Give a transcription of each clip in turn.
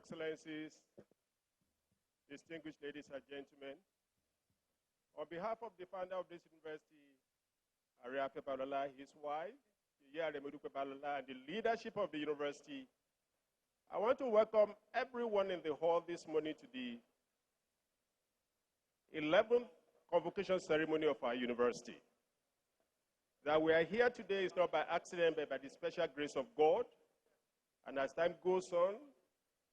Excellencies, distinguished ladies and gentlemen, on behalf of the founder of this university, Ariape Balola, his wife, Yaremedupe Balola, and the leadership of the university, I want to welcome everyone in the hall this morning to the 11th convocation ceremony of our university. That we are here today is not by accident, but by the special grace of God. And as time goes on,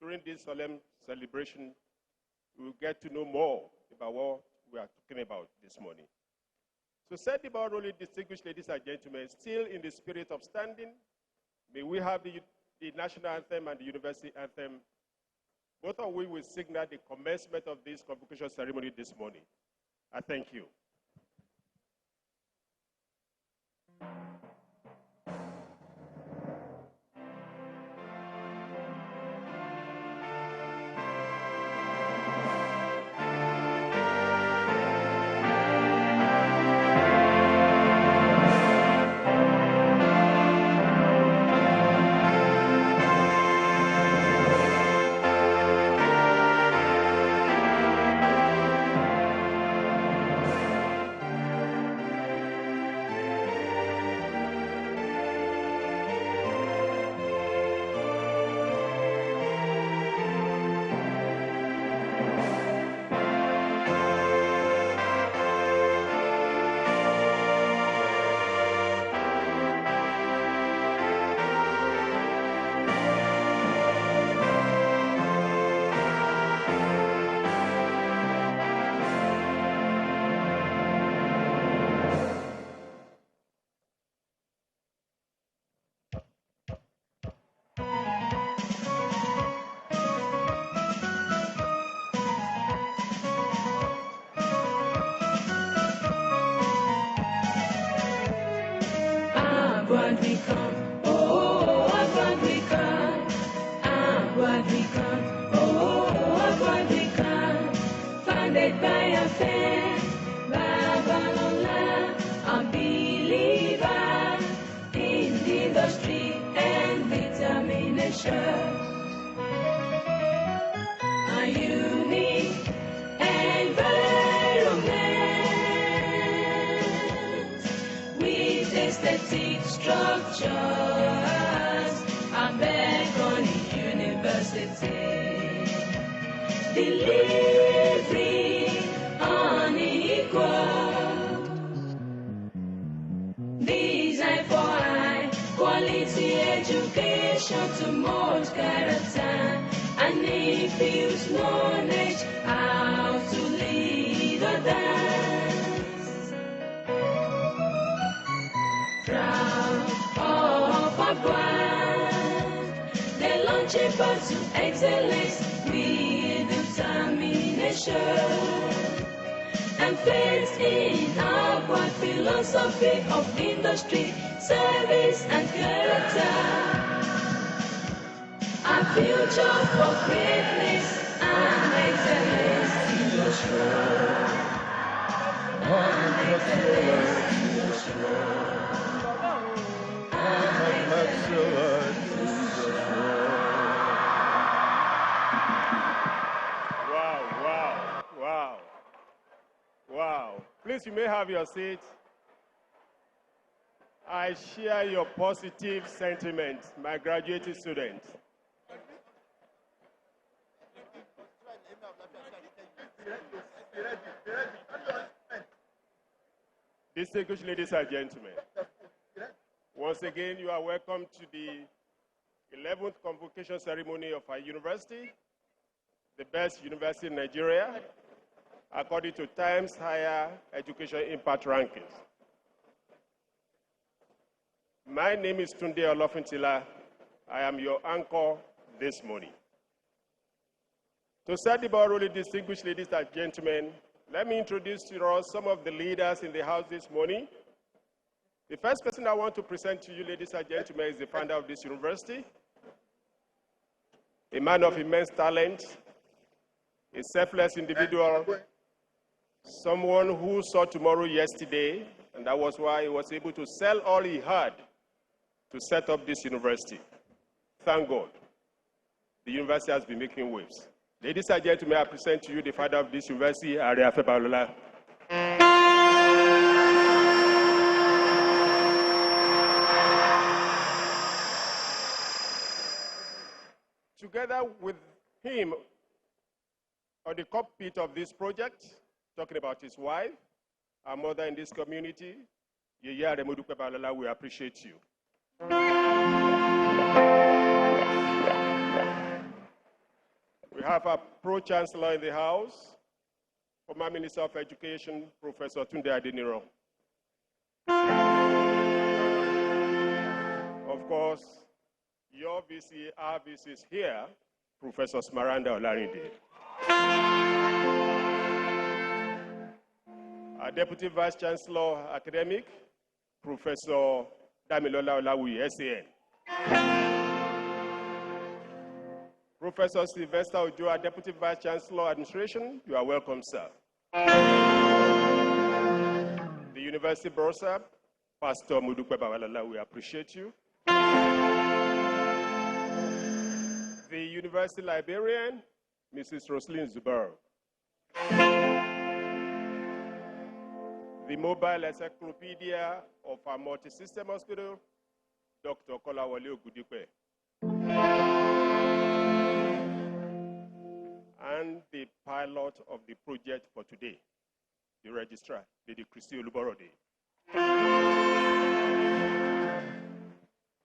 during this solemn celebration, we will get to know more about what we are talking about this morning. So set the ball rolling, distinguished ladies and gentlemen, still in the spirit of standing, may we have the national anthem and the university anthem, both of which will signal the commencement of this convocation ceremony this morning. I thank you. ABUAD we come, oh, ABUAD we come, ABUAD we come, oh, ABUAD we come, founded by a friend, Babalola, a believer in industry and determination, a unique environment with aesthetic structures and beckoning university, delivery unequal, design for high quality education to mold character and infuse knowledge how to lead others. Proud of ABUAD, they launch a path to excellence with determination and faith in ABUAD philosophy of industry, service and character. A future for greatness and excellence in the show. And excellence in the show. Wow. Please, you may have your seat. I share your positive sentiment, my graduating students. Distinguished ladies and gentlemen, once again, you are welcome to the 11th convocation ceremony of our university, the best university in Nigeria, according to Times Higher Education Impact Rankings. My name is Tunde Olofintila. I am your anchor this morning. To set the ball rolling, distinguished ladies and gentlemen, let me introduce to you some of the leaders in the house this morning. The first person I want to present to you, ladies and gentlemen, is the founder of this university, a man of immense talent, a selfless individual, someone who saw tomorrow yesterday, and that was why he was able to sell all he had to set up this university. Thank God. the university has been making waves. Ladies and gentlemen, I present to you the father of this university, Honorary Balola. Together with him on the cockpit of this project, talking about his wife, our mother in this community, Yeye Aremodupe Balola, we appreciate you. We have a Pro-Chancellor in the house, former Minister of Education, Professor Tunde Adeniro. Of course, your VC, our VC is here, Professor Smaranda Olarinde. Our Deputy Vice Chancellor Academic, Professor Damilola Olawi, SAN. Professor Sylvester Ojo, our Deputy Vice Chancellor Administration, you are welcome, sir. The University Bursar, Pastor Mudupe Bawalala, we appreciate you. The University Librarian, Mrs. Roslyn Zubar. The Mobile Encyclopedia of our multi-system hospital, Dr. Kolawole Ogudipe. And the pilot of the project for today, the registrar, Lady Christy Oluborode.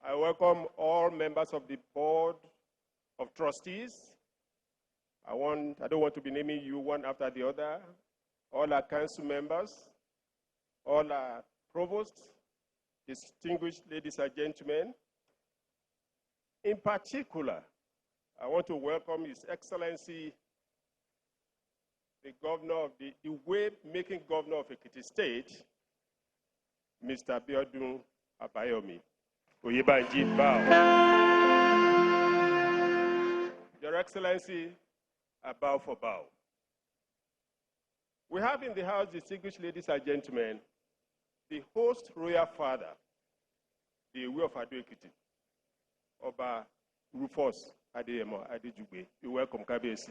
I welcome all members of the board of trustees. I don't want to be naming you one after the other. All our council members, all our provosts, distinguished ladies and gentlemen. In particular, I want to welcome His Excellency, the governor of the way-making governor of Ekiti State, Mr. Biodun Abayomi. Oyebanji Bao. Your Excellency, a bow for bow. We have in the house, distinguished ladies and gentlemen, the host royal father, the Ewe of Ado Ekiti, Oba Rufus Adeyemo Adejugbe. You welcome, Kabiyesi.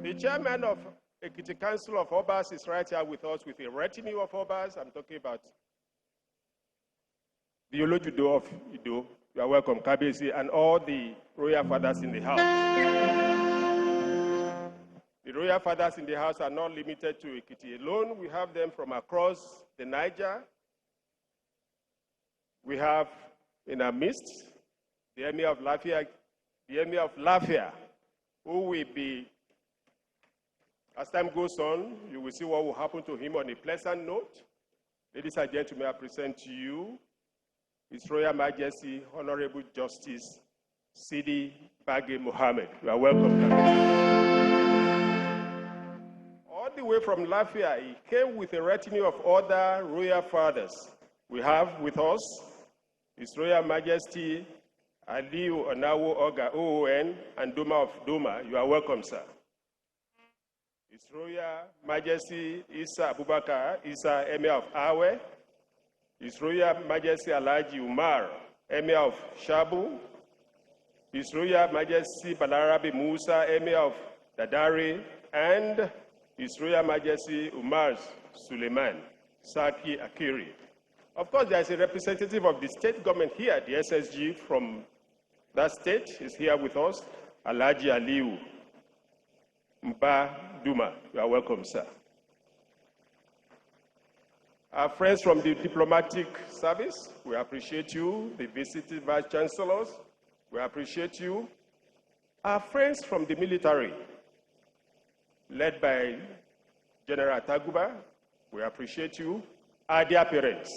The chairman of Ekiti Council of Obas is right here with us with a retinue of Obas. I'm talking about the Olojudo of Ido. You are welcome, Kabiyesi, and all the royal fathers in the house. The royal fathers in the house are not limited to Ekiti alone. We have them from across the Niger. We have in our midst the Emir of Lafia, who will be, as time goes on, you will see what will happen to him on a pleasant note. Ladies and gentlemen, I present to you His Royal Majesty, Honorable Justice Sidi Bagay Mohammed. You are welcome. All the way from Lafia, he came with a retinue of other royal fathers. We have with us His Royal Majesty Aliu Onawo Oga OON and Duma of Duma. You are welcome, sir. His Royal Majesty Isa Abubakar Isa, Emir of Awe. His Royal Majesty Alhaji Umar, Emir of Shabu. His Royal Majesty Balarabe Musa, Emir of Dadari. And His Royal Majesty Umar Suleiman Saki Akiri. Of course, there is a representative of the state government here, the SSG from that state is here with us, Alhaji Aliu Mba Duma. You are welcome, sir. Our friends from the diplomatic service, we appreciate you. The visiting vice chancellors, we appreciate you. Our friends from the military, led by General Taguba, we appreciate you. Our dear parents,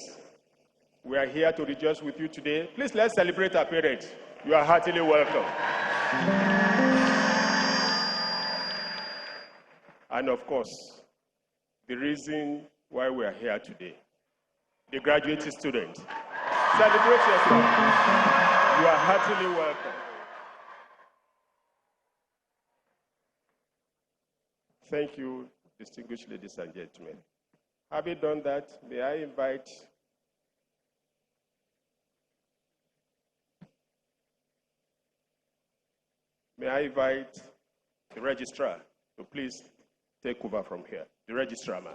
we are here to rejoice with you today. Please, let's celebrate our parents. You are heartily welcome. And of course, the reason why we are here today, the graduating students. Celebrate yourself. You are heartily welcome. Thank you, distinguished ladies and gentlemen. Having done that, may I invite May I invite the registrar to please take over from here. The registrar, ma'am.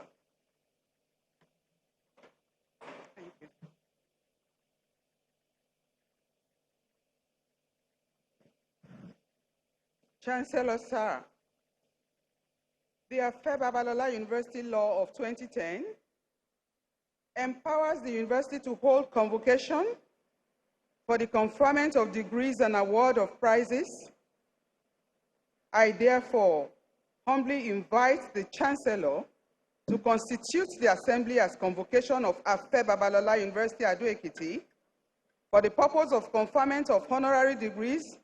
Thank you. Chancellor, sir, the Afe Babalola University Law of 2010 empowers the university to hold convocation for the conferment of degrees and award of prizes. I therefore humbly invite the Chancellor to constitute the assembly as convocation of Afe Babalola University Ado-Ekiti for the purpose of conferment of honorary degrees,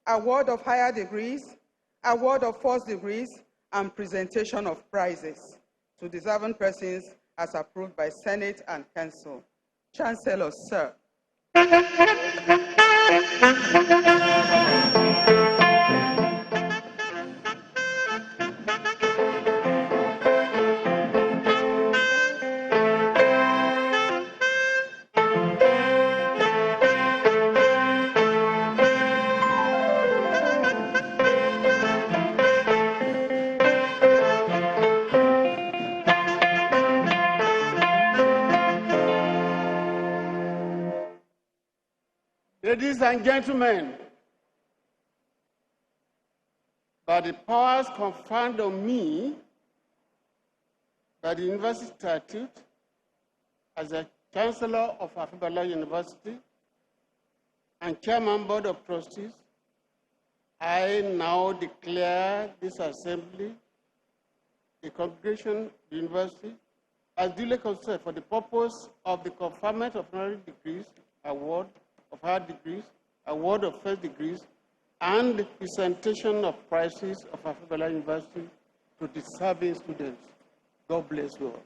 award of higher degrees, award of first degrees, and presentation of prizes to deserving persons as approved by Senate and Council. Chancellor, sir. Ladies and gentlemen, by the powers conferred on me by the University Statute as a Chancellor of Afe Babalola University and Chairman Board of Trustees, I now declare this assembly, the congregation of the university, as duly constituted for the purpose of the conferment of honorary degrees, award of higher degrees, award of first degrees, and the presentation of prizes of Afe Babalola University to deserving students. God bless you all.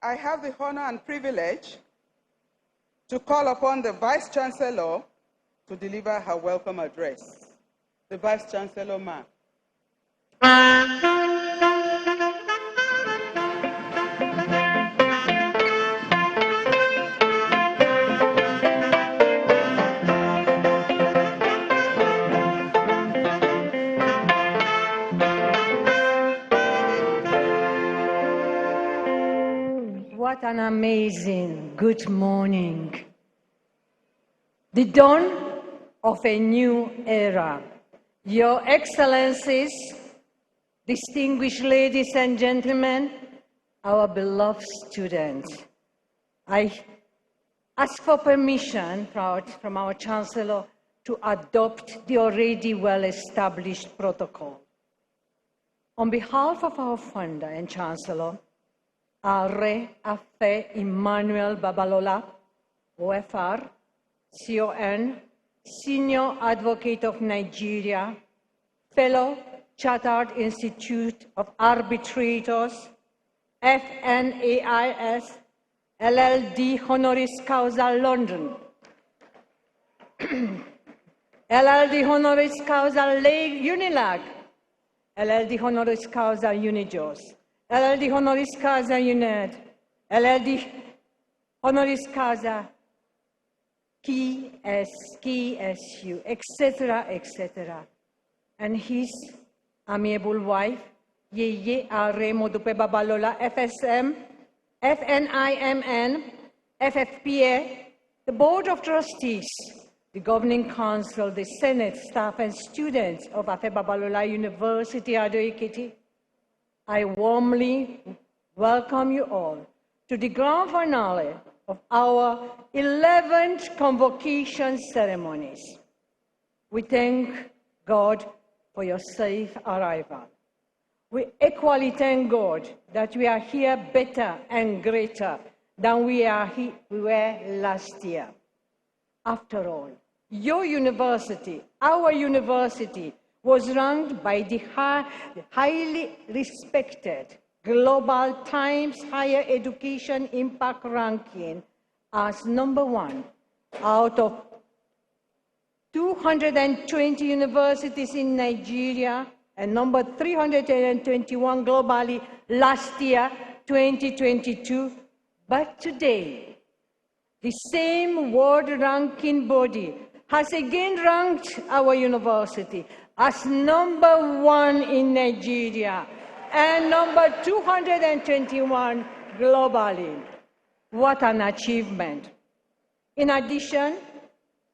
I have the honor and privilege to call upon the Vice Chancellor to deliver her welcome address. The Vice Chancellor, ma'am. What an amazing good morning. The dawn of a new era. Your Excellencies, distinguished ladies and gentlemen, our beloved students, I ask for permission from our Chancellor to adopt the already well-established protocol. On behalf of our founder and Chancellor, Are Afe Emmanuel Babalola, OFR, CON, Senior Advocate of Nigeria, Fellow Chartered Institute of Arbitrators, FNAIS, LLD Honoris Causa London, LLD Honoris Causa Unilag, LLD Honoris Causa Unijos, LLD Honoris Causa UNED, LLD Honoris Causa KSU, etc., etc. And his amiable wife, Yeye Are Modupe Babalola, FSM, FNIMN, FFPA, the Board of Trustees, the Governing Council, the Senate, staff, and students of Afe Babalola University, Ado-Ekiti, I warmly welcome you all to the grand finale of our 11th convocation ceremonies. We thank God for your safe arrival. We equally thank God that we are here better and greater than we were last year. After all, your university, our university, was ranked by the highly respected Global Times Higher Education Impact Ranking as #1 out of 220 universities in Nigeria and number 321 globally last year, 2022. But today, the same world ranking body has again ranked our university as #1 in Nigeria and number 221 globally. What an achievement. In addition,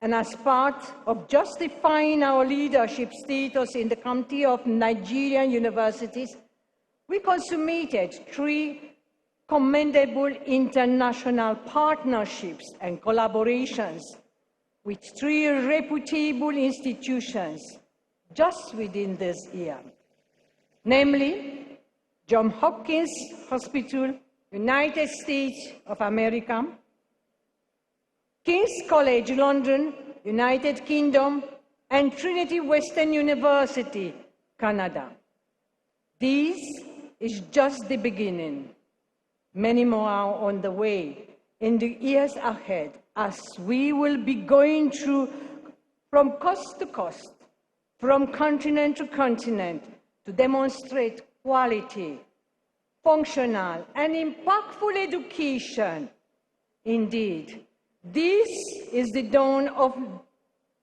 and as part of justifying our leadership status in the Committee of Nigerian Universities, we consummated 3 commendable international partnerships and collaborations with 3 reputable institutions just within this year, namely Johns Hopkins Hospital, United States of America, King's College London, United Kingdom, and Trinity Western University, Canada. This is just the beginning. Many more are on the way in the years ahead as we will be going through from coast to coast, from continent to continent, to demonstrate quality, functional, and impactful education. Indeed, this is the dawn of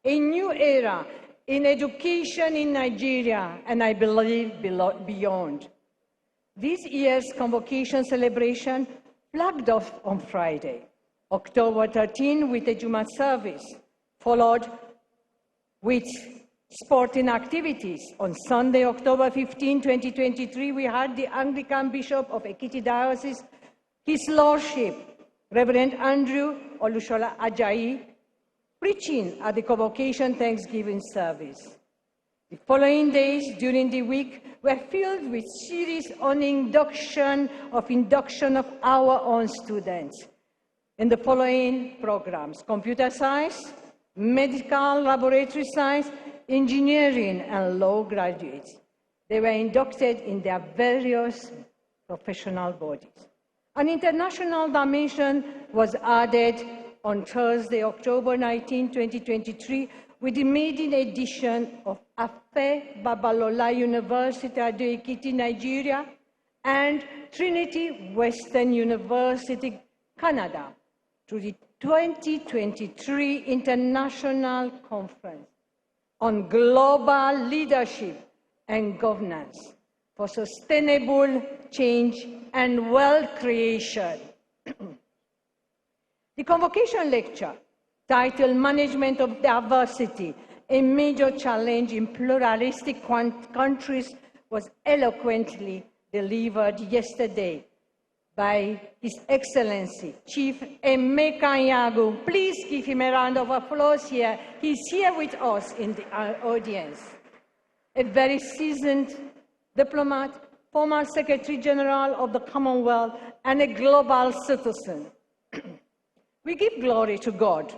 a new era in education in Nigeria, and I believe beyond. This year's convocation celebration flagged off on Friday, October 13, with a Jumat service, followed with sporting activities. On Sunday, October 15, 2023, we had the Anglican Bishop of Ekiti Diocese, His Lordship, Reverend Andrew Olushola Ajayi, preaching at the Convocation Thanksgiving service. The following days during the week were filled with series on induction of our own students in the following programs: computer science, medical laboratory science, engineering, and law graduates. They were inducted in their various professional bodies. An international dimension was added on Thursday, October 19, 2023, with the maiden edition of Afe Babalola University, Ado-Ekiti, Nigeria, and Trinity Western University, Canada, to the 2023 International Conference on Global Leadership and Governance for Sustainable Change and Wealth Creation. The convocation lecture, titled Management of Diversity, a Major Challenge in Pluralistic Countries, was eloquently delivered yesterday by His Excellency, Chief Emeka Nyagu. Please give him a round of applause here. He's here with us in the audience. A very seasoned diplomat, former Secretary General of the Commonwealth, and a global citizen. We give glory to God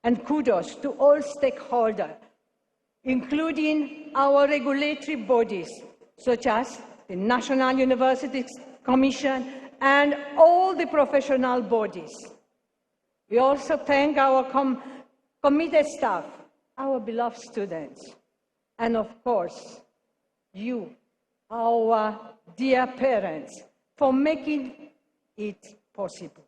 and kudos to all stakeholders, including our regulatory bodies, such as the National Universities Commission and all the professional bodies. We also thank our committed staff, our beloved students, and of course, you, our dear parents, for making it possible.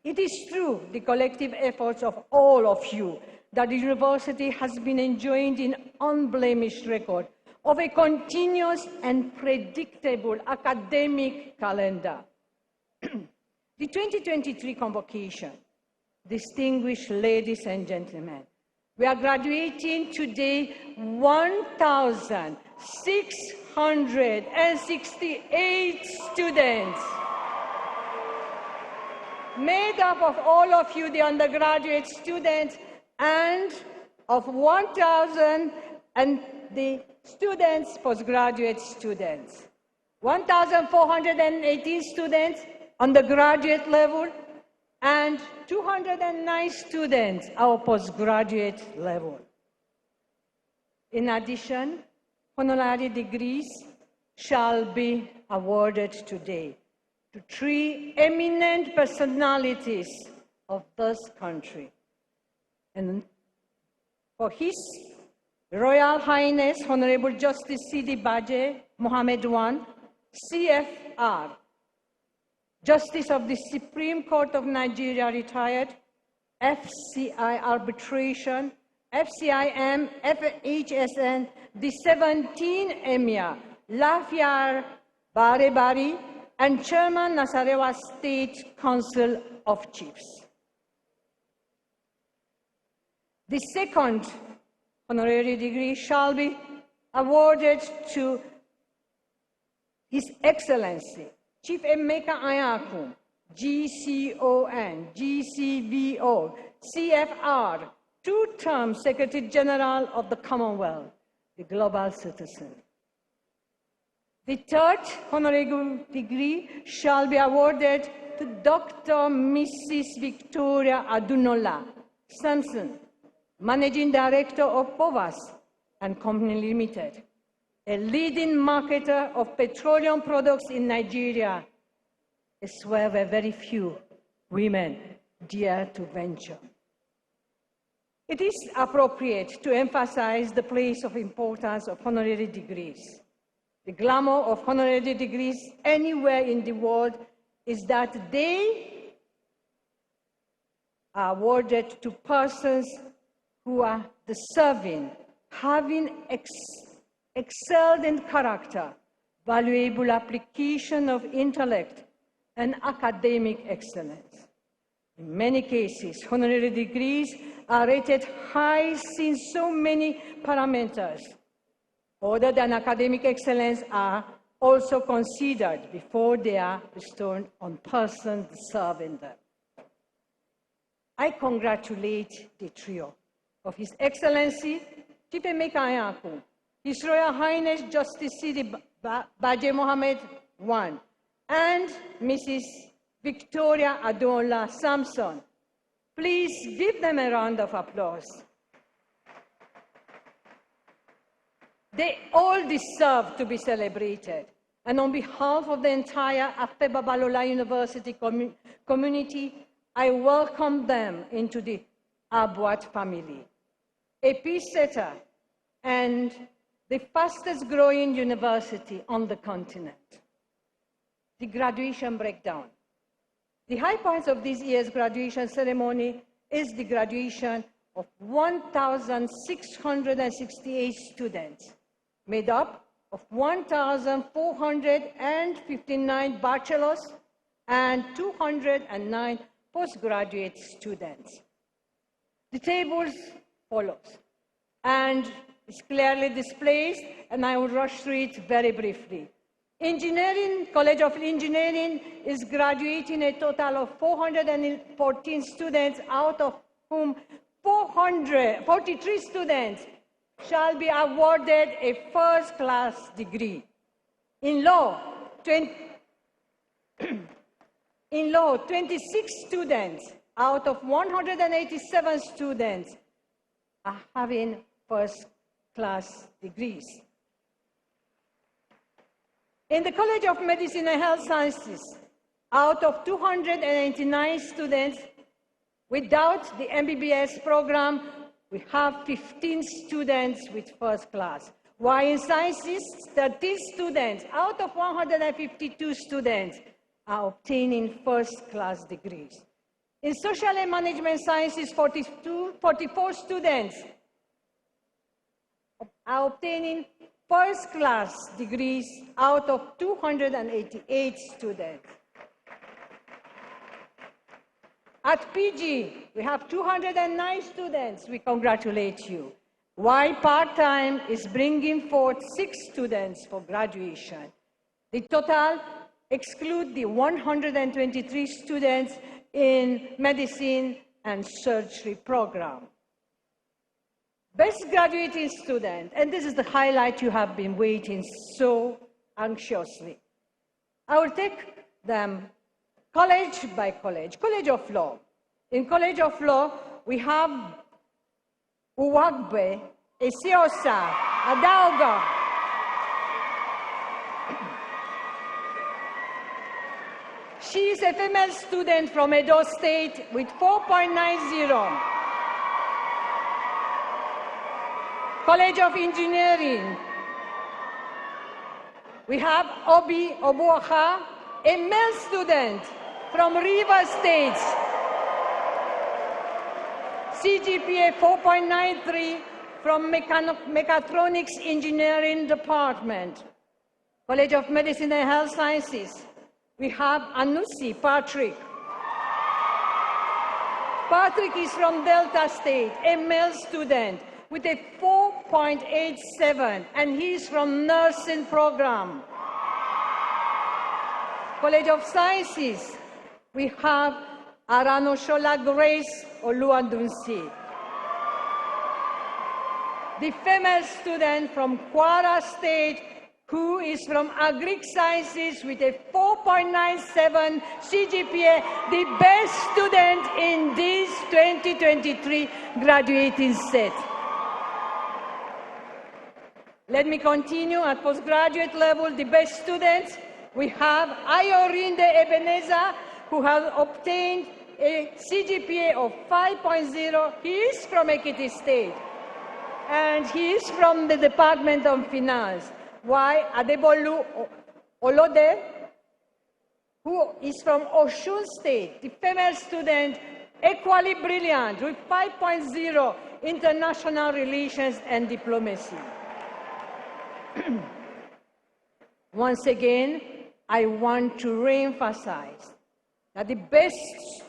It is through the collective efforts of all of you that the university has been enjoying an unblemished record of a continuous and predictable academic calendar. The 2023 convocation, distinguished ladies and gentlemen, we are graduating today 1,668 students, made up of all of you, the undergraduate students, and of 1,000 and the students, postgraduate students. 1,418 students, undergraduate level, and 209 students our postgraduate level. In addition, honorary degrees shall be awarded today to 3 eminent personalities of this country. And for His Royal Highness Honorable Justice C.D. Baje Mohammed I, CFR, Justice of the Supreme Court of Nigeria retired, FCI Arbitration, FCIM, FHSN, the 17 Emir, Lafayar Barebari, and Chairman Nasarawa State Council of Chiefs. The second honorary degree shall be awarded to His Excellency Chief Emeka Anyaku, GCON, GCVO, CFR, 2-term Secretary General of the Commonwealth, the global citizen. The third honorary degree shall be awarded to Dr. Mrs. Victoria Adunola Sampson, Managing Director of POVAS and Company Limited, a leading marketer of petroleum products in Nigeria, as well as very few women dare to venture. It is appropriate to emphasize the place of importance of honorary degrees. The glamour of honorary degrees anywhere in the world is that they are awarded to persons who are deserving, having excelled in character, valuable application of intellect, and academic excellence. In many cases, honorary degrees are rated high in so many parameters. Other than academic excellence are also considered before they are bestowed on persons deserving them. I congratulate the trio of His Excellency Chief Emeka Anyaku, His Royal Highness Justice C.D. Baje Mohammed I, and Mrs. Victoria Adola Sampson. Please give them a round of applause. They all deserve to be celebrated. And on behalf of the entire Afe Babalola University community, I welcome them into the ABUAD family, a peace-setter and the fastest growing university on the continent. The graduation breakdown. The high points of this year's graduation ceremony is the graduation of 1,668 students, made up of 1,459 bachelor's and 209 postgraduate students. The tables follows, and it's clearly displayed, and I will rush through it very briefly. Engineering, College of Engineering is graduating a total of 414 students, out of whom 443 students shall be awarded a first-class degree. In law, 26 students out of 187 students are having first-class degrees. In the College of Medicine and Health Sciences, out of 289 students, without the MBBS program, we have 15 students with first class. While in sciences, 13 students out of 152 students are obtaining first-class degrees. In social and management sciences, 44 students are obtaining first-class degrees out of 288 students. At PG, we have 209 students. We congratulate you. While part-time is bringing forth 6 students for graduation. The total exclude the 123 students in medicine and surgery program. Best graduating student, and this is the highlight you have been waiting so anxiously. I will take them college by college. College of Law. In College of Law, we have Uwagbe, Esiosa, Adauga. She is a female student from Edo State with 4.90. College of Engineering. We have Obi Obuaha, a male student from River State. CGPA 4.93 from Mechatronics Engineering Department. College of Medicine and Health Sciences. We have Anusi Patrick. Patrick is from Delta State, a male student with a 4.87, and he is from nursing program. College of Sciences, we have Aranoshola Grace Oluwadunsi. The female student from Kwara State, who is from Agric Sciences with a 4.97 CGPA, the best student in this 2023 graduating set. Let me continue at postgraduate level, the best students. We have Ayorinde Ebenezer, who has obtained a CGPA of 5.0. He is from Ekiti State, and he is from the Department of Finance. Why? Adebolu Olode, who is from Osun State, the female student, equally brilliant, with 5.0 International Relations and Diplomacy. Once again, I want to reemphasize that the best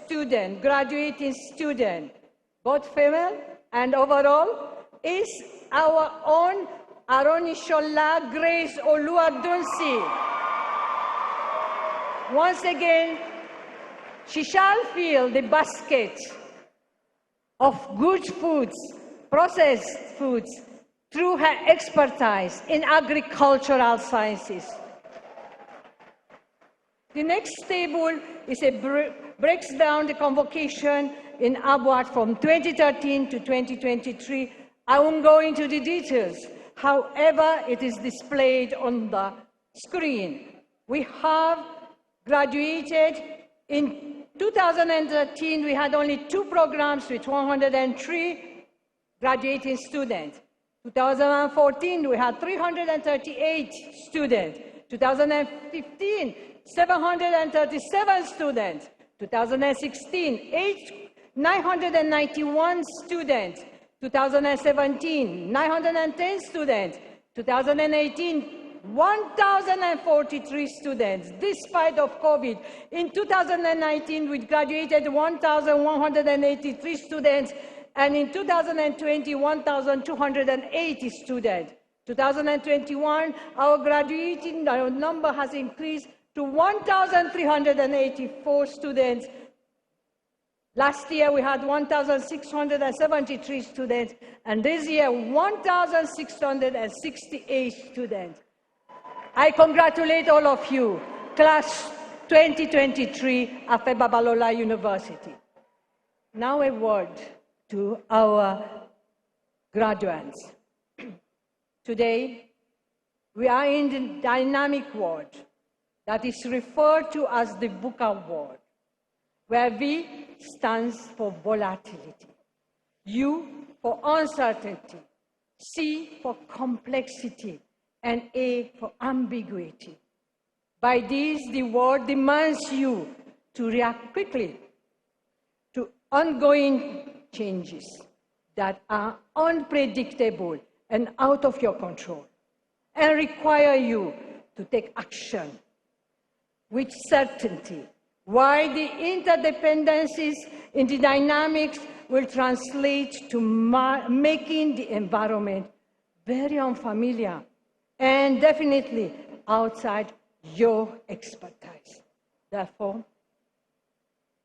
student, graduating student, both female and overall, is our own Aronishola Grace Oluwadunsi. Once again, she shall fill the basket of good foods, processed foods, through her expertise in agricultural sciences. The next table breaks down the convocation in ABUAD from 2013 to 2023. I won't go into the details. However, it is displayed on the screen. We have graduated in 2013. We had only 2 programs with 103 graduating students. 2014, we had 338 students. 2015, 737 students. 2016, 991 students. 2017, 910 students. 2018, 1,043 students, despite of COVID. In 2019, we graduated 1,183 students, and in 2020, 1,280 students. 2021, our graduating number has increased to 1,384 students. Last year, we had 1,673 students, and this year, 1,668 students. I congratulate all of you, Class 2023, Afe Babalola University. Now a word to our graduates. Today, we are in the dynamic world that is referred to as the VUCA world, where V stands for volatility, U for uncertainty, C for complexity, and A for ambiguity. By this, the world demands you to react quickly to ongoing changes that are unpredictable and out of your control, and require you to take action with certainty, while the interdependencies in the dynamics will translate to making the environment very unfamiliar and definitely outside your expertise. Therefore,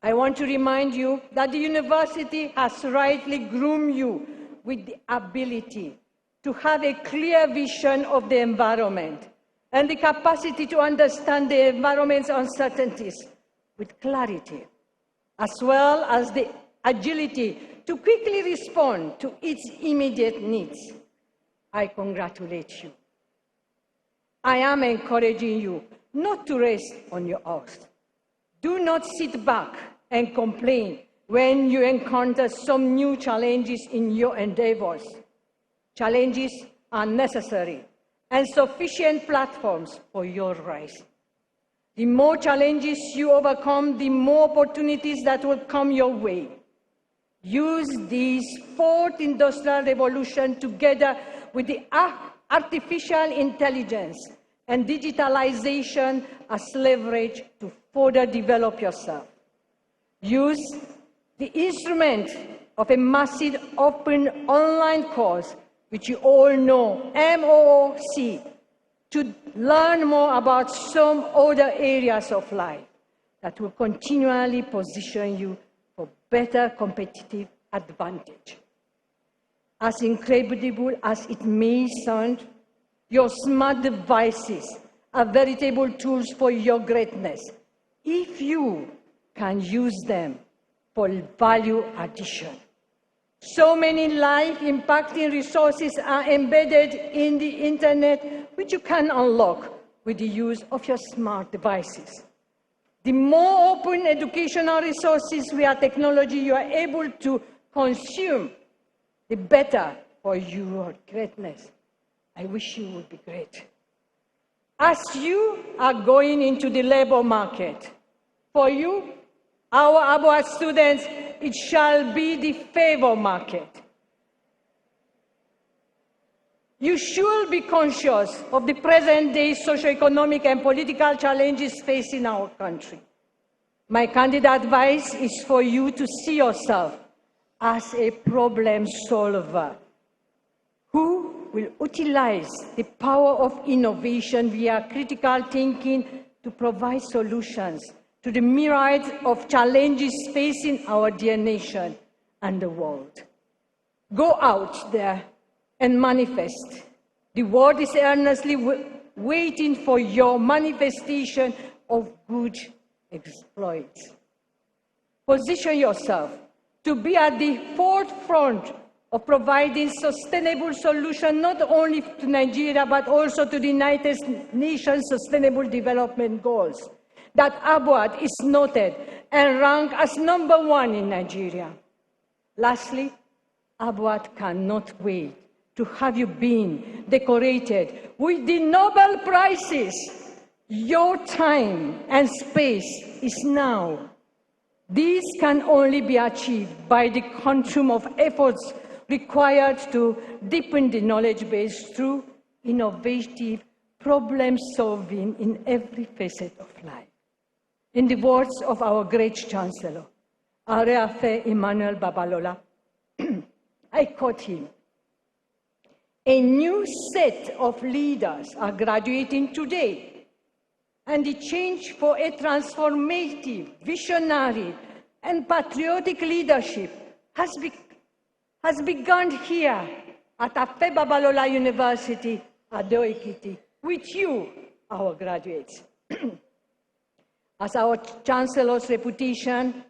I want to remind you that the university has rightly groomed you with the ability to have a clear vision of the environment and the capacity to understand the environment's uncertainties, with clarity, as well as the agility to quickly respond to its immediate needs. I congratulate you. I am encouraging you not to rest on your oars. Do not sit back and complain when you encounter some new challenges in your endeavors. Challenges are necessary and sufficient platforms for your rise. The more challenges you overcome, the more opportunities that will come your way. Use this fourth industrial revolution together with the artificial intelligence and digitalization as leverage to further develop yourself. Use the instrument of a massive open online course, which you all know, MOOC, to learn more about some other areas of life that will continually position you for better competitive advantage. As incredible as it may sound, your smart devices are veritable tools for your greatness if you can use them for value addition. So many life-impacting resources are embedded in the internet, which you can unlock with the use of your smart devices. The more open educational resources via technology you are able to consume, the better for your greatness. I wish you would be great. As you are going into the labor market, for you, our ABUAD students, it shall be the favor market. You should be conscious of the present-day socioeconomic and political challenges facing our country. My candid advice is for you to see yourself as a problem solver who will utilize the power of innovation via critical thinking to provide solutions to the myriad of challenges facing our dear nation and the world. Go out there and manifest. The world is earnestly waiting for your manifestation of good exploits. Position yourself to be at the forefront of providing sustainable solutions not only to Nigeria but also to the United Nations Sustainable Development Goals. That ABUAD is noted and ranked as #1 in Nigeria. Lastly, ABUAD cannot wait to have you been decorated with the Nobel Prizes. Your time and space is now. This can only be achieved by the quantum of efforts required to deepen the knowledge base through innovative problem solving in every facet of life. In the words of our great Chancellor, Areafe Emmanuel Babalola, I quote him, "A new set of leaders are graduating today, and the change for a transformative, visionary, and patriotic leadership has begun here at Afe Babalola University, Ado-Ekiti, with you, our graduates." As our Chancellor's reputation,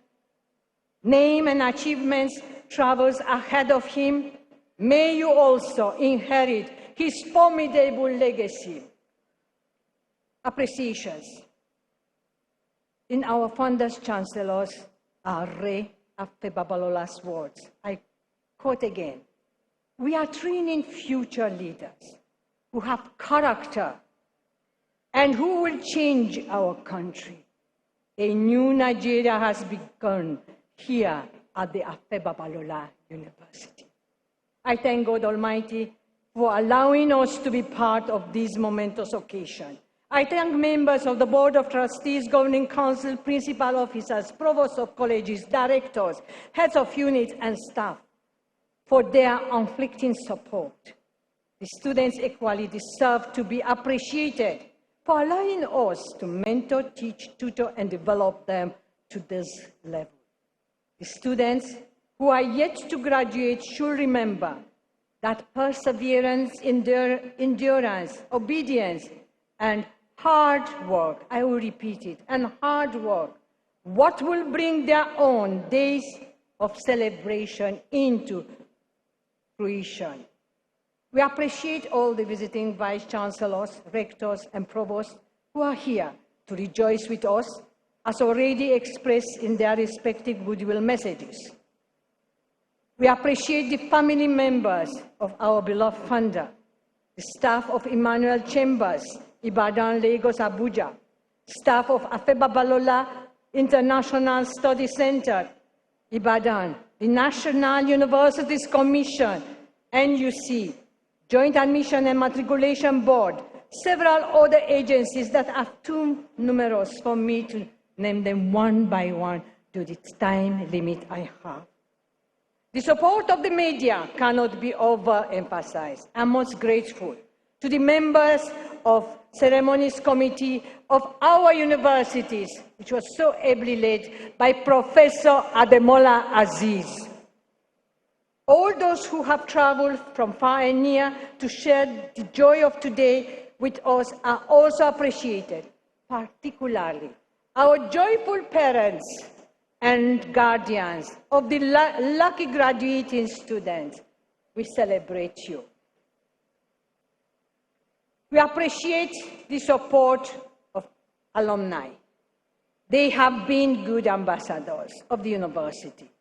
name, and achievements travels ahead of him, may you also inherit his formidable legacy. Appreciations. In our founder's Chancellor's Afe Babalola's words, I quote again, "We are training future leaders who have character and who will change our country. A new Nigeria has begun here at the Afe Babalola University." I thank God Almighty for allowing us to be part of this momentous occasion. I thank members of the Board of Trustees, Governing Council, Principal Officers, Provosts of Colleges, Directors, Heads of Units, and staff for their unflinching support. The students equally deserve to be appreciated for allowing us to mentor, teach, tutor, and develop them to this level. The students who are yet to graduate should remember that perseverance, endurance, obedience, and hard work, I will repeat it, and hard work what will bring their own days of celebration into fruition. We appreciate all the visiting vice chancellors, rectors, and provosts who are here to rejoice with us, as already expressed in their respective goodwill messages. We appreciate the family members of our beloved founder, the staff of Emmanuel Chambers, Ibadan, Lagos, Abuja, staff of Afeba Balola International Study Center, Ibadan, the National Universities Commission, NUC, Joint Admission and Matriculation Board, several other agencies that are too numerous for me to name them one by one to the time limit I have. The support of the media cannot be overemphasized. I'm most grateful to the members of Ceremonies Committee of our universities, which was so ably led by Professor Ademola Aziz. All those who have traveled from far and near to share the joy of today with us are also appreciated, particularly our joyful parents and guardians of the lucky graduating students. We celebrate you. We appreciate the support of alumni. They have been good ambassadors of the university.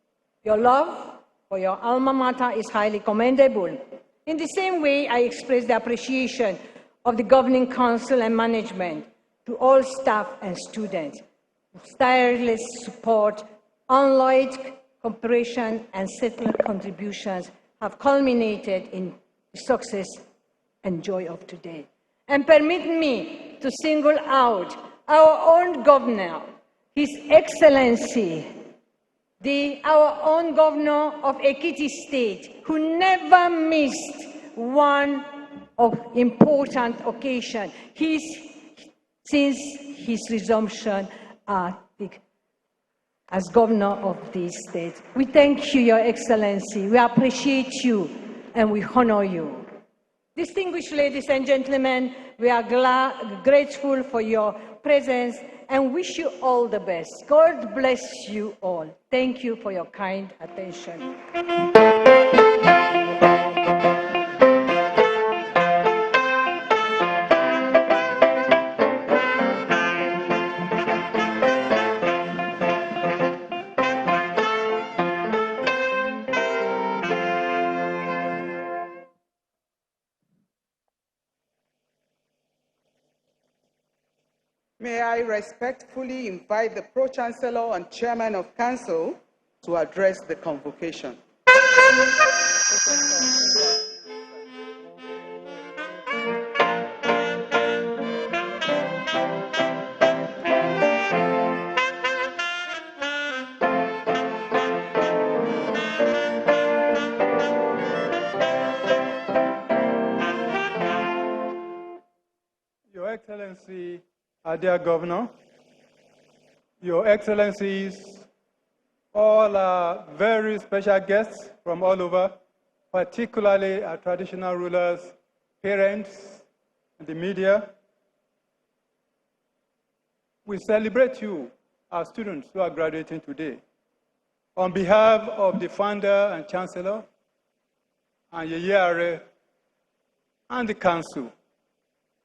Your love for your alma mater is highly commendable. In the same way, I express the appreciation of the Governing Council and management to all staff and students whose tireless support, unalloyed cooperation, and settled contributions have culminated in the success and joy of today. And permit me to single out our own governor, His Excellency, our own governor of Ekiti State, who never missed one of important occasion since his resumption as governor of this state. We thank you, Your Excellency. We appreciate you and we honor you. Distinguished ladies and gentlemen, we are grateful for your presence and wish you all the best. God bless you all. Thank you for your kind attention. May I respectfully invite the Pro-Chancellor and Chairman of Council to address the convocation. Your Excellency, our dear Governor, Your Excellencies, all our very special guests from all over, particularly our traditional rulers, parents, and the media, we celebrate you, our students who are graduating today. On behalf of the founder and chancellor, and Yeyare, and the council,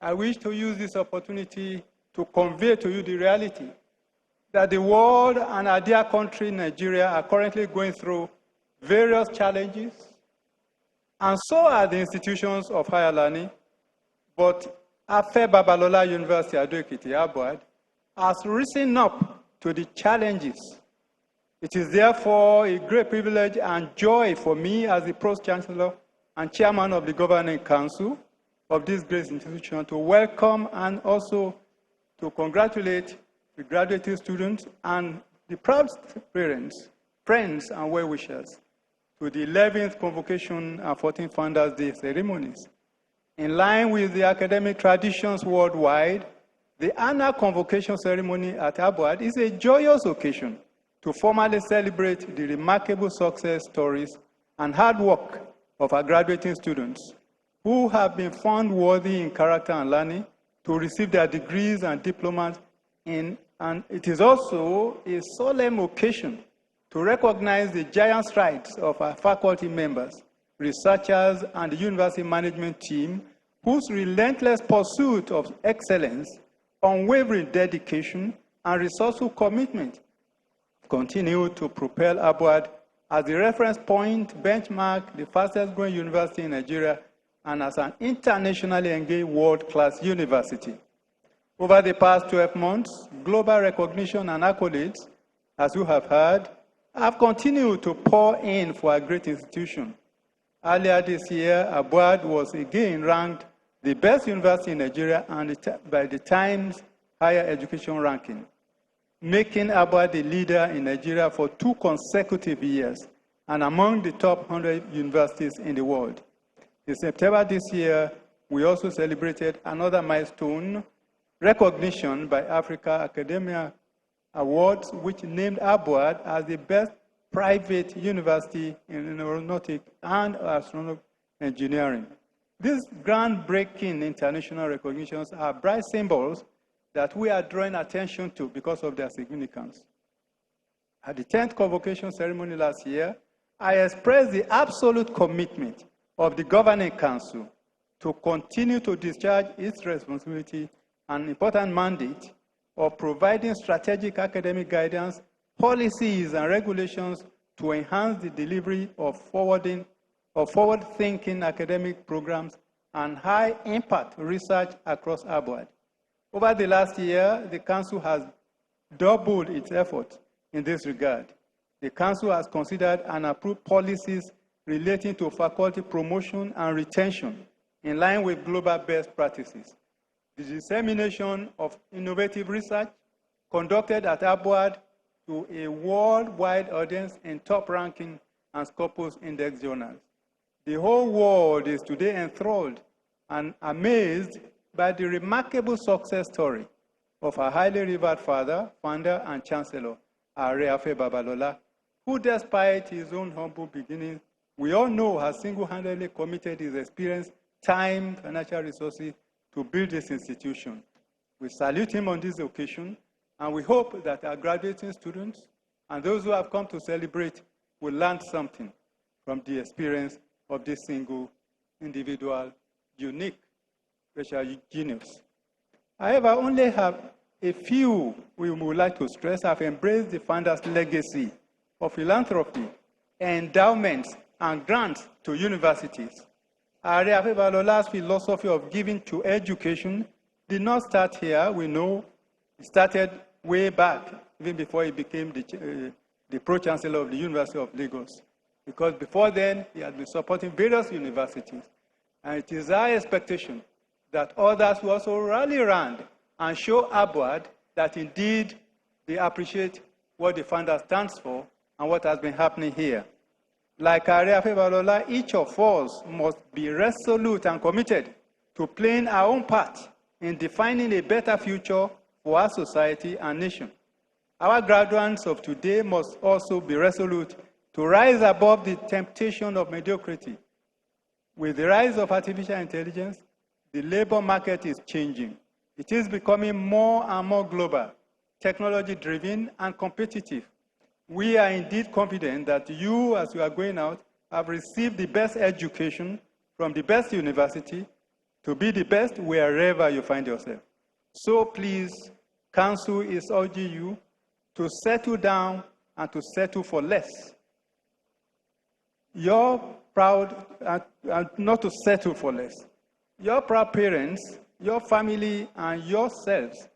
I wish to use this opportunity to convey to you the reality that the world and our dear country, Nigeria, are currently going through various challenges, and so are the institutions of higher learning. But Afeba Balola University, Ado-Ekiti, ABUAD, has risen up to the challenges. It is therefore a great privilege and joy for me as the Pro-Chancellor and Chairman of the Governing Council of this great institution to welcome and also to congratulate the graduating students and the proud parents, friends, and well-wishers to the 11th Convocation and 14th Founders' Day ceremonies. In line with the academic traditions worldwide, the annual convocation ceremony at ABUAD is a joyous occasion to formally celebrate the remarkable success stories and hard work of our graduating students who have been found worthy in character and learning to receive their degrees and diplomas in And it is also a solemn occasion to recognize the giant strides of our faculty members, researchers, and the university management team, whose relentless pursuit of excellence, unwavering dedication, and resourceful commitment continue to propel ABUAD as the reference point, benchmark, the fastest growing university in Nigeria, and as an internationally engaged world-class university. Over the past 12 months, global recognition and accolades, as you have heard, have continued to pour in for a great institution. Earlier this year, ABUAD was again ranked the best university in Nigeria by the Times Higher Education Ranking, making ABUAD the leader in Nigeria for 2 consecutive years and among the top 100 universities in the world. In September this year, we also celebrated another milestone, recognition by Africa Academia Awards, which named ABUAD as the best private university in aeronautic and astronautical engineering. These groundbreaking international recognitions are bright symbols that we are drawing attention to because of their significance. At the 10th convocation ceremony last year, I expressed the absolute commitment of the Governing Council to continue to discharge its responsibility and important mandate of providing strategic academic guidance, policies, and regulations to enhance the delivery of forward-thinking academic programs and high-impact research across ABUAD. Over the last year, the Council has doubled its efforts in this regard. The Council has considered and approved policies relating to faculty promotion and retention in line with global best practices. The dissemination of innovative research conducted at ABUAD to a worldwide audience in top-ranking and Scopus Index journals. The whole world is today enthralled and amazed by the remarkable success story of our highly revered father, founder, and chancellor, Honorary Afe Babalola, who, despite his own humble beginnings, we all know has single-handedly committed his experience, time, financial resources to build this institution. We salute him on this occasion, and we hope that our graduating students and those who have come to celebrate will learn something from the experience of this single individual, unique, special genius. However, only have a few we would like to stress have embraced the founder's legacy of philanthropy, endowments, and grants to universities. Honorary Afe Babalola's philosophy of giving to education did not start here. We know it started way back, even before he became the Pro-Chancellor of the University of Lagos. Because before then, he had been supporting various universities. And it is our expectation that others will also rally around and show ABUAD that indeed they appreciate what the founder stands for and what has been happening here. Like Honorary Afe Babalola, each of us must be resolute and committed to playing our own part in defining a better future for our society and nation. Our graduates of today must also be resolute to rise above the temptation of mediocrity. With the rise of artificial intelligence, the labor market is changing. It is becoming more and more global, technology-driven, and competitive. We are indeed confident that you, as you are going out, have received the best education from the best university to be the best wherever you find yourself. So please, Council is urging you to settle down and to settle for less. You're proud, not to settle for less. Your proud parents, your family, and yourselves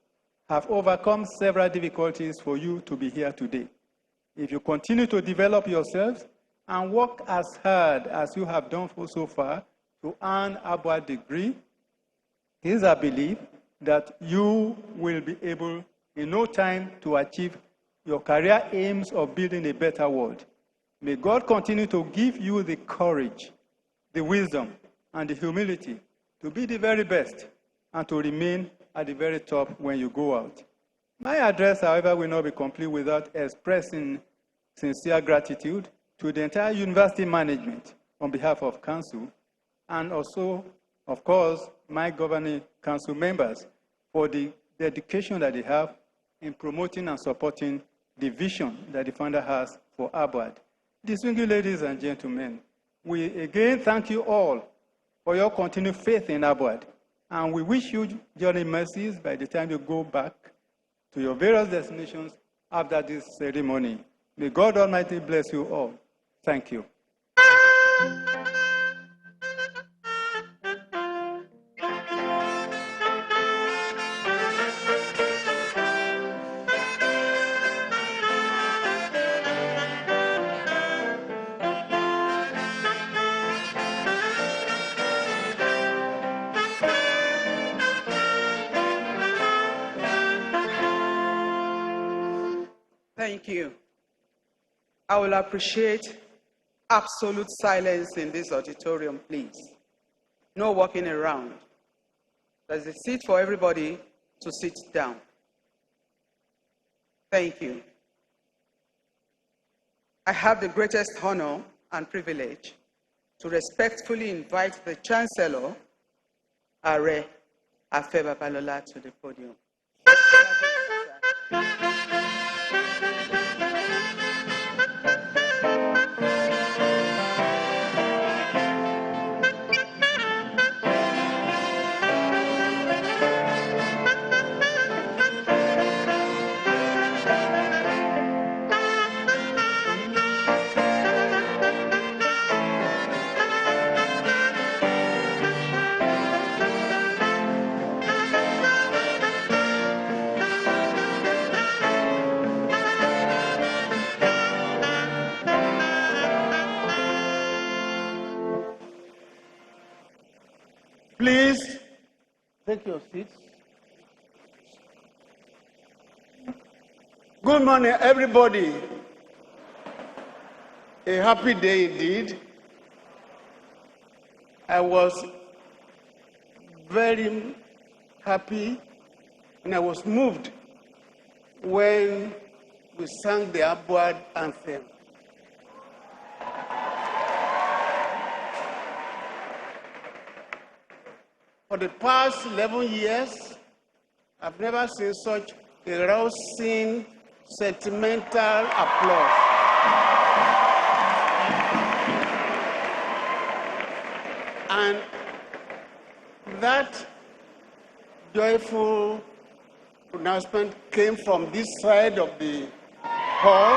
have overcome several difficulties for you to be here today. If you continue to develop yourselves and work as hard as you have done so far to earn ABUAD degree, it is our belief that you will be able in no time to achieve your career aims of building a better world. May God continue to give you the courage, the wisdom, and the humility to be the very best and to remain at the very top when you go out. My address, however, will not be complete without expressing sincere gratitude to the entire university management on behalf of Council, and also, of course, my governing Council members for the dedication that they have in promoting and supporting the vision that the founder has for ABUAD. Distinguished ladies and gentlemen, we again thank you all for your continued faith in ABUAD, and we wish you journey mercies by the time you go back to your various destinations after this ceremony. May God Almighty bless you all. Thank you. Thank you. I will appreciate absolute silence in this auditorium, please. No walking around. There's a seat for everybody to sit down. Thank you. I have the greatest honor and privilege to respectfully invite the Chancellor, Honorary Afe Babalola, to the podium. Please take your seats. Good morning, everybody. A happy day indeed. I was very happy and I was moved when we sang the ABUAD anthem. For the past 11 years, I've never seen such a rousing, sentimental applause. And that joyful pronouncement came from this side of the hall.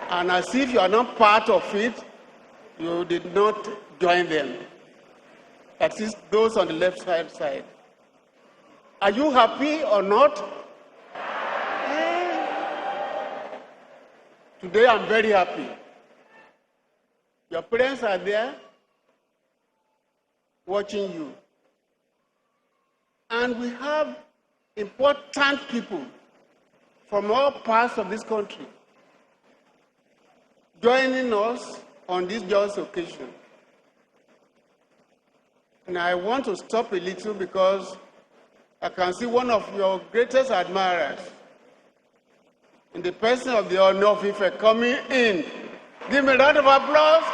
And as if you are not part of it, you did not join them. That is, those on the left side. Are you happy or not? Today I'm very happy. Your parents are there watching you. And we have important people from all parts of this country joining us on this joyous occasion. And I want to stop a little because I can see one of your greatest admirers in the person of the Honor of Ife coming in. Give me a round of applause.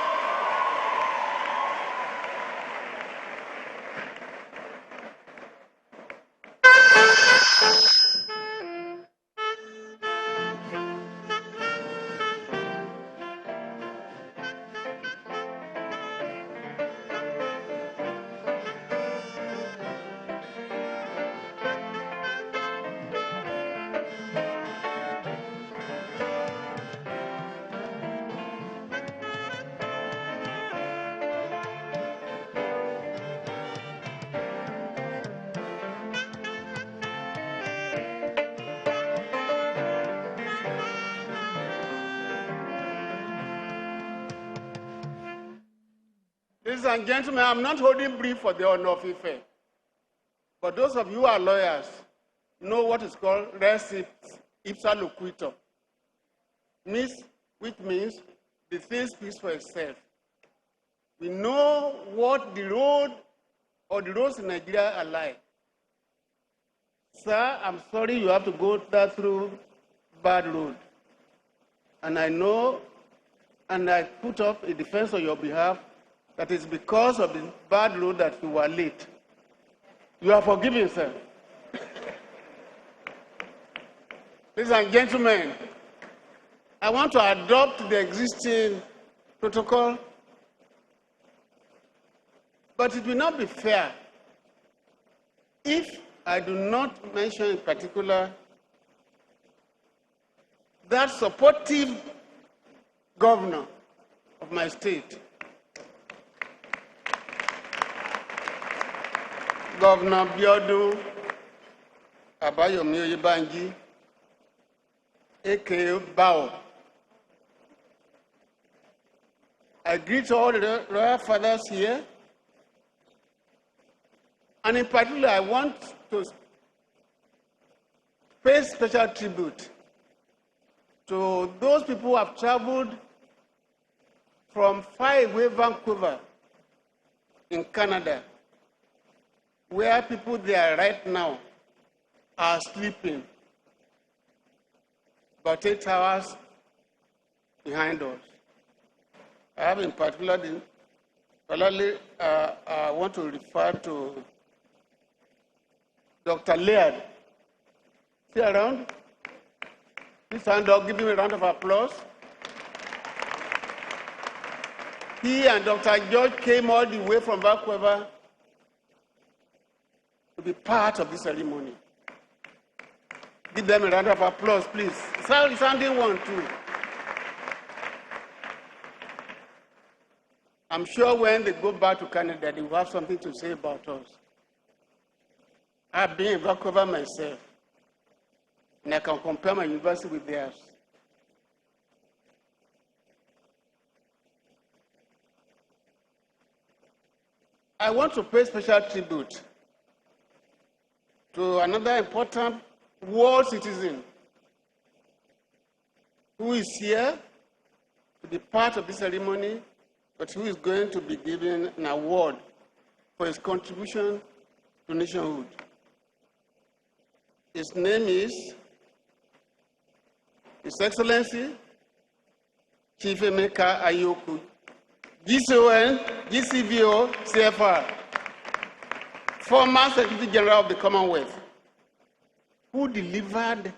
Ladies and gentlemen, I'm not holding brief for the Honor of Ife. But those of you who are lawyers know what is called res ipsa loquitur, which means the thing speaks for itself. We know what the road or the roads in Nigeria are like. Sir, I'm sorry you have to go through bad road. And I know, and I put up a defense on your behalf, that is because of the bad road that you were late. You are forgiven, sir. Ladies and gentlemen, I want to adopt the existing protocol, but it will not be fair if I do not mention in particular that supportive governor of my state, Governor Biodun Abayomi Oyebanji, aka Bao. I greet all the royal fathers here, and in particular, I want to pay special tribute to those people who have traveled from far away Vancouver in Canada, where people there right now are sleeping about 8 hours behind us. I have in particular, I want to refer to Dr. Laird. See around? Please stand up, give him a round of applause. He and Dr. George came all the way from Vancouver to be part of this ceremony. Give them a round of applause, please. Sounding one, too. I'm sure when they go back to Canada, they will have something to say about us. I've been in Vancouver myself, and I can compare my university with theirs. I want to pay special tribute to another important world citizen who is here to be part of this ceremony, but who is going to be given an award for his contribution to nationhood. His name is His Excellency Chief Emeka Ayoku, GCON, GCVO, CFR, former Secretary General of the Commonwealth, who delivered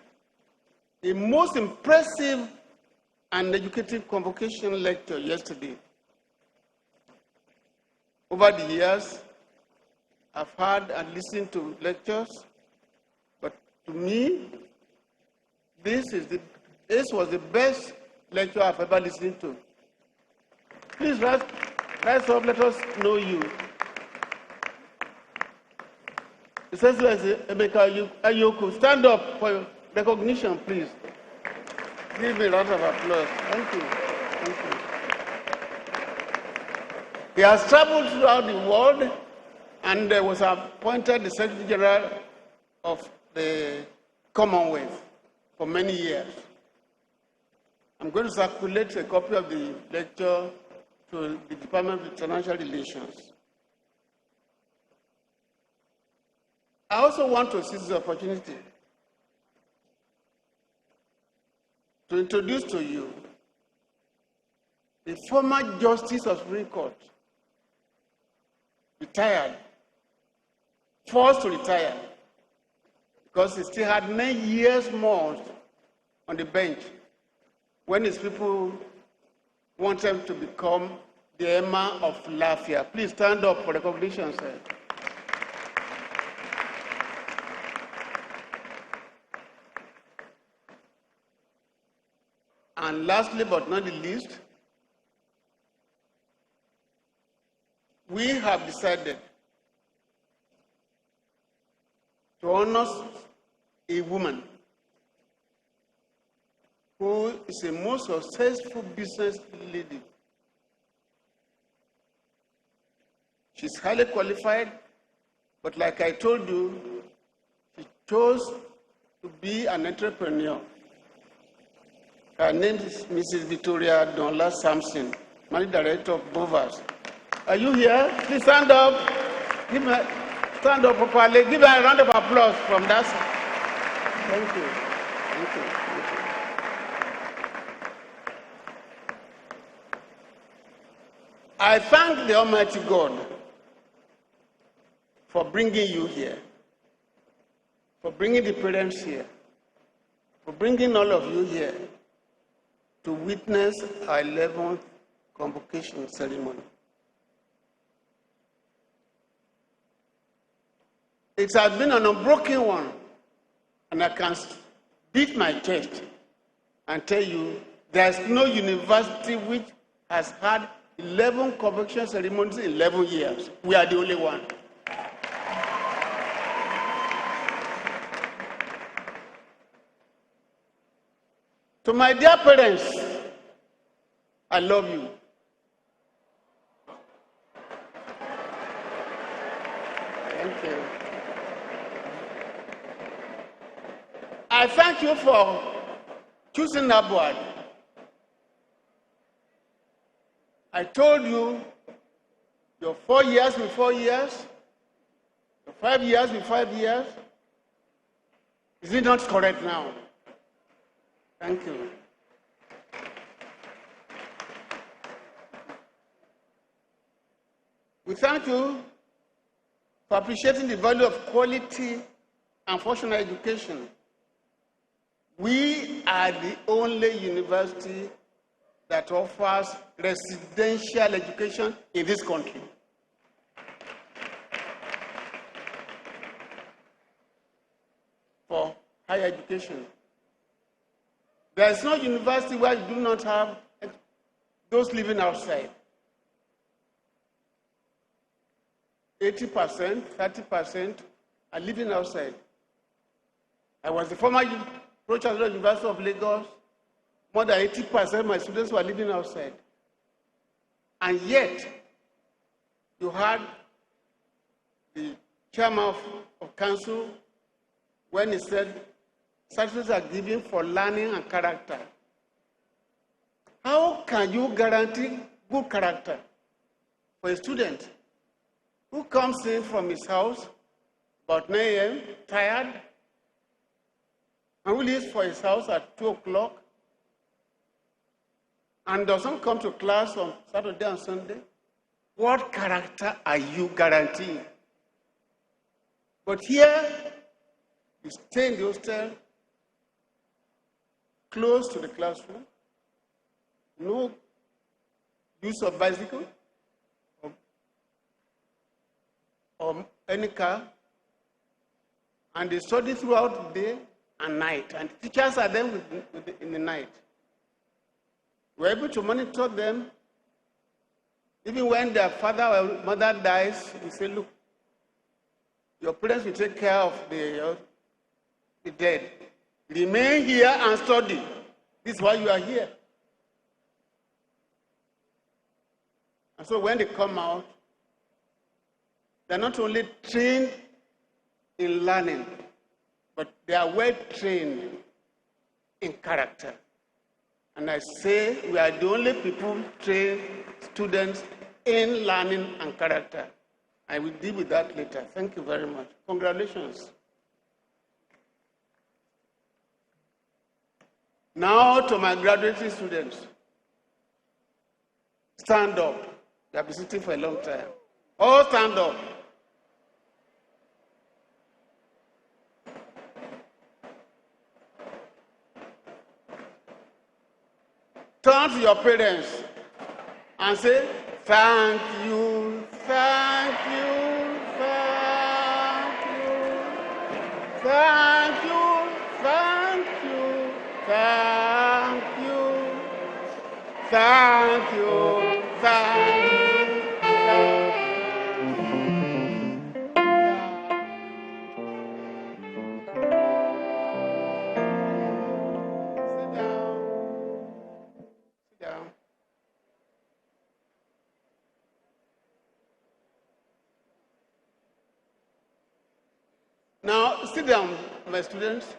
a most impressive and educative convocation lecture yesterday. Over the years, I've heard and listened to lectures, but to me, this was the best lecture I've ever listened to. Please rise up, let us know you. His Excellency Emeka Ayoku, stand up for your recognition, please. Give me a round of applause. Thank you. Thank you. He has traveled throughout the world and was appointed the Secretary General of the Commonwealth for many years. I'm going to circulate a copy of the lecture to the Department of International Relations. I also want to seize the opportunity to introduce to you the former Justice of Supreme Court, retired, forced to retire, because he still had 9 years more on the bench when his people wanted him to become the Emir of Lafia. Please stand up for recognition, sir. And lastly, but not the least, we have decided to honor a woman who is a most successful business lady. She's highly qualified, but like I told you, she chose to be an entrepreneur. Her name is Mrs. Victoria Donla Sampson, Managing Director of Bovas. Are you here? Please stand up. Stand up properly. Give her a round of applause from that side. Thank you. Thank you. Thank you. I thank the Almighty God for bringing you here, for bringing the parents here, for bringing all of you here to witness our 11th convocation ceremony. It has been an unbroken one, and I can beat my chest and tell you there's no university which has had 11 convocation ceremonies in 11 years. We are the only one. To my dear parents, I love you. Thank you. I thank you for choosing ABUAD. I told you your 4 years with 4 years, your 5 years with 5 years. Is it not correct now? Thank you. We thank you for appreciating the value of quality and functional education. We are the only university that offers residential education in this country. For higher education. There is no university where you do not have those living outside. 80%, 30% are living outside. I was the former Pro-Chancellor University of Lagos. More than 80% of my students were living outside. And yet, you had the chairman of council when he said, certificates are given for learning and character. How can you guarantee good character for a student who comes in from his house about 9 a.m., tired, and who leaves for his house at 2 o'clock, and doesn't come to class on Saturday and Sunday? What character are you guaranteeing? But here, you stay in the hostel, close to the classroom, no use of bicycle or any car, and they study throughout the day and night, and teachers are there in the night. We're able to monitor them. Even when their father or mother dies, we say, look, your parents will take care of the dead. Remain here and study. This is why you are here. And so when they come out, they're not only trained in learning, but they are well trained in character. And I say we are the only people train students in learning and character. I will deal with that later. Thank you very much. Congratulations. Now to my graduating students. Stand up. They have been sitting for a long time. All stand up. Turn to your parents and say, thank you, thank you, thank you, thank you, thank you, thank you, thank you, thank you. Now, sit down, my students.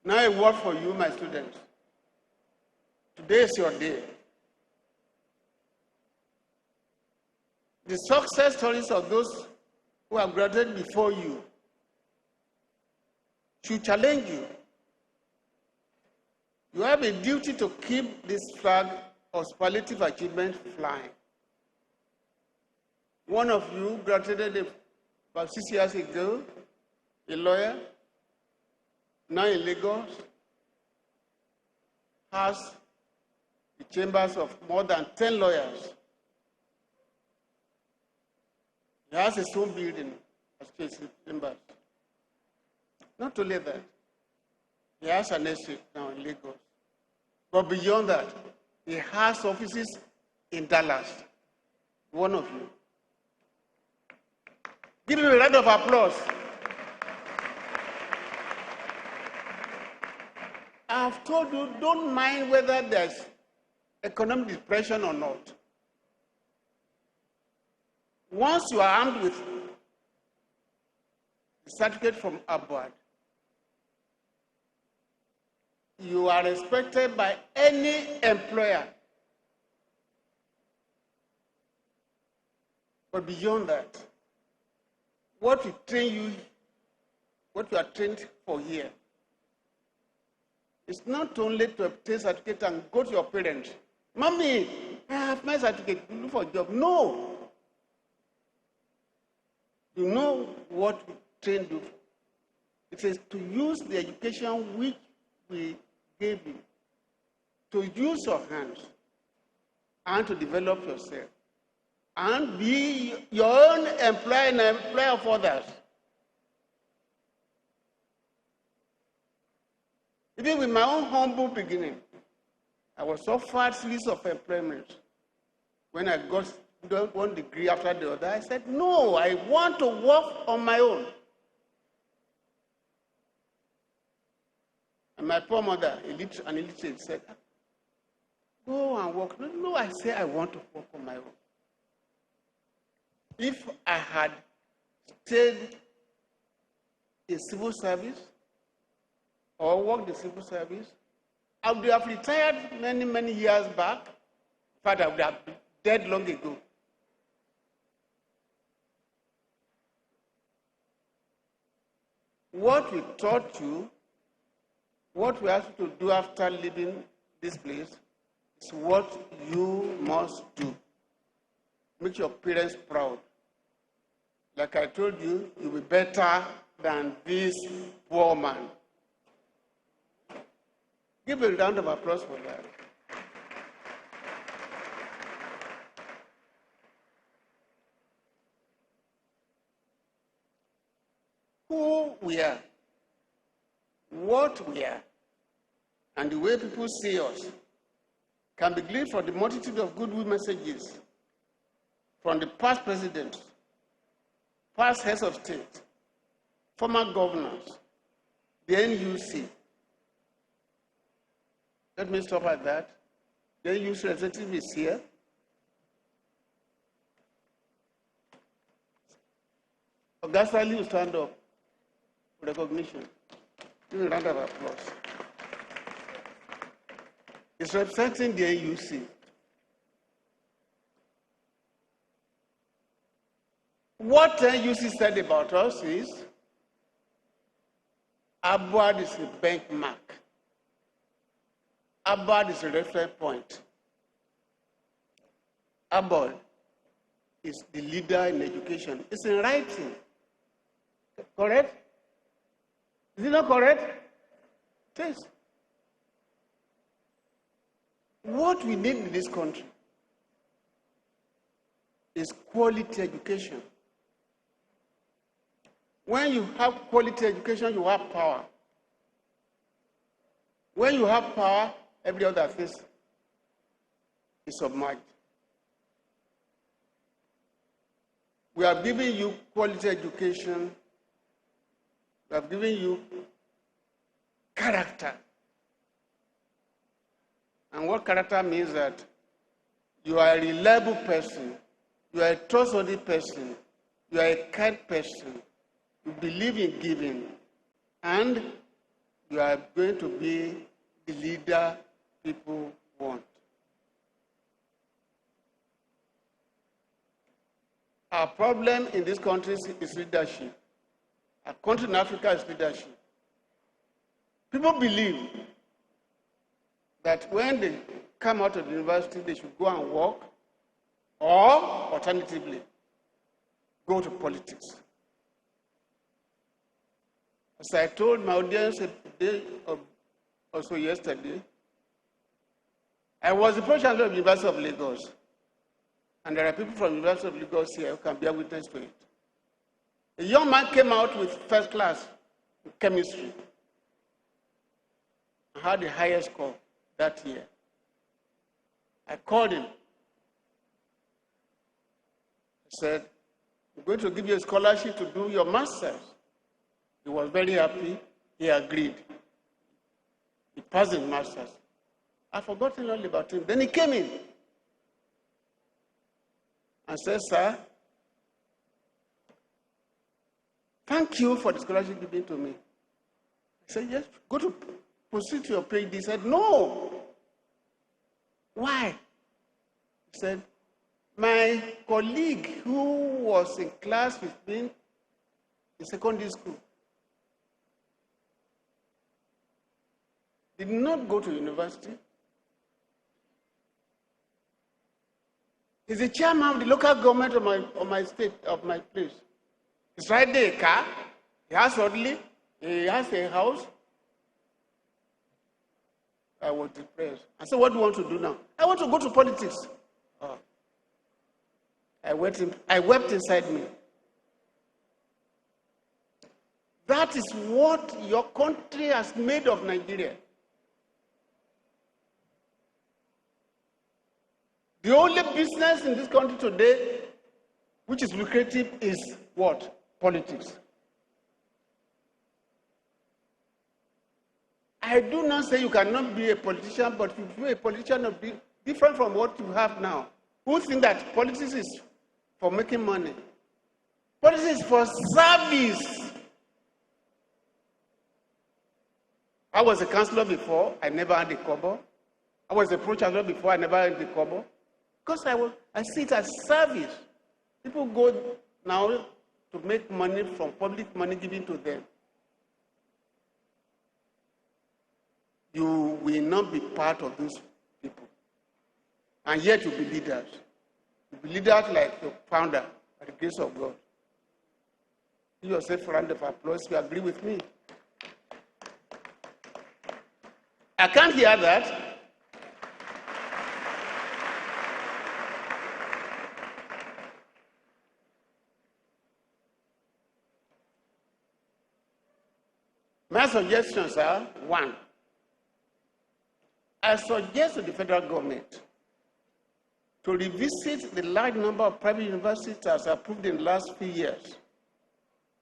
Now a word for you, my students. Today is your day. The success stories of those who have graduated before you should challenge you. You have a duty to keep this flag of superlative achievement flying. One of you graduated about 6 years ago, a lawyer, now in Lagos, has the chambers of more than 10 lawyers. He has his own building as his chambers. Not only that, he has an estate now in Lagos. But beyond that, he has offices in Dallas. One of you. Give him a round of applause. I've told you, don't mind whether there's economic depression or not. Once you are armed with the certificate from ABUAD, you are respected by any employer. But beyond that, what you are trained for here, is not only to obtain certificate and go to your parents. Mommy, I have my certificate, look for a job. No. You know what we trained you for. It is to use the education which we gave you, to use your hands and to develop yourself and be your own employer and employer of others. Even with my own humble beginning, I was offered a series of employments. When I got one degree after the other, I said, no, I want to work on my own. And my poor mother, an illiterate, said, go and work. No, I say I want to work on my own. If I had stayed in civil service or worked in civil service, I would have retired many, many years back. In fact, I would have been dead long ago. What we taught you, what we asked you to do after leaving this place, is what you must do. Make your parents proud. Like I told you, you'll be better than this poor man. Give a round of applause for that. Who we are, what we are, and the way people see us can be gleaned from the multitude of goodwill messages from the past presidents, past heads of state, former governors, the NUC. Let me stop at that. The NUC representative is here. Augustine, you stand up for recognition. Give a round of applause. He's representing the NUC. What NUC said about us is, ABUAD is a benchmark. ABUAD is a reference point. ABUAD is the leader in education. It's in writing. Correct? Is it not correct? It is. What we need in this country is quality education. When you have quality education, you have power. When you have power, every other thing is submerged. We are giving you quality education. We have given you character. And what character means that you are a reliable person, you are a trustworthy person, you are a kind person, you believe in giving, and you are going to be the leader people want. Our problem in this country is leadership. Our country in Africa is leadership. People believe that when they come out of the university, they should go and work, or alternatively, go to politics. As I told my audience also yesterday, I was the Pro-Chancellor of the University of Lagos, and there are people from the University of Lagos here who can bear witness to it. A young man came out with first class in chemistry and had the highest score that year. I called him. I said, I'm going to give you a scholarship to do your master's. He was very happy. He agreed. He passed his master's. I've forgotten all about him. Then he came in and said, sir, thank you for the scholarship given to me. I said, yes, go to proceed to your PhD. He said, no. Why? He said, my colleague who was in class with me in secondary school did not go to university. He's the chairman of the local government of my state, of my place. He's riding a car. He has orderly. He has a house. I was depressed. I said, what do you want to do now? I want to go to politics. Oh. I wept inside me. That is what your country has made of Nigeria. The only business in this country today which is lucrative is what? Politics. I do not say you cannot be a politician, but if you be a politician, will be different from what you have now. Who think that politics is for making money? Politics is for service. I was a councillor before, I never had a kobo. I was a pro-chancellor before, I never had a kobo. Because I see it as service. People go now to make money from public money given to them. You will not be part of those people. And yet you'll be leaders. You'll be leaders like your founder, by the grace of God. Give yourself a round of applause if you agree with me. I can't hear that. My suggestions are, 1, I suggest to the federal government to revisit the large number of private universities as approved in the last few years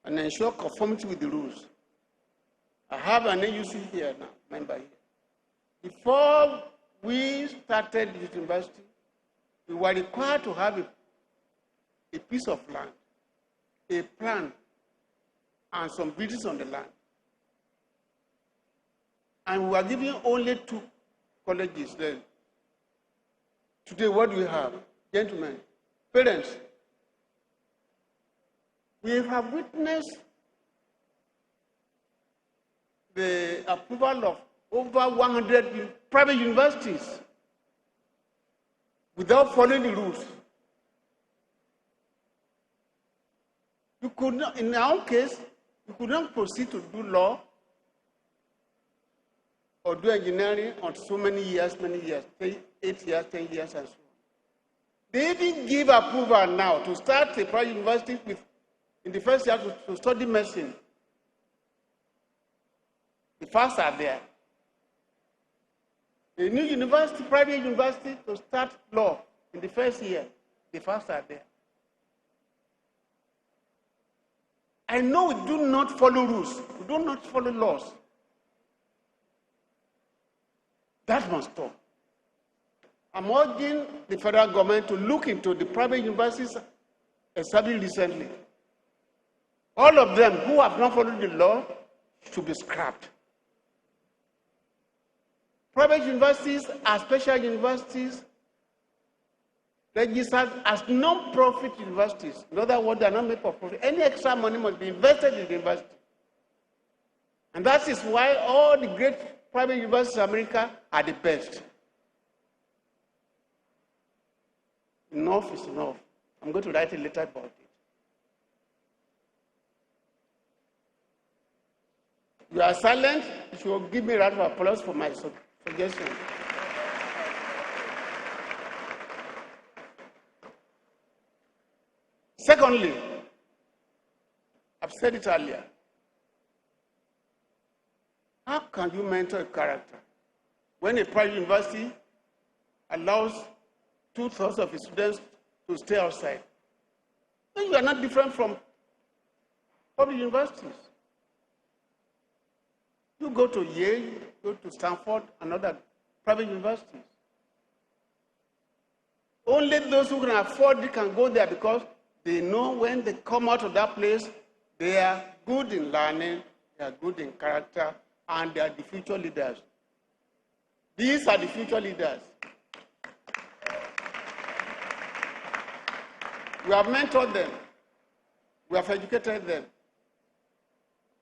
and ensure conformity with the rules. I have an AUC here now, member here. Before we started this university, we were required to have a piece of land, a plan, and some buildings on the land. And we were given only 2 colleges then. Today, what do we have? Gentlemen, parents, we have witnessed the approval of over 100 private universities without following the rules. You could not, in our case, you could not proceed to do law or do engineering on so many years, 8 years, 10 years, and so on. They even give approval now to start a private university in the first year to study medicine. The facts are there. A new university, private university, to start law in the first year. The facts are there. I know we do not follow rules. We do not follow laws. That must stop. I'm urging the federal government to look into the private universities established recently. All of them who have not followed the law should be scrapped. Private universities are special universities registered as non-profit universities. In other words, they are not made for profit. Any extra money must be invested in the university. And that is why all the great private universities in America are the best. Enough is enough. I'm going to write a letter about it. You are silent. You should give me a round of applause for my suggestion. Secondly, I've said it earlier. How can you mentor a character when a private university allows 2/3 of its students to stay outside? Then you are not different from public universities. You go to Yale, go to Stanford, and other private universities. Only those who can afford it can go there because they know when they come out of that place, they are good in learning, they are good in character, and they are the future leaders. These are the future leaders. We have mentored them. We have educated them.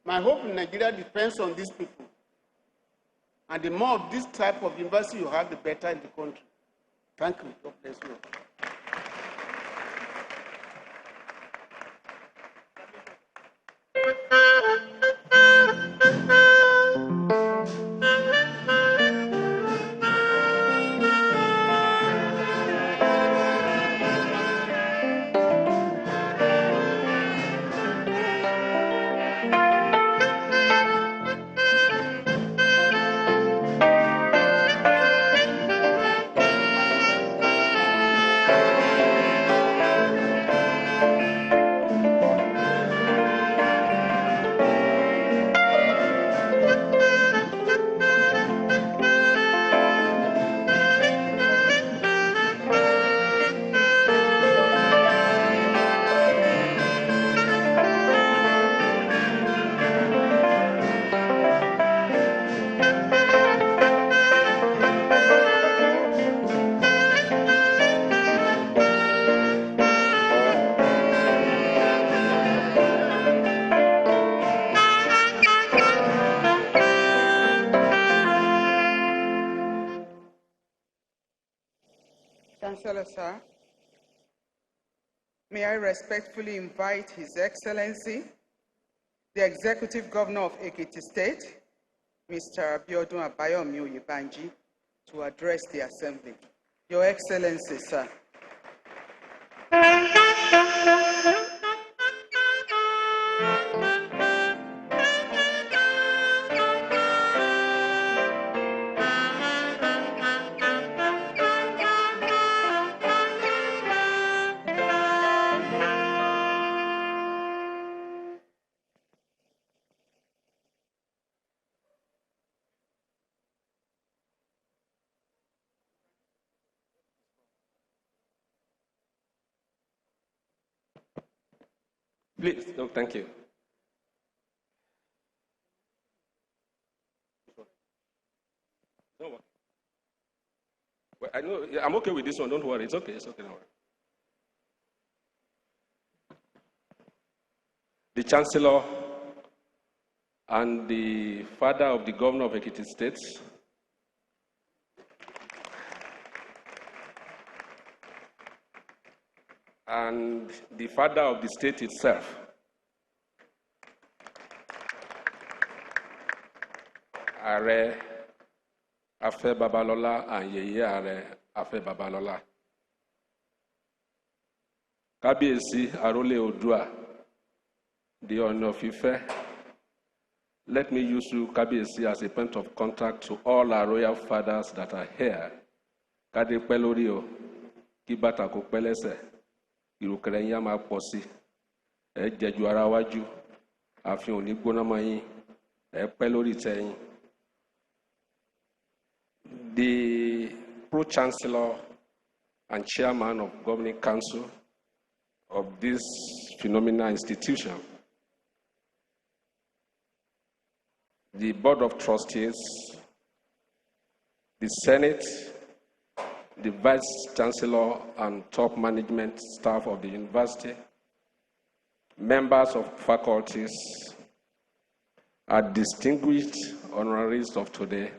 My hope in Nigeria depends on these people. And the more of this type of university you have, the better in the country. Thank you. God bless you. Chancellor, sir, may I respectfully invite His Excellency, the Executive Governor of Ekiti State, Mr. Abiodun Abayomi Oyebanji, to address the Assembly. Your Excellency, sir. Please, no, thank you. No, well, I know I'm okay with this one. Don't worry. It's okay. It's okay. Don't worry. The Chancellor and the father of the governor of Ekiti State, and the father of the state itself, Ààrẹ Afe Babalola and Yeye Ààrẹ Afe Babalola. Kábíyèsí Arole Oòduà, the Ọọ̀ni of Ifẹ̀. Let me use you, Kábíyèsí, as a point of contact to all our royal fathers that are here. Kádé pẹ́ lórí o, kí bàtà kó pẹ́ lẹ́sẹ̀, ìrùkẹ̀rẹ̀ yín á máa pọ̀ sí. Ẹ jẹ̀jú ara wájú, ààfin ò ní gbóná mọ́ yín, ẹ pẹ́ lórí ìtẹ́ yín. The Pro-Chancellor and Chairman of Governing Council of this phenomenal institution, the Board of Trustees, the Senate, the Vice-Chancellor and top management staff of the university, members of faculties, our distinguished honorees of today,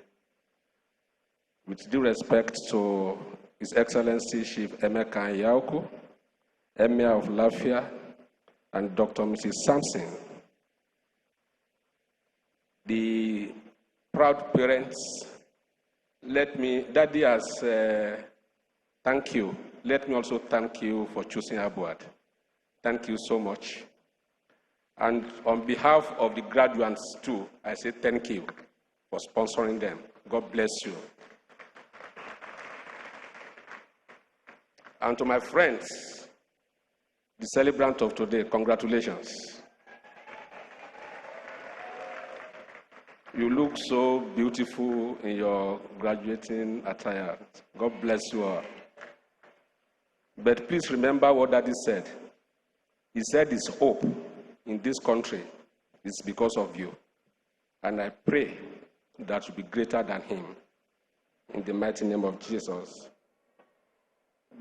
with due respect to His Excellency Chief Emeka Yauku, Emir of Lafia, and Dr. Mrs. Sampson, the proud parents, Daddy has thank you. Let me also thank you for choosing ABUAD. Thank you so much. And on behalf of the graduates too, I say thank you for sponsoring them. God bless you. And to my friends, the celebrant of today, congratulations. You look so beautiful in your graduating attire. God bless you all. But please remember what Daddy said. He said his hope in this country is because of you. And I pray that will be greater than him. In the mighty name of Jesus.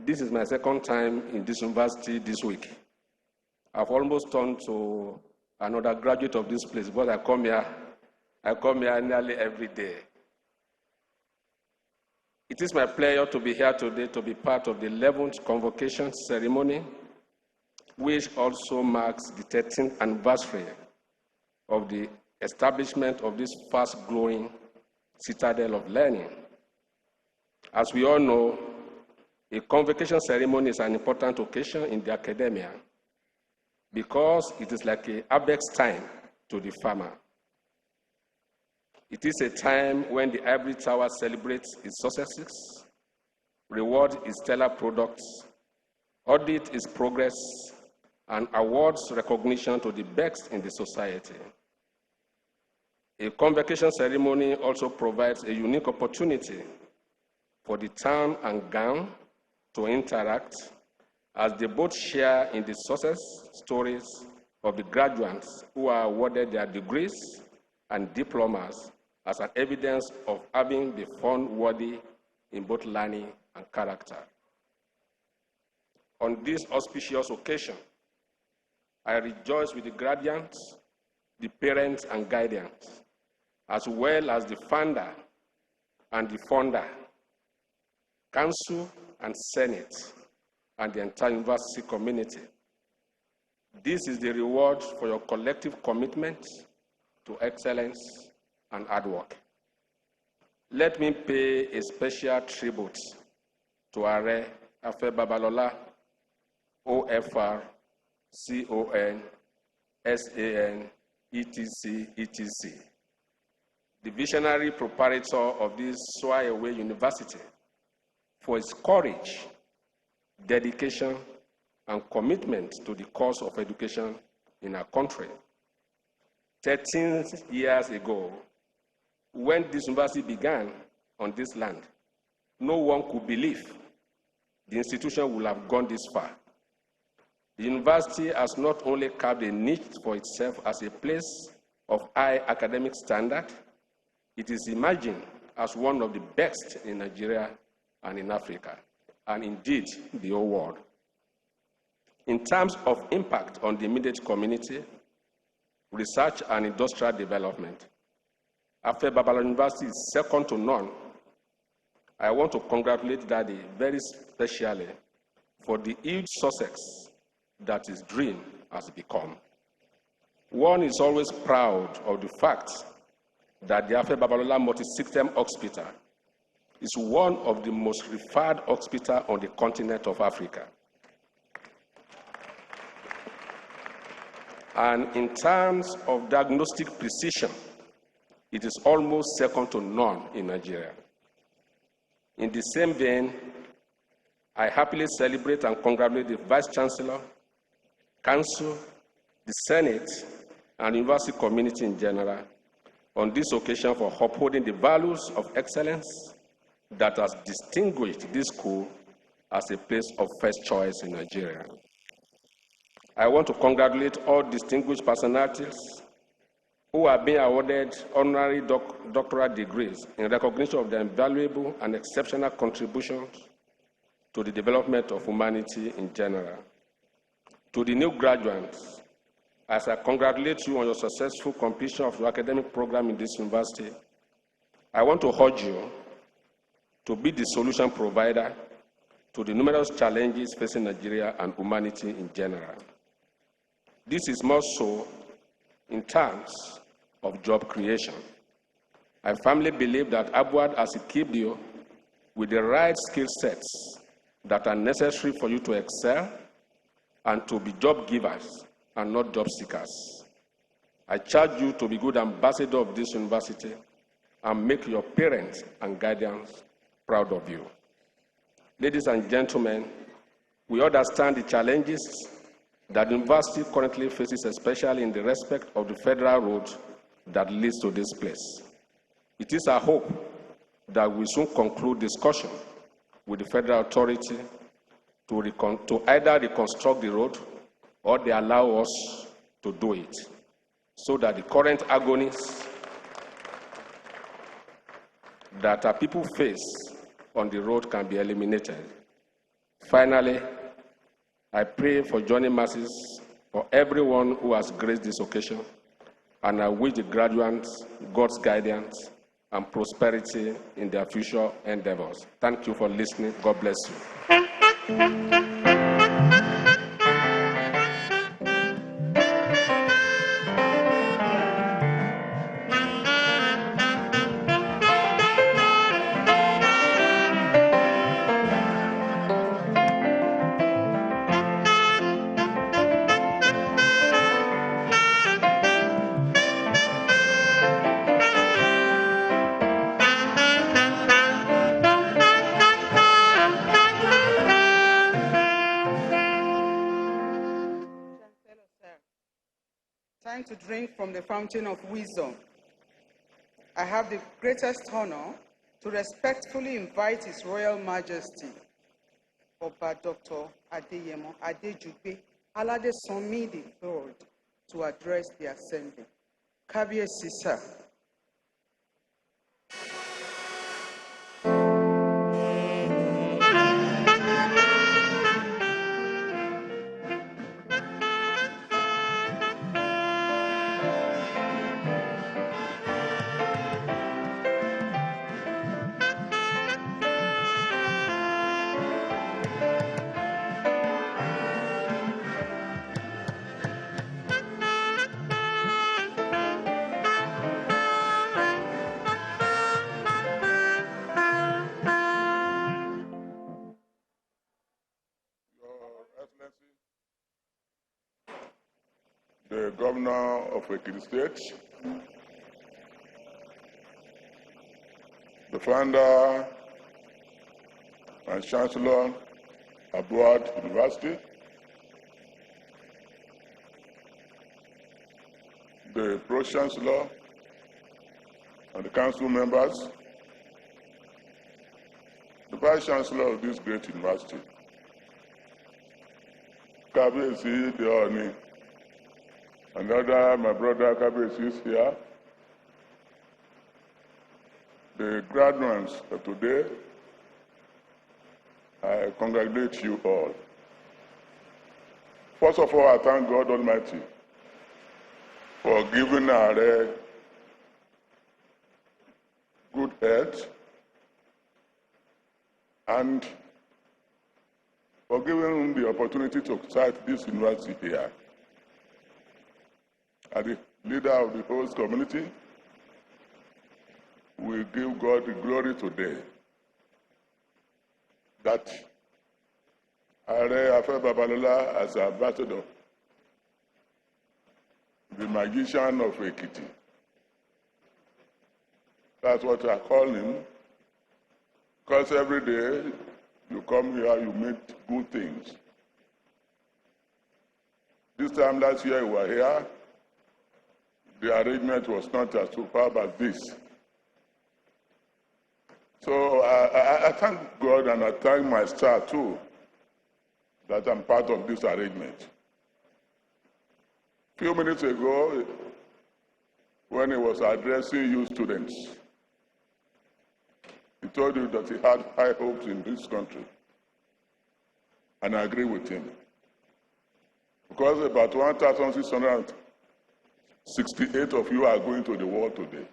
This is my second time in this university this week. I've almost turned to another graduate of this place, but I come here nearly every day. It is my pleasure to be here today to be part of the 11th convocation ceremony, which also marks the 13th anniversary of the establishment of this fast-growing citadel of learning. As we all know, a convocation ceremony is an important occasion in the academia because it is like a harvest time to the farmer. It is a time when the ivory tower celebrates its successes, rewards its stellar products, audits its progress, and awards recognition to the best in the society. A convocation ceremony also provides a unique opportunity for the town and gown to interact as they both share in the success stories of the graduates who are awarded their degrees and diplomas as an evidence of having the fun worthy in both learning and character. On this auspicious occasion, I rejoice with the graduates, the parents and guardians, as well as the founder and the founder, council and senate, and the entire university community. This is the reward for your collective commitment to excellence and hard work. Let me pay a special tribute to Honorary Afe Babalola, OFR, CON, SAN, ETC, ETC, the visionary proprietor of this Swahili University, for his courage, dedication, and commitment to the cause of education in our country. 13 years ago, when this university began on this land, no one could believe the institution would have gone this far. The university has not only carved a niche for itself as a place of high academic standard, it is imagined as one of the best in Nigeria and in Africa, and indeed the whole world. In terms of impact on the immediate community, research and industrial development, Afe Babalola University is second to none. I want to congratulate Daddy very specially for the huge success that his dream has become. One is always proud of the fact that the Afe Babalola Multi-System Hospital is one of the most referred hospitals on the continent of Africa. And in terms of diagnostic precision, it is almost second to none in Nigeria. In the same vein, I happily celebrate and congratulate the Vice-Chancellor, Council, the Senate, and university community in general on this occasion for upholding the values of excellence that has distinguished this school as a place of first choice in Nigeria. I want to congratulate all distinguished personalities who are being awarded honorary doctoral degrees in recognition of their invaluable and exceptional contributions to the development of humanity in general. To the new graduates, as I congratulate you on your successful completion of your academic program in this university, I want to urge you to be the solution provider to the numerous challenges facing Nigeria and humanity in general. This is more so in terms of job creation. I firmly believe that ABUAD has equipped you with the right skill sets that are necessary for you to excel and to be job givers and not job seekers. I charge you to be good ambassador of this university and make your parents and guardians proud of you. Ladies and gentlemen, we understand the challenges that the university currently faces, especially in the respect of the federal road that leads to this place. It is our hope that we soon conclude discussion with the federal authority to either reconstruct the road or they allow us to do it, so that the current agonies that our people face on the road can be eliminated. Finally, I pray for journey mercies for everyone who has graced this occasion, and I wish the graduates God's guidance and prosperity in their future endeavors. Thank you for listening. God bless you. Time to drink from the fountain of wisdom. I have the greatest honor to respectfully invite His Royal Majesty, Oba Dr. Adeyemo Adejugbe Aladesanmi III, to address the assembly. Kábíyèsí, sir. The Governor of Ekiti State, the founder and Chancellor ABUAD University, the Pro-Chancellor and the council members, the Vice-Chancellor of this great university, Kábíyèsí the Honorary, another, my brother Kábíyèsí is here. The graduates of today, I congratulate you all. First of all, I thank God Almighty for giving our good health and for giving him the opportunity to start this university here. As the leader of the host community, we give God the glory today that Ààrẹ Afe Babalola as ambassador, the magician of Ekiti. That's what I call him, because every day you come here, you meet good things. This time last year you were here, the arrangement was not as superb as this. So I thank God and I thank my star too that I'm part of this arrangement. A few minutes ago, when he was addressing you students, he told you that he had high hopes in this country. and I agree with him. Because about 1,668 of you are going to the war today.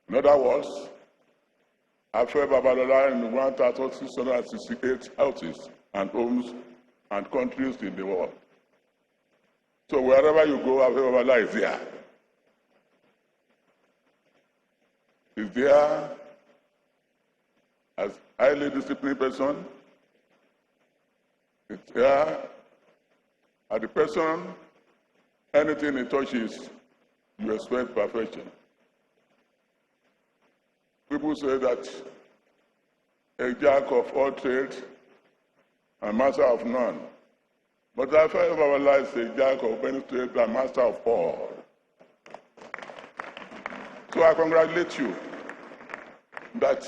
In other words, Afe Babalola in 1,668 houses and homes and countries in the world. So wherever you go, Afe Babalola is there. Is there as highly disciplined person. It's there as the person, anything he touches, you expect perfection. People say that a jack of all trades and master of none. But I feel our life is a jack of many trades and master of all. So I congratulate you that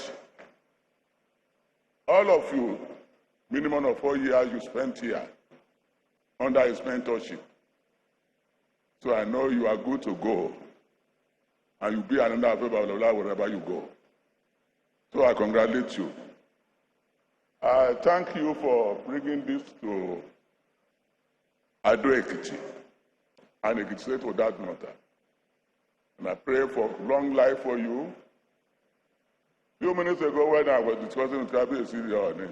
all of you, minimum of 4 years you spent here under his mentorship. So I know you are good to go. And you'll be another Babalola wherever you go. So I congratulate you. I thank you for bringing this to Ado-Ekiti and Ekiti State for that matter. And I pray for long life for you. A few minutes ago when I was discussing with Kabiyesi,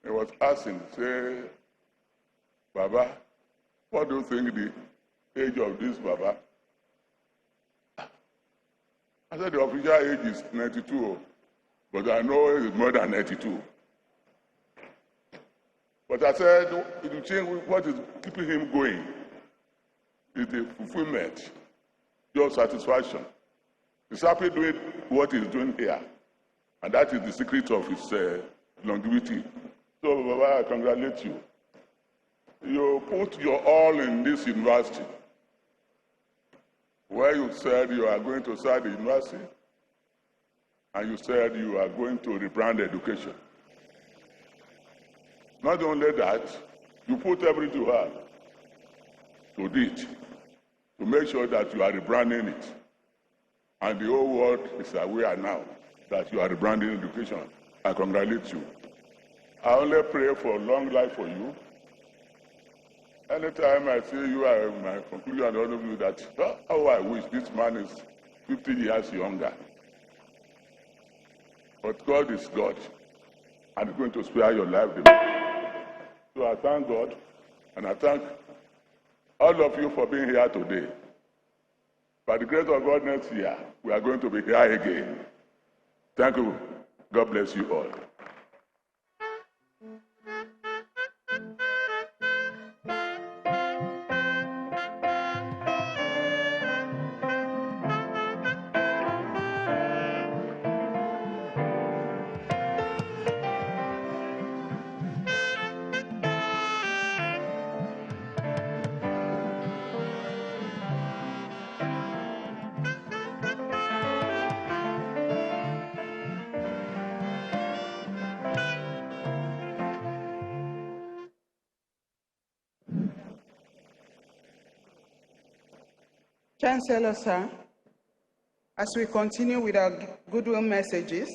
he was asking, say, Baba, what do you think the age of this Baba? I said the official age is 92, but I know it's more than 92. But I said, if you think what is keeping him going is the fulfillment, your satisfaction. He's happy doing what he's doing here, and that is the secret of his longevity. So, Baba, I congratulate you. You put your all in this university, where you said you are going to start the university, and you said you are going to rebrand education. Not only that, you put everything you have to do it, to make sure that you are rebranding it. And the whole world is aware now that you are rebranding education. I congratulate you. I only pray for long life for you. Anytime I see you, my conclusion, all of you, that, oh, I wish this man is 50 years younger. But God is God, and He's going to spare your life. So I thank God, and I thank all of you for being here today. By the grace of God, next year, we are going to be here again. Thank you. God bless you all. Chancellor, sir, as we continue with our goodwill messages,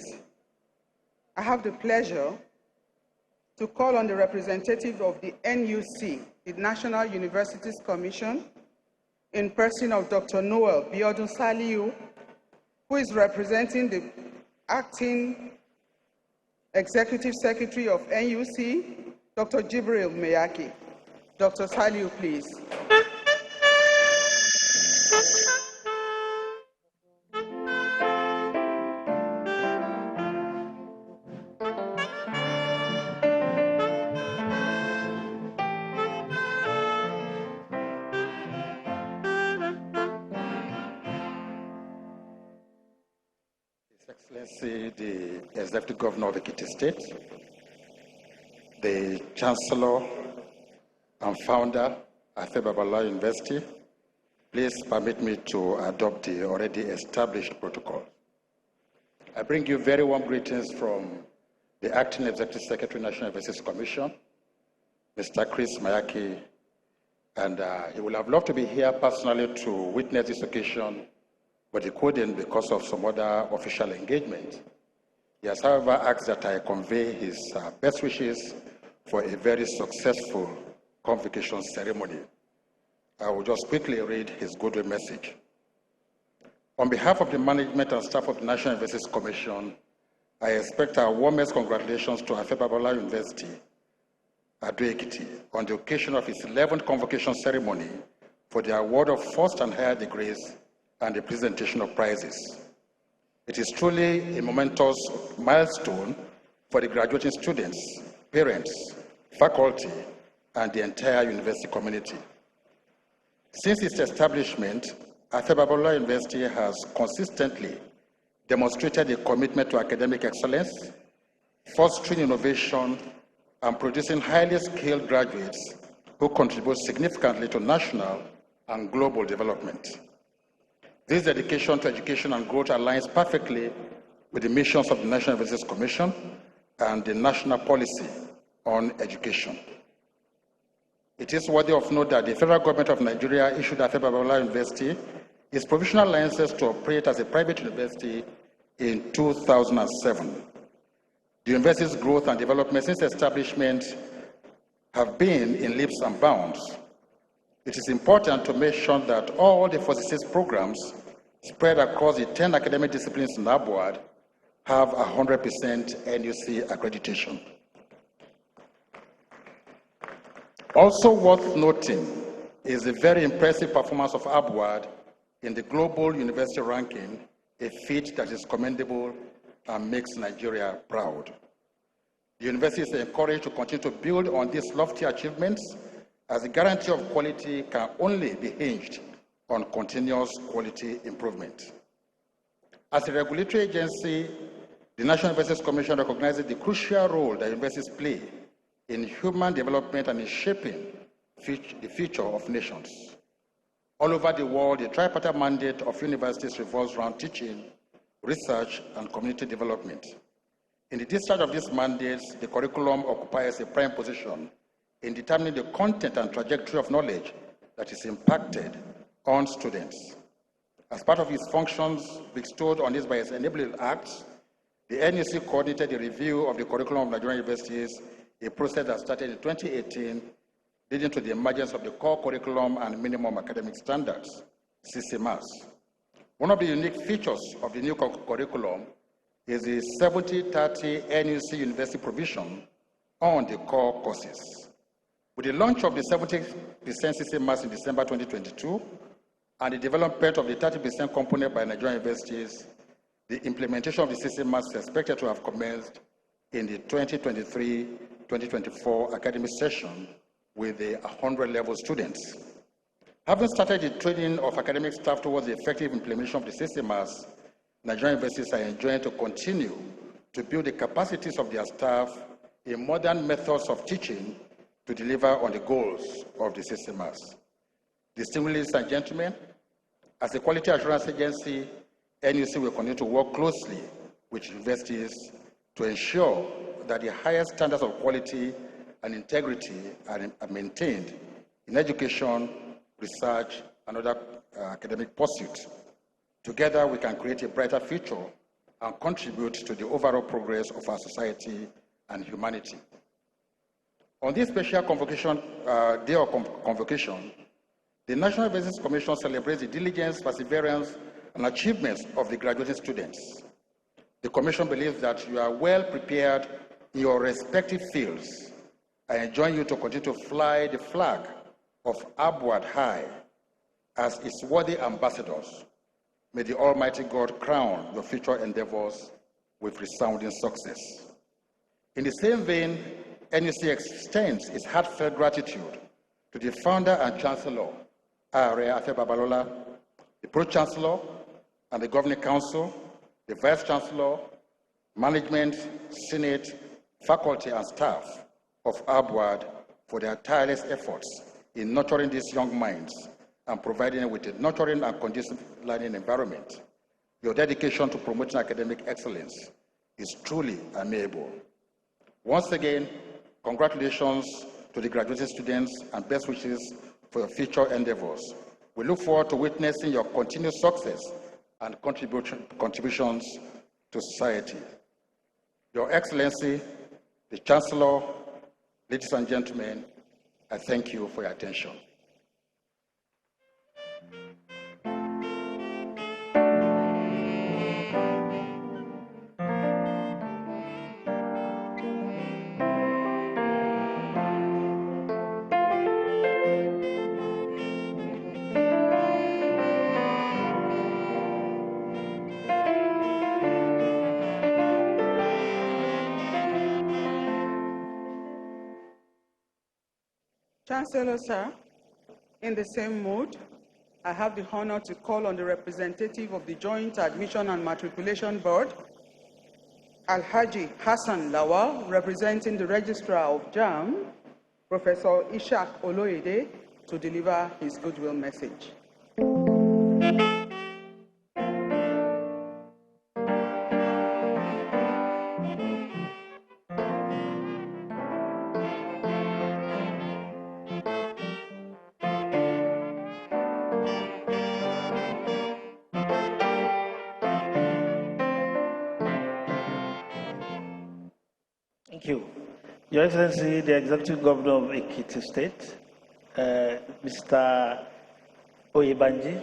I have the pleasure to call on the representative of the NUC, the National Universities Commission, in person of Dr. Noel Biodun Saliu, who is representing the acting Executive Secretary of NUC, Dr. Jibril Meyaki. Dr. Saliu, please. Excellency, the Executive Governor of Ekiti State, the Chancellor and Founder at Afe Babalola University, please permit me to adopt the already established protocol. I bring you very warm greetings from the Acting Executive Secretary, National Universities Commission, Mr. Chris Mayaki, and he would have loved to be here personally to witness this occasion, but he couldn't because of some other official engagement. He has, however, asked that I convey his best wishes for a very successful convocation ceremony. I will just quickly read his goodwill message. On behalf of the management and staff of the National Universities Commission, I expect our warmest congratulations to Afe Babalola University, Ado-Ekiti, on the occasion of its 11th convocation ceremony for the award of first and higher degrees and the presentation of prizes. It is truly a momentous milestone for the graduating students, parents, faculty, and the entire university community. Since its establishment, Afe Babalola University has consistently demonstrated a commitment to academic excellence, fostering innovation, and producing highly skilled graduates who contribute significantly to national and global development. This dedication to education and growth aligns perfectly with the missions of the National Universities Commission and the national policy on education. It is worthy of note that the federal government of Nigeria issued Afe Babalola University its provisional license to operate as a private university in 2007. The university's growth and development since establishment have been in leaps and bounds. It is important to mention that all the 46 programs spread across the 10 academic disciplines in ABUAD have 100% NUC accreditation. Also worth noting is the very impressive performance of ABUAD in the global university ranking, a feat that is commendable and makes Nigeria proud. The university is encouraged to continue to build on these lofty achievements, as the guarantee of quality can only be hinged on continuous quality improvement. As a regulatory agency, the National Universities Commission recognizes the crucial role that universities play in human development and in shaping the future of nations. All over the world, the tripartite mandate of universities revolves around teaching, research, and community development. In the discharge of these mandates, the curriculum occupies a prime position in determining the content and trajectory of knowledge that is impacted on students. As part of its functions bestowed on this by its enabling acts, the NUC coordinated the review of the curriculum of Nigerian universities, a process that started in 2018, leading to the emergence of the core curriculum and minimum academic standards, CCMAS. One of the unique features of the new curriculum is the 70-30 NUC university provision on the core courses. With the launch of the 70% CCMAS in December 2022 and the development of the 30% component by Nigerian universities, the implementation of the CCMAS is expected to have commenced in the 2023-2024 academic session with the 100-level students. Having started the training of academic staff towards the effective implementation of the CCMAS, Nigerian universities are enjoined to continue to build the capacities of their staff in modern methods of teaching to deliver on the goals of the CCMAS. Distinguished ladies and gentlemen, as a quality assurance agency, NUC will continue to work closely with universities to ensure that the highest standards of quality and integrity are maintained in education, research, and other academic pursuits. Together, we can create a brighter future and contribute to the overall progress of our society and humanity. On this special convocation, day of convocation, the National Universities Commission celebrates the diligence, perseverance, and achievements of the graduating students. The Commission believes that you are well prepared in your respective fields. I enjoin you to continue to fly the flag of ABUAD high as its worthy ambassadors. May the Almighty God crown your future endeavors with resounding success. In the same vein, NUC extends its heartfelt gratitude to the founder and chancellor, Honorary Afe Babalola, the Pro-Chancellor, and the Governing Council, the Vice-Chancellor, management, Senate, faculty, and staff of ABUAD for their tireless efforts in nurturing these young minds and providing them with a nurturing and conducive learning environment. Your dedication to promoting academic excellence is truly amiable. Once again, congratulations to the graduating students and best wishes for your future endeavors. We look forward to witnessing your continued success and contributions to society. Your Excellency, the Chancellor, ladies and gentlemen, I thank you for your attention. Chancellor, sir, in the same mood, I have the honor to call on the representative of the Joint Admission and Matriculation Board, Alhaji Hassan Lawal, representing the Registrar of JAM, Professor Ishaq Oloyede, to deliver his goodwill message. Thank you. Your Excellency, the Executive Governor of Ekiti State, Mr. Oyebanji,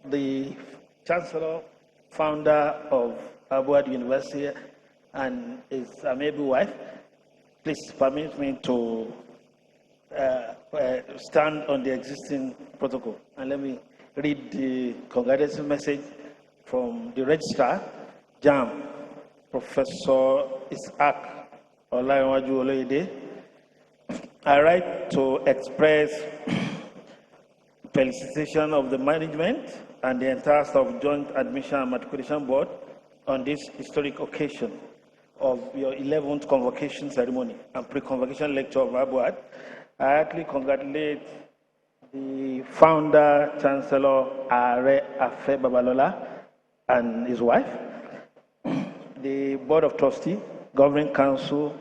the Chancellor, founder of ABUAD University, and his amiable wife, please permit me to stand on the existing protocol. And let me read the congratulatory message from the Registrar, JAM, Professor Ishaq Oloyede. I write to express felicitation of the management and the entire staff of Joint Admission and Matriculation Board on this historic occasion of your 11th convocation ceremony and pre-convocation lecture of ABUAD. I actually congratulate the founder, Chancellor Are Afe Babalola and his wife, the Board of Trustees, Governing Council,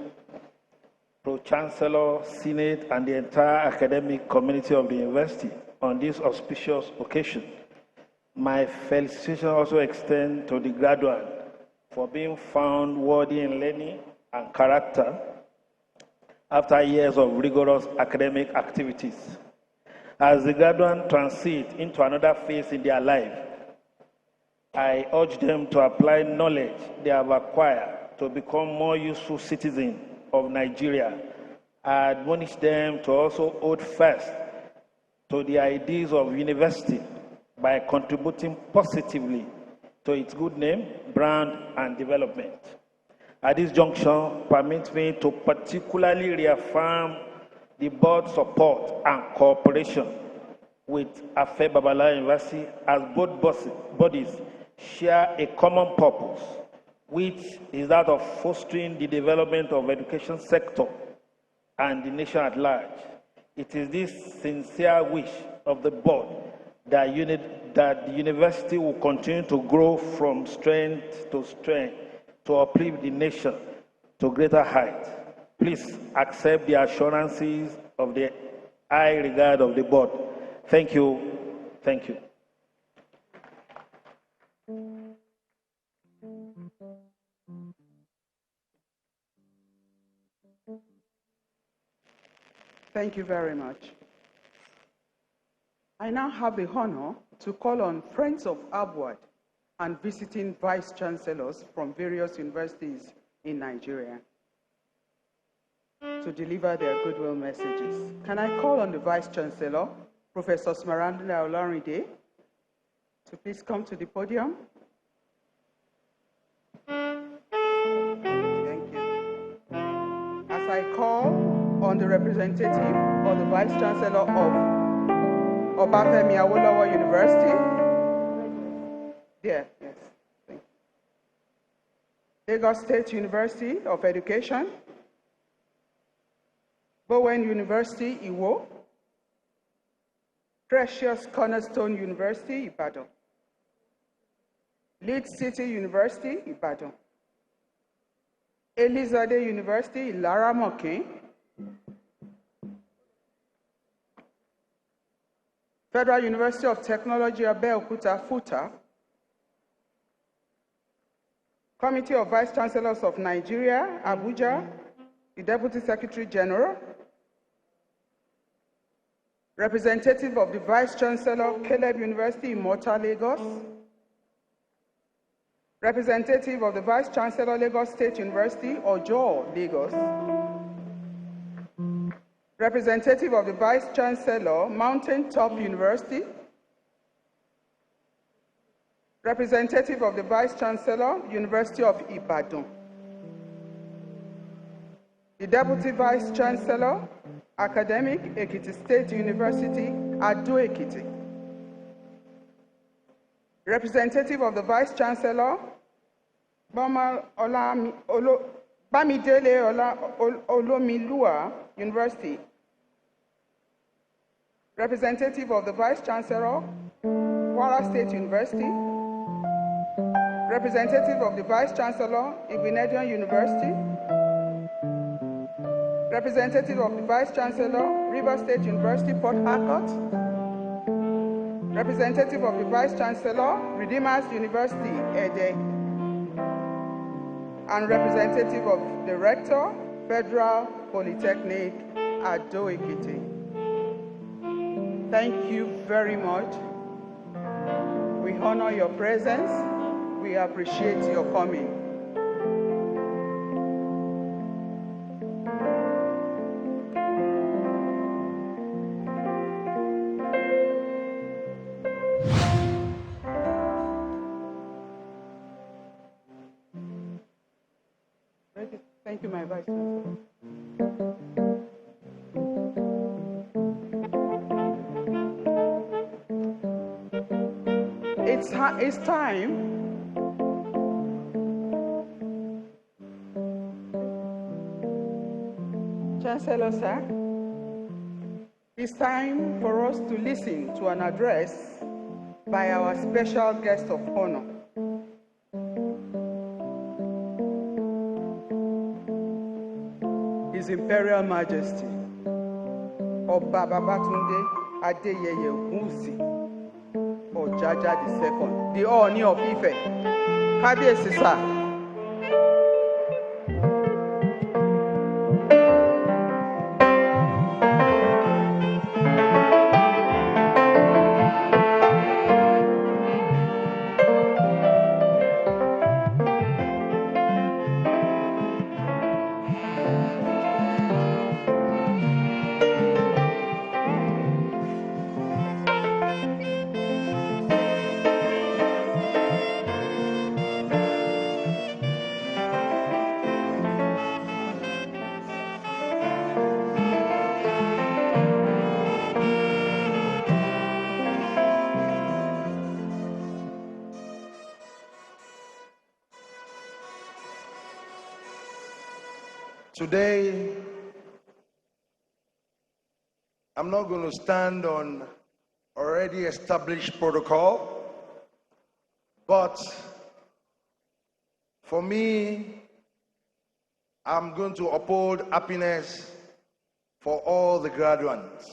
Pro-Chancellor, Senate, and the entire academic community of the university on this auspicious occasion. My felicitation also extends to the graduate for being found worthy in learning and character after years of rigorous academic activities. As the graduate transit into another phase in their life, I urge them to apply knowledge they have acquired to become more useful citizens of Nigeria. I admonish them to also hold fast to the ideas of university by contributing positively to its good name, brand, and development. At this juncture, permit me to particularly reaffirm the board's support and cooperation with Afe Babalola University, as both bodies share a common purpose, which is that of fostering the development of the education sector and the nation at large. It is this sincere wish of the board that the university will continue to grow from strength to strength to uplift the nation to greater heights. Please accept the assurances of the high regard of the board. Thank you. Thank you. Thank you very much. I now have the honor to call on friends of ABUAD and visiting vice chancellors from various universities in Nigeria to deliver their goodwill messages. Can I call on the vice chancellor, Professor Smaranda Olarinde, to please come to the podium? Thank you. As I call on the representative or the vice chancellor of Obafemi Awolowo University. There, yes. Thank you. Lagos State University of Education. Bowen University, Iwo. Precious Cornerstone University, Ibadan. Leeds City University, Ibadan. Elizade University, Ilaramokin. Federal University of Technology, Abeokuta, Futa. Committee of Vice Chancellors of Nigeria, Abuja, the Deputy Secretary General, representative of the Vice Chancellor, Caleb University, Imota, Lagos, representative of the Vice Chancellor, Lagos State University, Ojo, Lagos, representative of the Vice Chancellor, Mountain Top University, representative of the Vice Chancellor, University of Ibadan, the Deputy Vice Chancellor, Academic, Ekiti State University, Ado-Ekiti, representative of the Vice Chancellor, Bamidele Olomilua University, representative of the Vice Chancellor, Kwara State University, representative of the Vice Chancellor, Igbinedion University, representative of the Vice Chancellor, Rivers State University, Port Harcourt, representative of the Vice Chancellor, Redeemers University, Ede, and representative of the Rector, Federal Polytechnic, Ado-Ekiti. Thank you very much. We honor your presence. We appreciate your coming. Thank you, my Vice Chancellor. It's time. Chancellor, sir, it's time for us to listen to an address by our special guest of honor. His Imperial Majesty, Oba Babatunde Adeyeye Ogunwusi Ojaja II, the Ooni of Ife. Kábíyèsí, sir. Today, I'm not going to stand on already established protocol, but for me, I'm going to uphold happiness for all the graduates.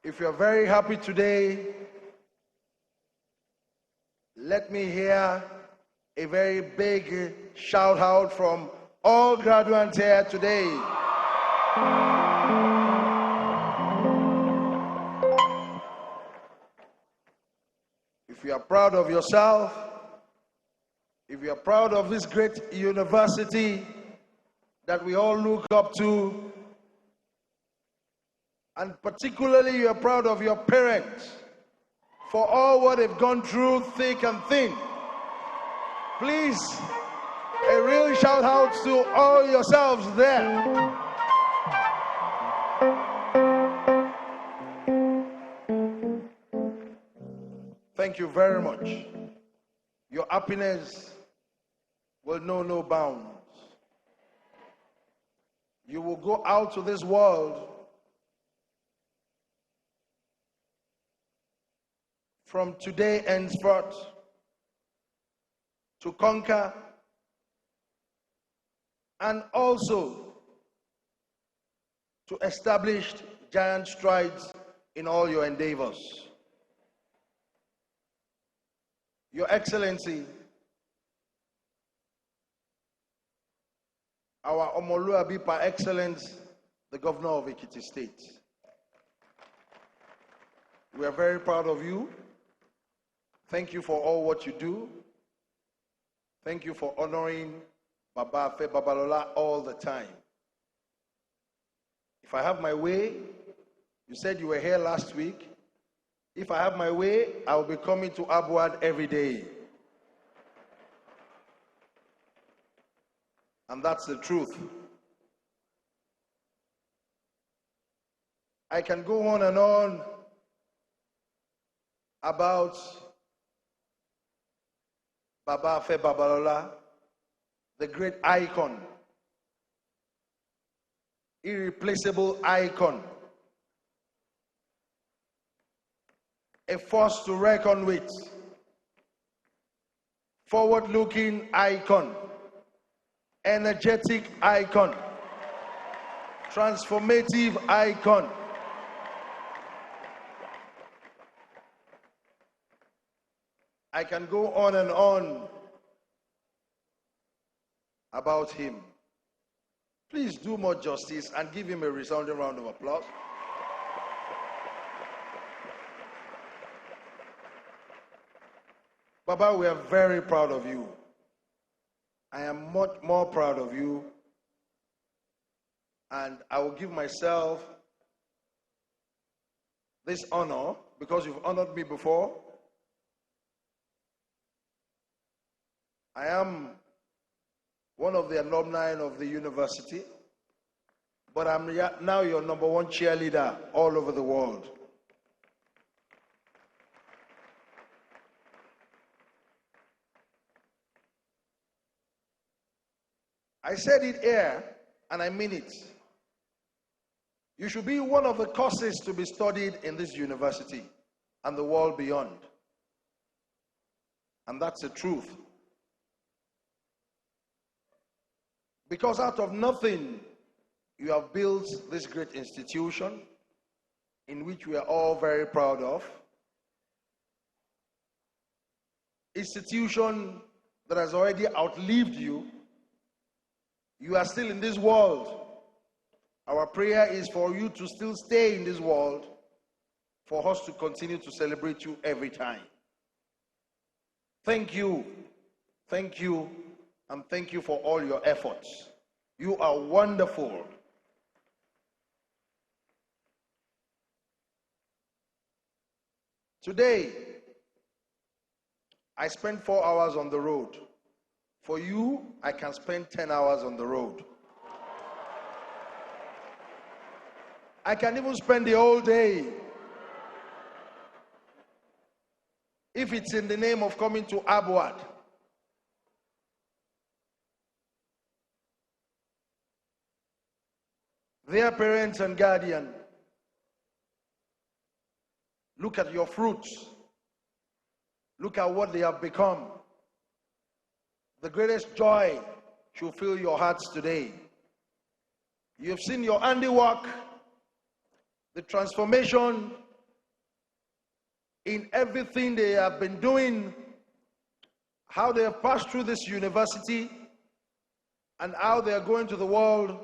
If you're very happy today, let me hear a very big shout out from all graduates here today. If you are proud of yourself, if you are proud of this great university that we all look up to, and particularly you are proud of your parents for all what they've gone through thick and thin, please, a real shout out to all yourselves there. Thank you very much. Your happiness will know no bounds. You will go out to this world from today henceforth to conquer and also to establish giant strides in all your endeavors. Your Excellency, our Omoluabi par excellence, the Governor of Ekiti State. We are very proud of you. Thank you for all what you do. Thank you for honoring Baba Afe Babalola all the time. If I have my way, you said you were here last week. If I have my way, I will be coming to ABUAD every day. And that's the truth. I can go on and on about Baba Afe Babalola, the great icon, irreplaceable icon, a force to reckon with, forward-looking icon, energetic icon, transformative icon. I can go on and on about him. Please do more justice and give him a resounding round of applause. Baba, we are very proud of you. I am much more proud of you. And I will give myself this honor because you've honored me before. I am one of the alumni of the university, but I'm now your #1 cheerleader all over the world. I said it here, and I mean it. You should be one of the courses to be studied in this university and the world beyond. And that's the truth. Because out of nothing, you have built this great institution in which we are all very proud of. Institution that has already outlived you. You are still in this world. Our prayer is for you to still stay in this world, for us to continue to celebrate you every time. Thank you, and thank you for all your efforts. You are wonderful. Today, I spent 4 hours on the road. For you, I can spend 10 hours on the road. I can even spend the whole day. If it's in the name of coming to ABUAD. Their parents and guardian, look at your fruits. Look at what they have become. The greatest joy should fill your hearts today. You have seen your handiwork, the transformation in everything they have been doing, how they have passed through this university, and how they are going to the world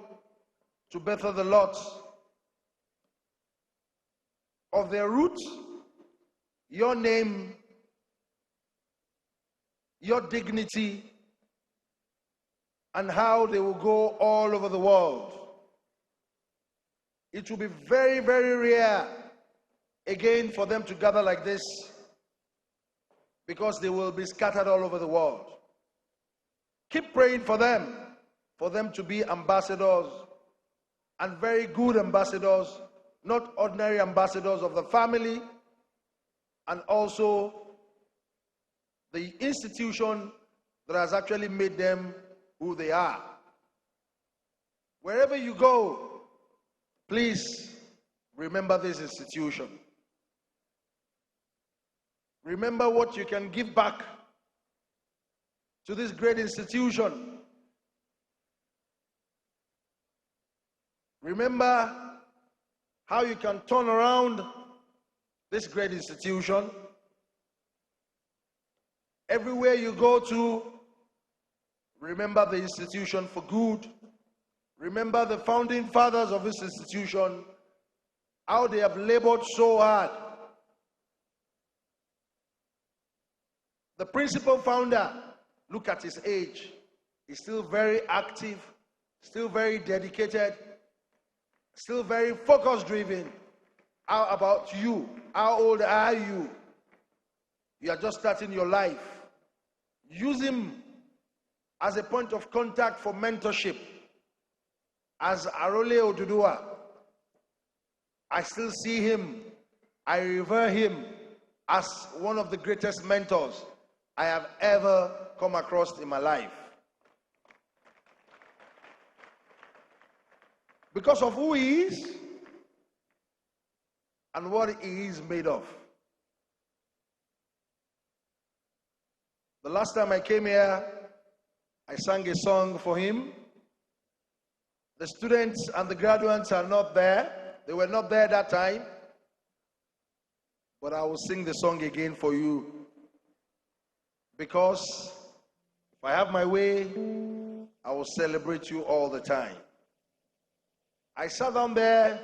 to better the lot of their roots, your name, your dignity, and how they will go all over the world. It will be very, very rare again for them to gather like this, because they will be scattered all over the world. Keep praying for them to be ambassadors, and very good ambassadors, not ordinary ambassadors of the family, and also the institution that has actually made them who they are. Wherever you go, please remember this institution. Remember what you can give back to this great institution. Remember how you can turn around this great institution. Everywhere you go to, remember the institution for good. Remember the founding fathers of this institution, how they have labored so hard. The principal founder, look at his age. He's still very active, still very dedicated, still very focus-driven. How about you? How old are you? You are just starting your life. Use him as a point of contact for mentorship. As Arole Odudua, I still see him. I revere him as one of the greatest mentors I have ever come across in my life. Because of who he is and what he is made of. The last time I came here, I sang a song for him. The students and the graduates are not there. They were not there that time. But I will sing the song again for you. Because if I have my way, I will celebrate you all the time. I sat down there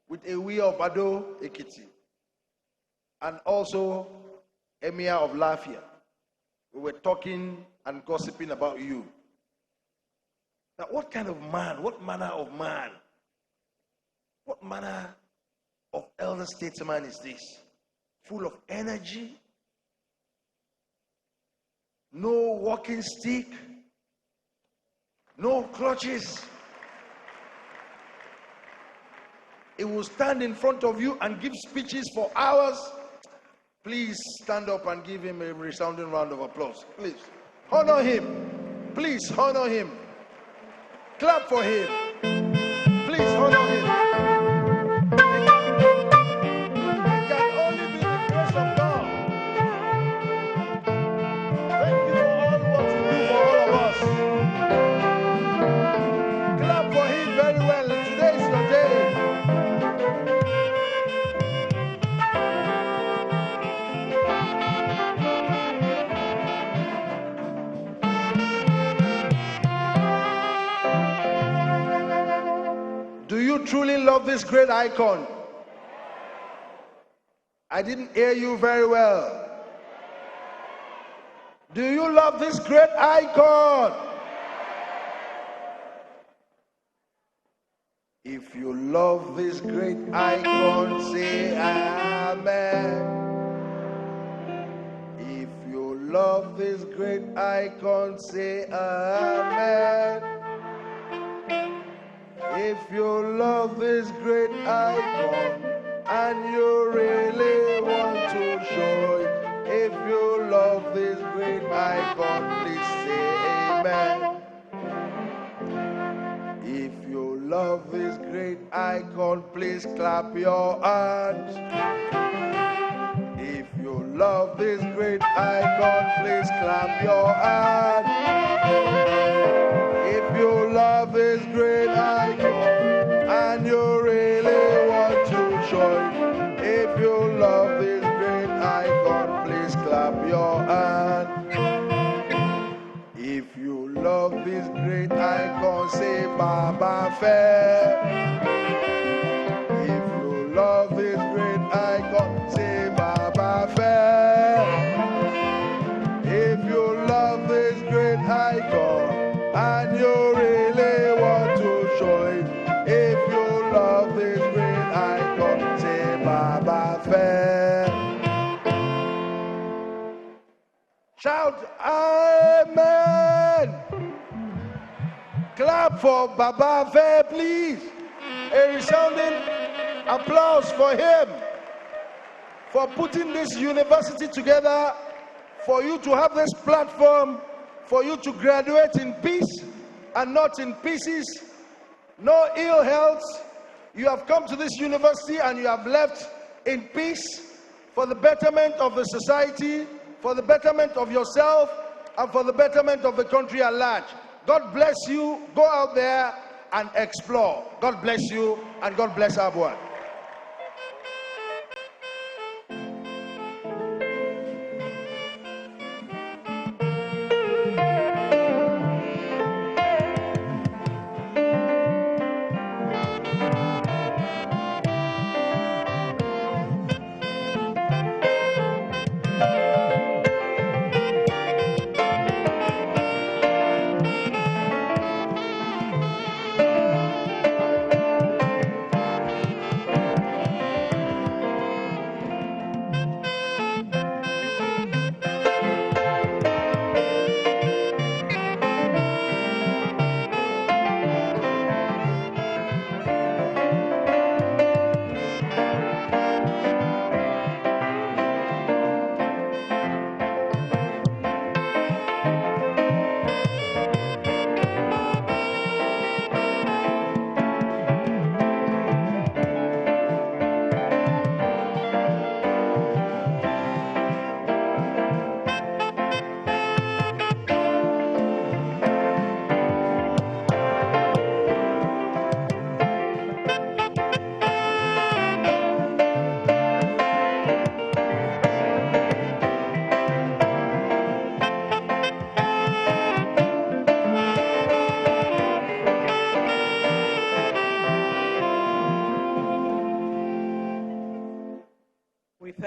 with Ewi of Ado Ekiti and also Emir of Lafia. We were talking and gossiping about you. Now, what kind of man, what manner of man, what manner of elder statesman is this? Full of energy, no walking stick, no crutches. He will stand in front of you and give speeches for hours. Please stand up and give him a resounding round of applause. Please. Honor him. Please honor him. Clap for him. Please honor him. It can only be the grace of God. Thank you for all what you do for all of us. Clap for him very well. Today is your day. Do you truly love this great icon? I didn't hear you very well. Do you love this great icon? If you love this great icon, say amen. If you love this great icon, say amen. If you love this great icon and you really want to show it, if you love this great icon, please say amen. If you love this great icon, please clap your hands. If you love this great icon, please clap your hands. If you love this great icon and you really want to show it, if you love this great icon, please clap your hand. If you love this great icon, say Baba Fair. If you love this great icon, say Baba Fair. If you love this great icon and you really want to show it, if you love this great icon, say Baba Fair. Shout amen. Clap for Baba Fair, please. A resounding applause for him for putting this university together, for you to have this platform, for you to graduate in peace and not in pieces, no ill health. You have come to this university and you have left in peace for the betterment of the society, for the betterment of yourself, and for the betterment of the country at large. God bless you. Go out there and explore. God bless you, and God bless ABUAD.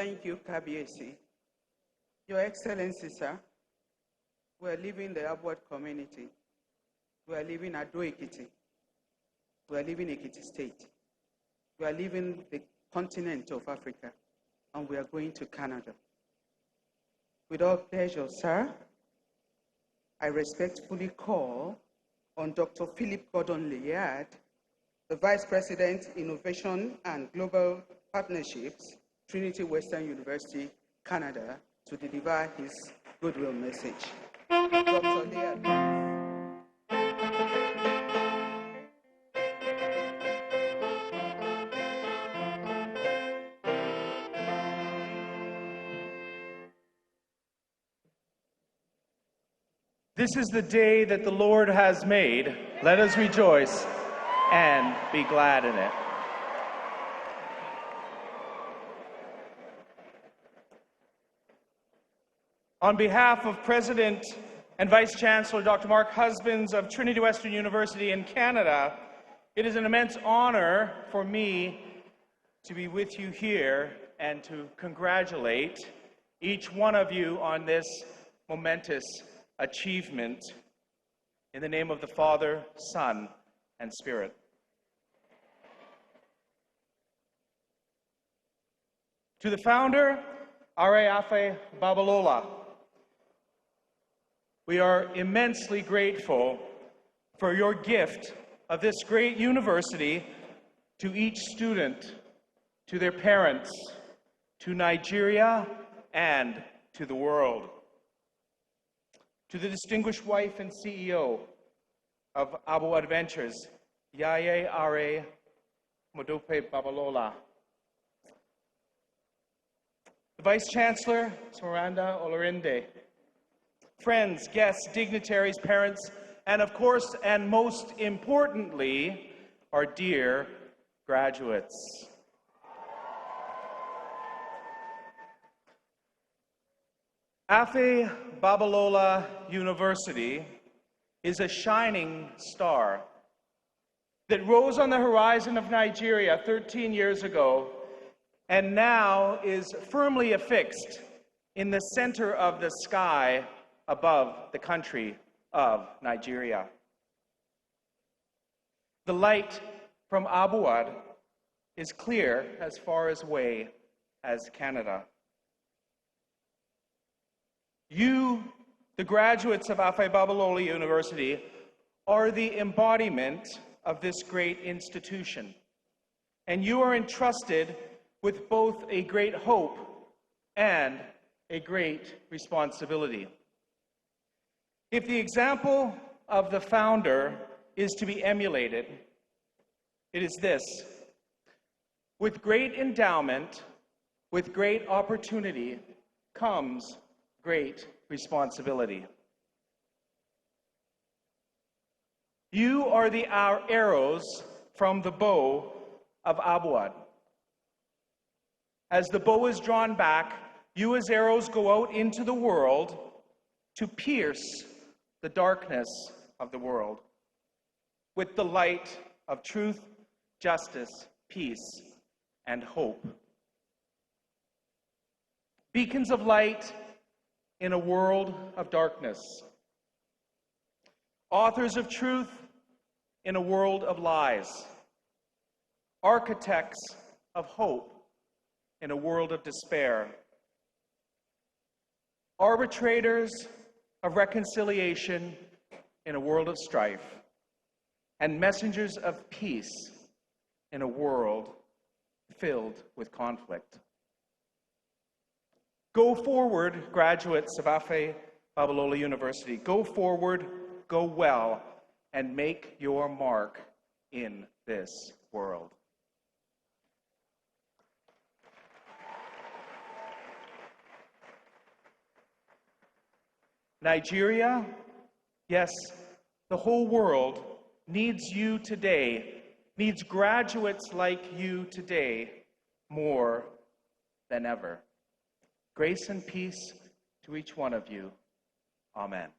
Thank you, Kabiesi. Your Excellency, sir, we are leaving the ABUAD community. We are leaving Ado Ekiti. We are leaving Ekiti State. We are leaving the continent of Africa, and we are going to Canada. With all pleasure, sir, I respectfully call on Dr. Philip Gordon-Layard, the Vice President, Innovation and Global Partnerships, Trinity Western University, Canada, to deliver his goodwill message. Dr. Layard, please. This is the day that the Lord has made. Let us rejoice and be glad in it. On behalf of President and Vice Chancellor Dr. Mark Husbands of Trinity Western University in Canada, it is an immense honor for me to be with you here and to congratulate each one of you on this momentous achievement. In the name of the Father, Son, and Spirit. To the founder, Afe Babalola, we are immensely grateful for your gift of this great university to each student, to their parents, to Nigeria, and to the world. To the distinguished wife and CEO of ABUAD Ventures, Yaye Are Modope Babalola. The Vice Chancellor, Miranda Olorinde. Friends, guests, dignitaries, parents, and of course, and most importantly, our dear graduates. Afe Babalola University is a shining star that rose on the horizon of Nigeria 13 years ago and now is firmly affixed in the center of the sky above the country of Nigeria. The light from ABUAD is clear as far away as Canada. You, the graduates of Afe Babalola University, are the embodiment of this great institution, and you are entrusted with both a great hope and a great responsibility. If the example of the founder is to be emulated, it is this: with great endowment, with great opportunity, comes great responsibility. You are the arrows from the bow of ABUAD. As the bow is drawn back, you as arrows go out into the world to pierce the darkness of the world with the light of truth, justice, peace, and hope. Beacons of light in a world of darkness. Authors of truth in a world of lies. Architects of hope in a world of despair. Arbitrators of reconciliation in a world of strife. And messengers of peace in a world filled with conflict. Go forward, graduates of Afe Babalola University. Go forward, go well, and make your mark in this world. Nigeria, yes, the whole world needs you today, needs graduates like you today more than ever. Grace and peace to each one of you. Amen.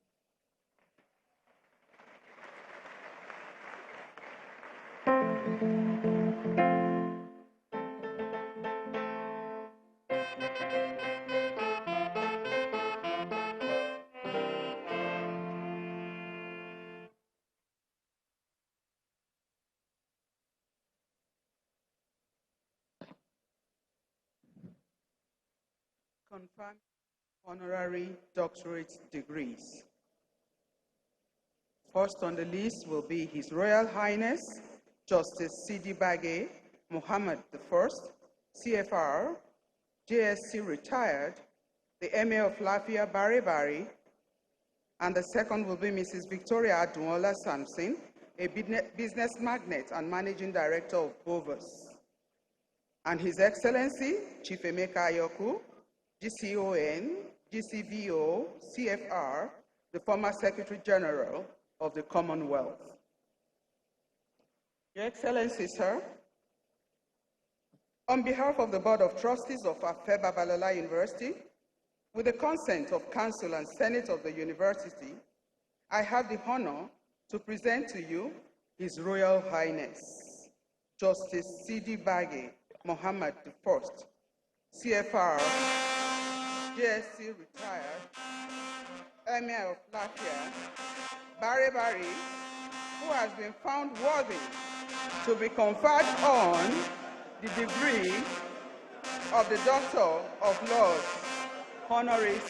Confirm honorary doctorate degrees. First on the list will be His Royal Highness Justice C.D. Bagay Muhammad I, CFR, JSC retired, the Emir of Lafia Bari, and the second will be Mrs. Victoria Adunola Samson, a business magnate and managing director of Bovas. And His Excellency Chief Emeka Ayoku, GCON, GCVO, CFR, the former Secretary General of the Commonwealth. Your Excellency, sir, on behalf of the Board of Trustees of Afe Babalola University, with the consent of Council and Senate of the University, I have the honor to present to you His Royal Highness, Justice C.D. Bagay Muhammad I, CFR, JSC retired, Emir of Lafia, Bari, who has been found worthy to be conferred on the degree of the Doctor of Laws, Honoris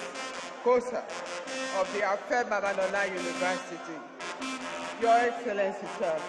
Causa of the Afe Babalola University. Your Excellency, sir.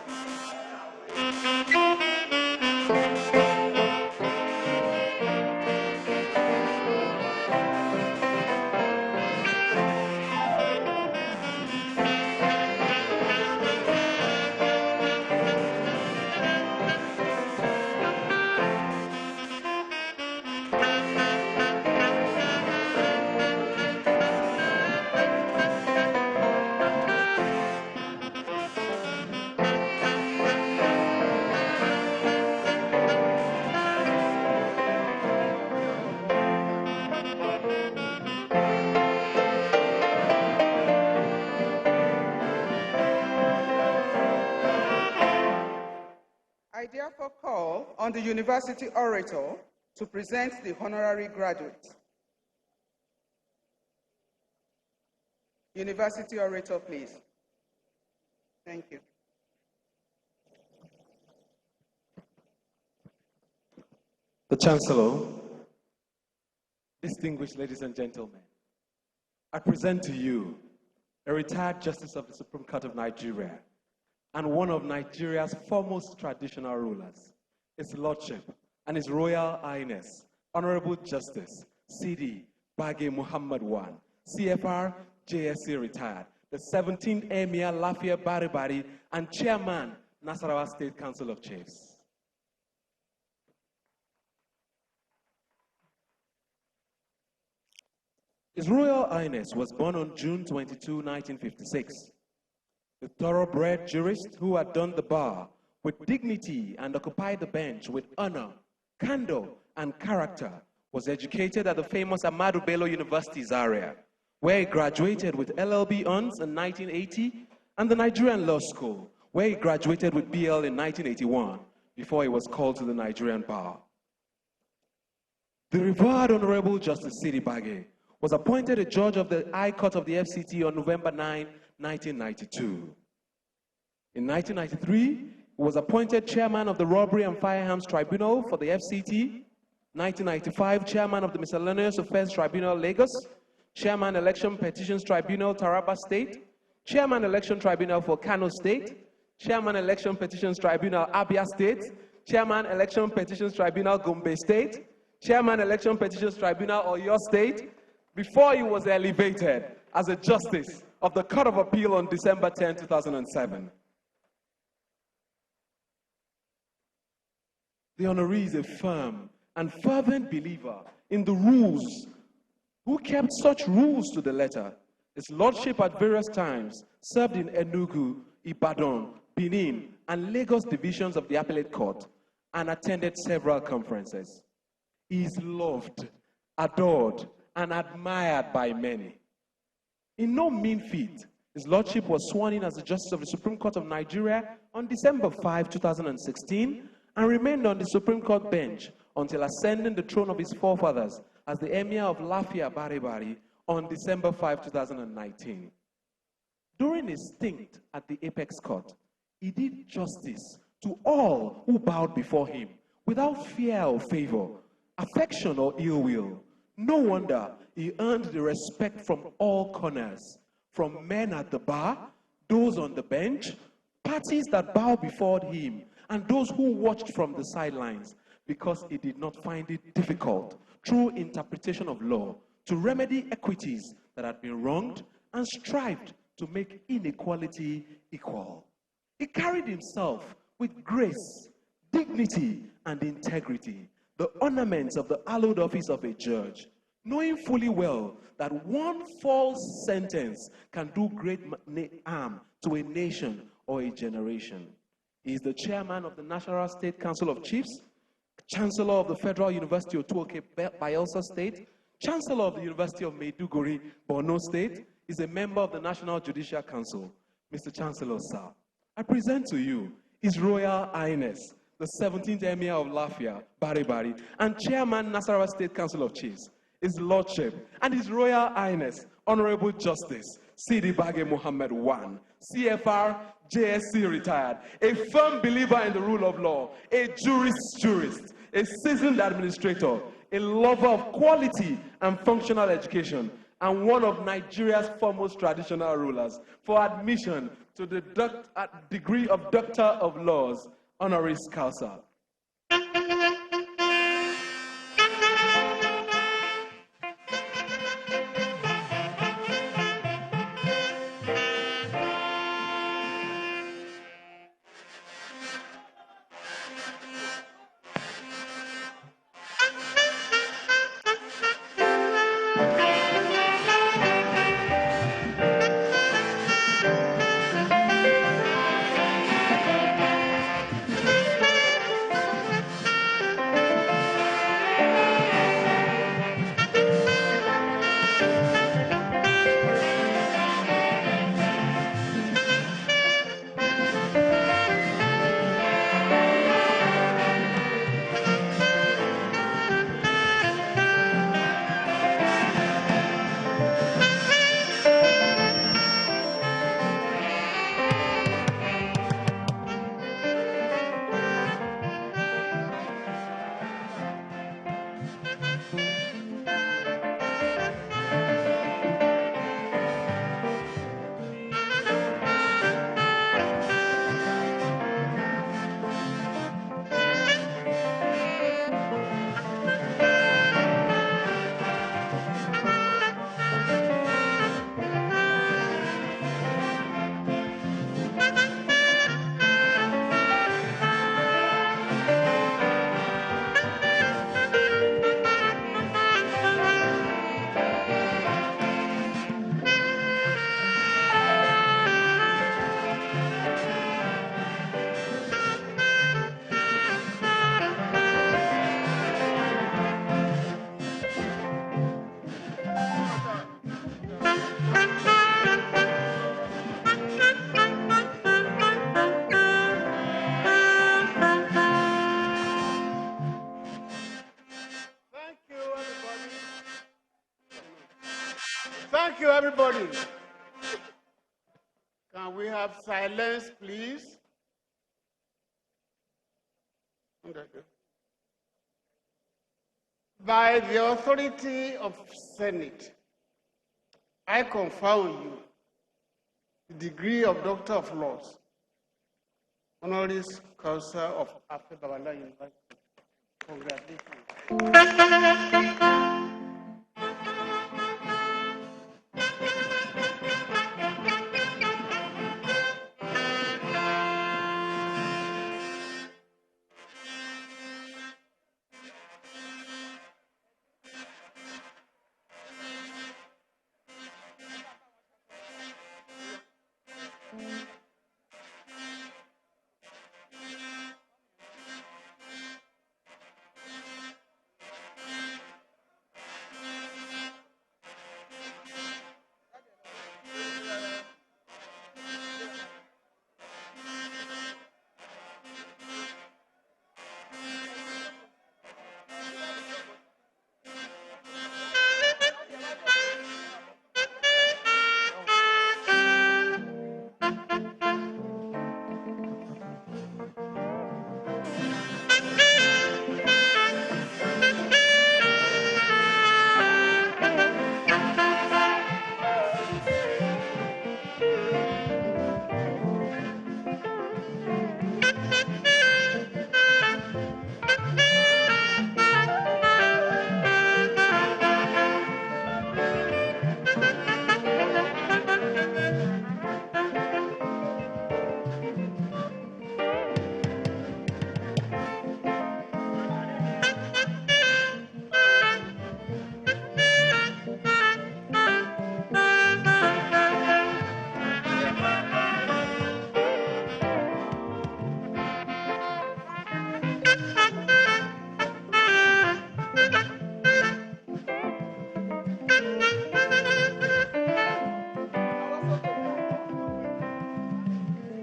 I therefore call on the University Orator to present the honorary graduate. University Orator, please. Thank you. The Chancellor, distinguished ladies and gentlemen, I present to you a retired Justice of the Supreme Court of Nigeria and one of Nigeria's foremost traditional rulers, His Lordship and His Royal Highness, Honorable Justice C.D. Bagay Muhammad I, CFR, JSC retired, the 17th Emir Lafia Bari and Chairman, Nasarawa State Council of Chiefs. His Royal Highness was born on June 22, 1956. The thoroughbred jurist who had done the bar with dignity and occupied the bench with honor, candor, and character, was educated at the famous Ahmadu Bello University Zaria, where he graduated with LLB honors in 1980, and the Nigerian Law School, where he graduated with BL in 1981, before he was called to the Nigerian bar. The revered Honorable Justice C.D. Bagay was appointed a judge of the High Court of the FCT on November 9, 1992. In 1993, he was appointed chairman of the Robbery and Firearms Tribunal for the FCT, 1995, chairman of the Miscellaneous Offense Tribunal Lagos, chairman Election Petitions Tribunal Taraba State, chairman Election Tribunal for Kano State, chairman Election Petitions Tribunal Abia State, chairman Election Petitions Tribunal Gombe State, chairman Election Petitions Tribunal Oyo State, before he was elevated as a justice of the Court of Appeal on December 10, 2007. The honoree is a firm and fervent believer in the rules, who kept such rules to the letter. His lordship at various times served in Enugu, Ibadan, Benin, and Lagos divisions of the Appellate Court and attended several conferences. He is loved, adored, and admired by many. In no mean feat, his lordship was sworn in as the Justice of the Supreme Court of Nigeria on December 5, 2016, and remained on the Supreme Court bench until ascending the throne of his forefathers as the Emir of Lafia Bari on December 5, 2019. During his stint at the Apex Court, he did justice to all who bowed before him without fear or favor, affection or ill will, No wonder he earned the respect from all corners, from men at the bar, those on the bench, parties that bowed before him, and those who watched from the sidelines, because he did not find it difficult, through interpretation of law, to remedy equities that had been wronged and strived to make inequality equal. He carried himself with grace, dignity, and integrity, the ornaments of the hallowed office of a judge, knowing fully well that one false sentence can do great harm to a nation or a generation. He is the chairman of the National State Council of Chiefs, Chancellor of the Federal University of Tuoke, Bayelsa State, Chancellor of the University of Maiduguri, Borno State, is a member of the National Judicial Council. Mr. Chancellor, sir, I present to you His Royal Highness, the 17th Emir of Lafia, Bari Bari, and Chairman, Nasarawa State Council of Chiefs, His Lordship, and His Royal Highness, Honorable Justice, Sidi Bage Mohammed I, CFR, JSC retired, a firm believer in the rule of law, a jurist, a seasoned administrator, a lover of quality and functional education, and one of Nigeria's foremost traditional rulers, for admission to the degree of Doctor of Laws, Honorary Causa. Thank you, everybody. Can we have silence, please? By the authority of Senate, I confer on you the degree of Doctor of Laws, Honorary Causa of Afe Babalola University. Congratulations.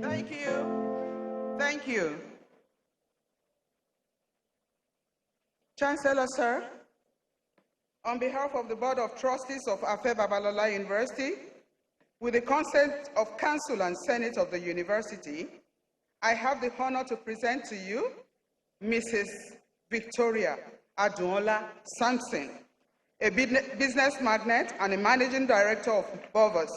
Thank you. Thank you. Chancellor, sir, on behalf of the Board of Trustees of Afe Babalola University, with the consent of Council and Senate of the University, I have the honor to present to you Mrs. Victoria Adunola Sampson, a business magnate and a managing director of Bovas,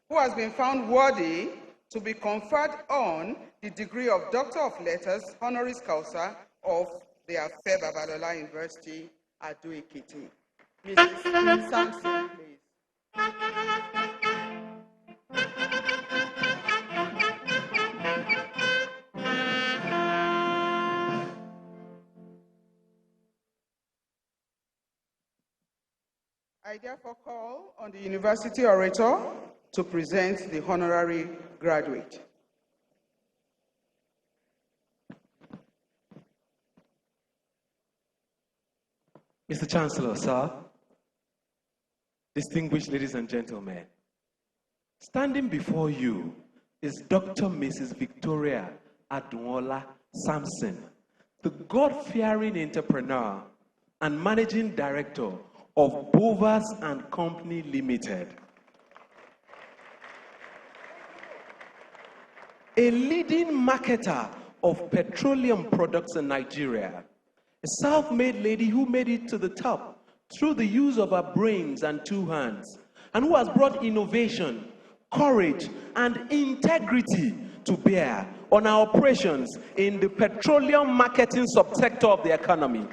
who has been found worthy to be conferred on the degree of Doctor of Letters, honoris causa of the Afe Babalola University, Ado-Ekiti. Mrs. Sampson, please. I therefore call on the University Orator to present the honorary graduate. Mr. Chancellor, sir, distinguished ladies and gentlemen, standing before you is Dr. Mrs. Victoria Adunola Sampson, the God-fearing entrepreneur and managing director of Bovas and Company Limited, a leading marketer of petroleum products in Nigeria, a self-made lady who made it to the top through the use of her brains and two hands, and who has brought innovation, courage, and integrity to bear on our operations in the petroleum marketing subsector of the economy.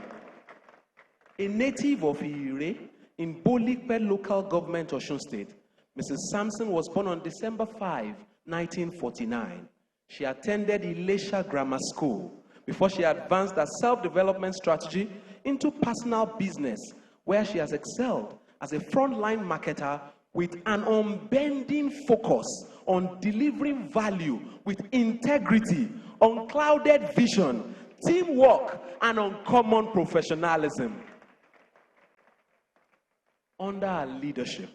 A native of Ire in Bolikpe local government, Osun State, Mrs. Sampson was born on December 5, 1949. She attended Ilesha Grammar School before she advanced her self-development strategy into personal business, where she has excelled as a frontline marketer with an unbending focus on delivering value with integrity, unclouded vision, teamwork, and uncommon professionalism. Under her leadership,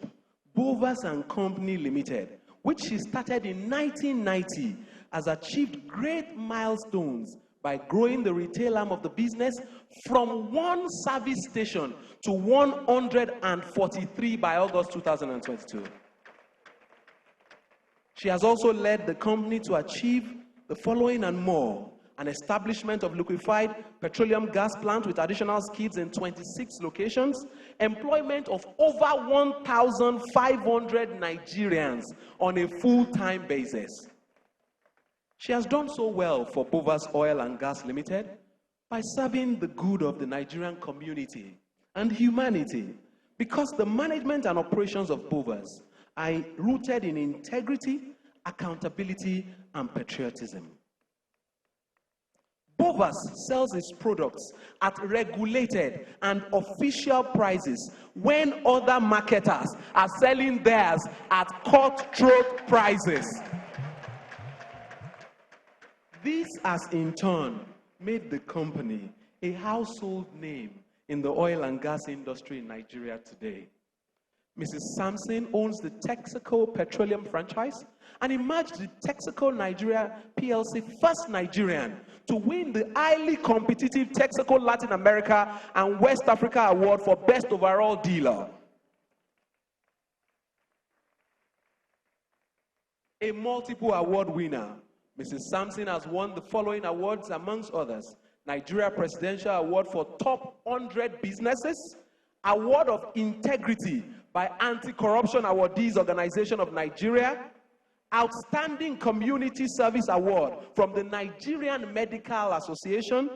Bovas and Company Limited, which she started in 1990, has achieved great milestones by growing the retail arm of the business from 1 service station to 143 by August 2022. She has also led the company to achieve the following and more: an establishment of liquefied petroleum gas plant with additional skids in 26 locations, employment of over 1,500 Nigerians on a full-time basis. She has done so well for Bovas Oil and Gas Limited by serving the good of the Nigerian community and humanity, because the management and operations of Bovas are rooted in integrity, accountability, and patriotism. Bovas sells its products at regulated and official prices when other marketers are selling theirs at cutthroat prices. This has in turn made the company a household name in the oil and gas industry in Nigeria today. Mrs. Sampson owns the Texaco Petroleum franchise and emerged the Texaco Nigeria PLC first Nigerian to win the highly competitive Texaco Latin America and West Africa Award for Best Overall Dealer. A multiple award winner, Mrs. Sampson has won the following awards amongst others: Nigeria Presidential Award for Top 100 Businesses, Award of Integrity by Anti-Corruption Awardees Organization of Nigeria, Outstanding Community Service Award from the Nigerian Medical Association,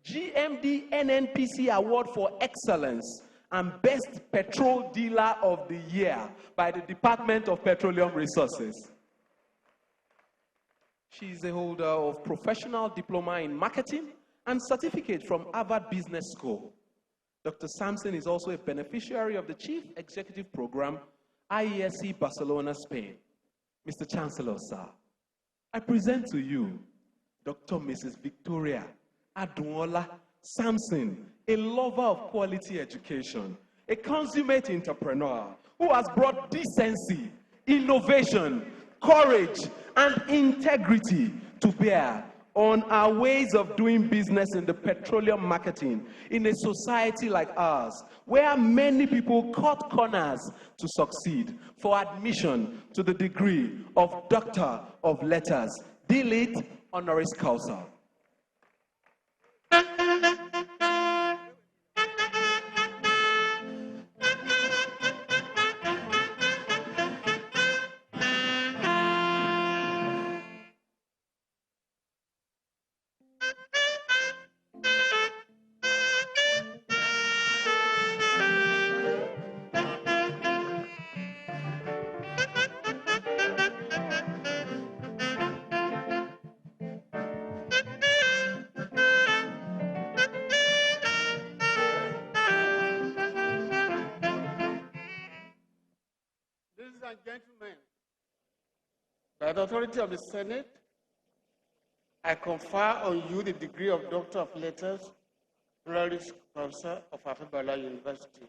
GMD NNPC Award for Excellence, and Best Petrol Dealer of the Year by the Department of Petroleum Resources. She is a holder of Professional Diploma in Marketing and certificate from Harvard Business School. Dr. Sampson is also a beneficiary of the Chief Executive Program, IESC Barcelona, Spain. Mr. Chancellor, sir, I present to you Dr. Mrs. Victoria Adunola Sampson, a lover of quality education, a consummate entrepreneur who has brought decency, innovation, courage, and integrity to bear on our ways of doing business in the petroleum marketing in a society like ours, where many people cut corners to succeed for admission to the degree of Doctor of Letters, D.Litt. Honoris Causa. Ladies and gentlemen, by the authority of the Senate, I confer on you the degree of Doctor of Letters, Honoris Causa of Afebala University.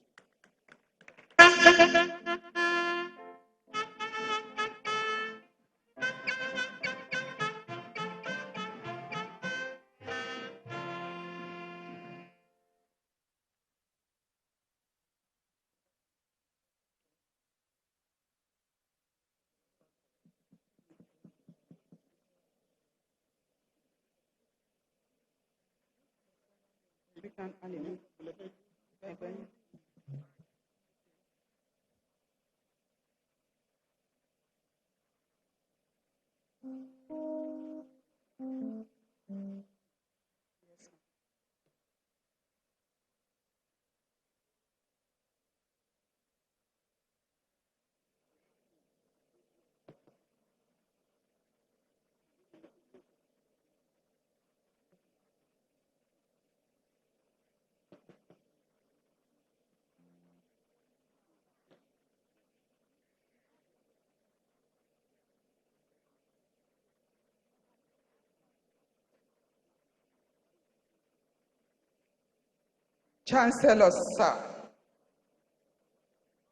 Chancellor, sir,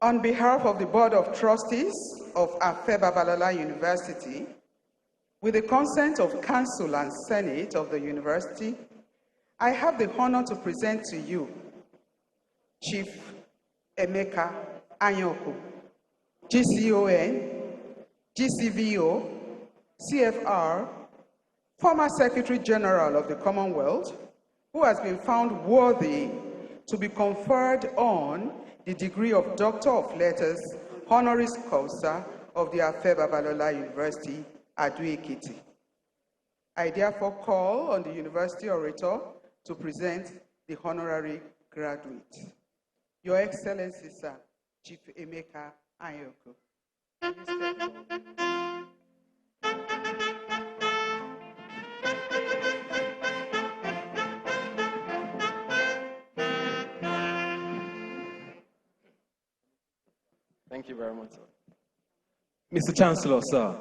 on behalf of the Board of Trustees of Afebabalola University, with the consent of Council and Senate of the University, I have the honor to present to you Chief Emeka Anyoko, GCON, GCVO, CFR, former Secretary General of the Commonwealth, who has been found worthy to be conferred on the degree of Doctor of Letters, Honoris Causa of the Afebabalola University, Ado-Ekiti. I therefore call on the University Orator to present the honorary graduate. Your Excellency, sir, Chief Emeka Anyoko. Thank you very much, sir. Mr. Chancellor, sir.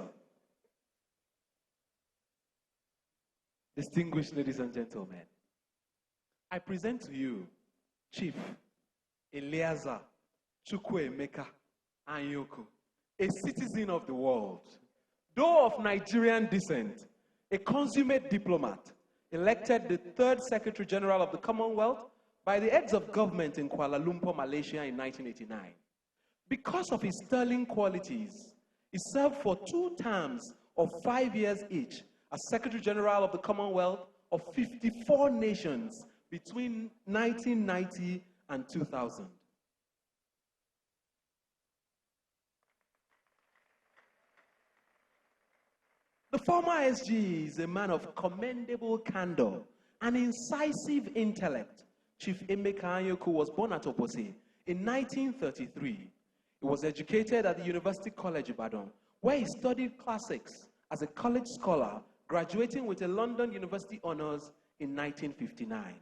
Distinguished ladies and gentlemen, I present to you Chief Eleazar Chukwuemeka Anyoko, a citizen of the world, though of Nigerian descent, a consummate diplomat, elected the third Secretary General of the Commonwealth by the heads of government in Kuala Lumpur, Malaysia in 1989. Because of his sterling qualities, he served for 2 terms of 5 years each as Secretary General of the Commonwealth of 54 nations between 1990 and 2000. The former SG is a man of commendable candor and incisive intellect. Chief Emeka Anyoko was born at Obosi in 1933. He was educated at the University College Ibadan, where he studied classics as a college scholar, graduating with a London University Honours in 1959.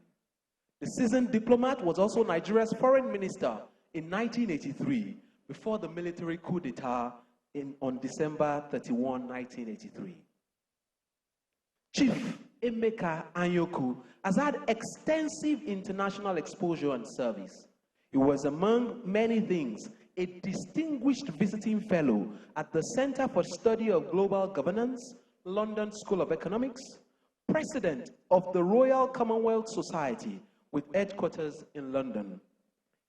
The seasoned diplomat was also Nigeria's foreign minister in 1983, before the military coup d'etat on December 31, 1983. Chief Emeka Anyoko has had extensive international exposure and service. He was, among many things, a distinguished visiting fellow at the Center for Study of Global Governance, London School of Economics, president of the Royal Commonwealth Society with headquarters in London.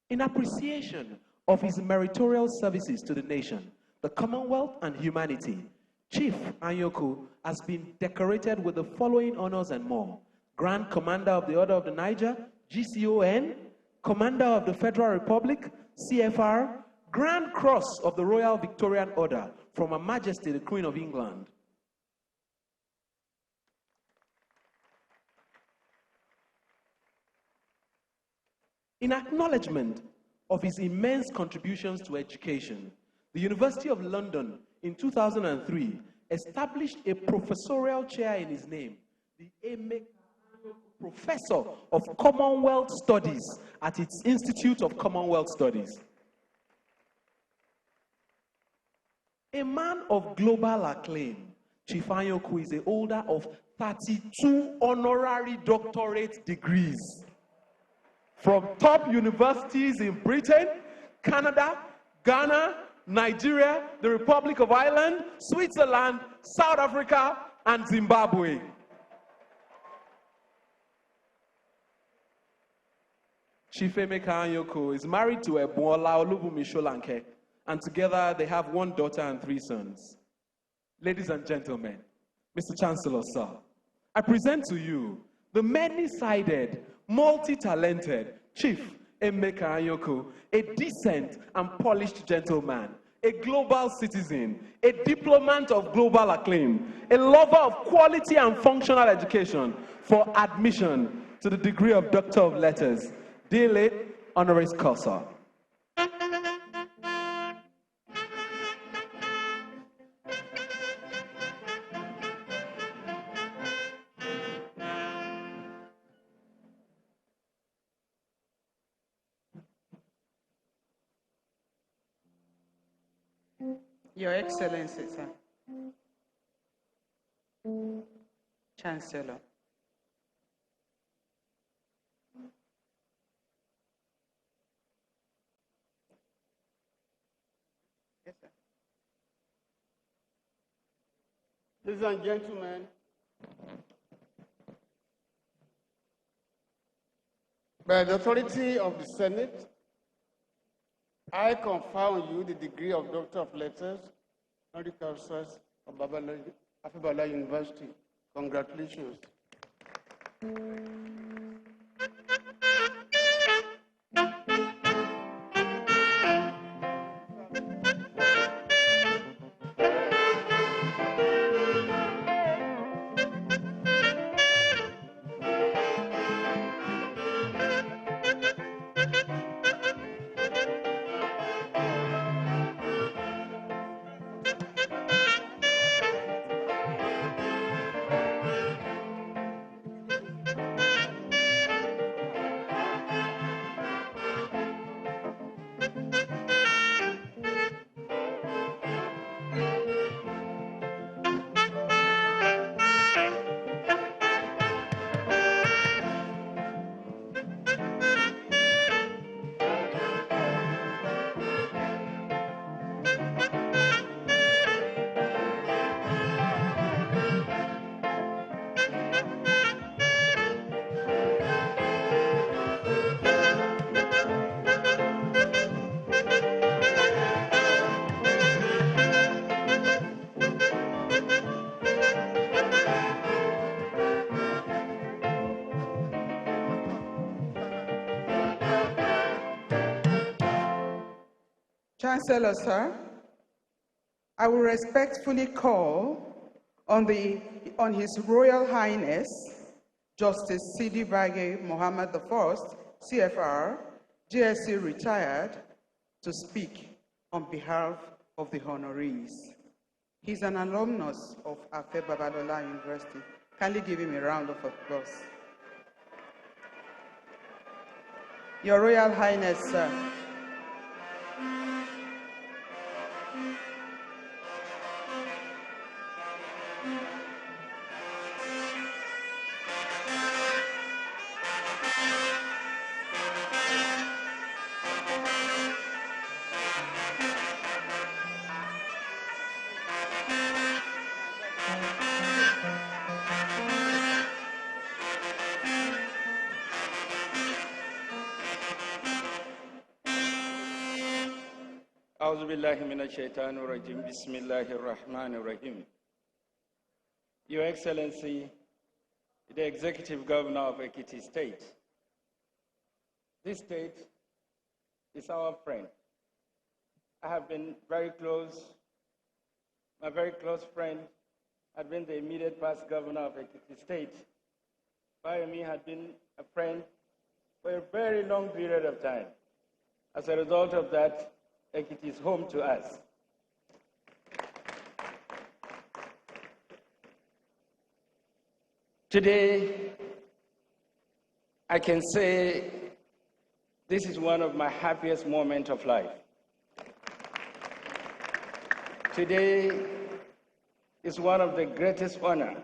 In appreciation of his meritorious services to the nation, the Commonwealth and humanity, Chief Anyaoku has been decorated with the following honors and more: Grand Commander of the Order of the Niger, GCON, Commander of the Federal Republic, CFR, Grand Cross of the Royal Victorian Order from Her Majesty the Queen of England. In acknowledgement of his immense contributions to education, the University of London in 2003 established a professorial chair in his name, the Emeka Professor of Commonwealth Studies at its Institute of Commonwealth Studies. A man of global acclaim, Chief Anyaoku is the holder of 32 honorary doctorate degrees from top universities in Britain, Canada, Ghana, Nigeria, the Republic of Ireland, Switzerland, South Africa, and Zimbabwe. Chief Emeka Anyaoku is married to Ebuola Olubunmi Sholanke, and together they have one daughter and 3 sons. Ladies and gentlemen, Mr. Chancellor, sir, I present to you the many-sided, multi-talented Chief Emeka Anyaoku, a decent and polished gentleman, a global citizen, a diplomat of global acclaim, a lover of quality and functional education for admission to the degree of Doctor of Letters. Dear late Honorary Consul. Your Excellency, sir. Chancellor. Yes, sir. Ladies and gentlemen, by the authority of the Senate, I confer on you the degree of Doctor of Letters, Honorary Consulate of Afebalola University. Congratulations. Chancellor, sir, I will respectfully call on His Royal Highness, Justice Sidi Bagay Mohammed I, CFR, GSC retired, to speak on behalf of the honorees. He's an alumnus of Afebalola University. Kindly give him a round of applause. Your Royal Highness, sir. أعوذ بالله من الشيطان الرجيم بسم الله الرحمن الرحيم. Your Excellency, the Executive Governor of Ekiti State. This state is our friend. I have been very close, my very close friend had been the immediate past governor of Ekiti State. Bayemi had been a friend for a very long period of time. As a result of that, Ekiti is home to us. Today, I can say this is one of my happiest moments of life. Today is one of the greatest honors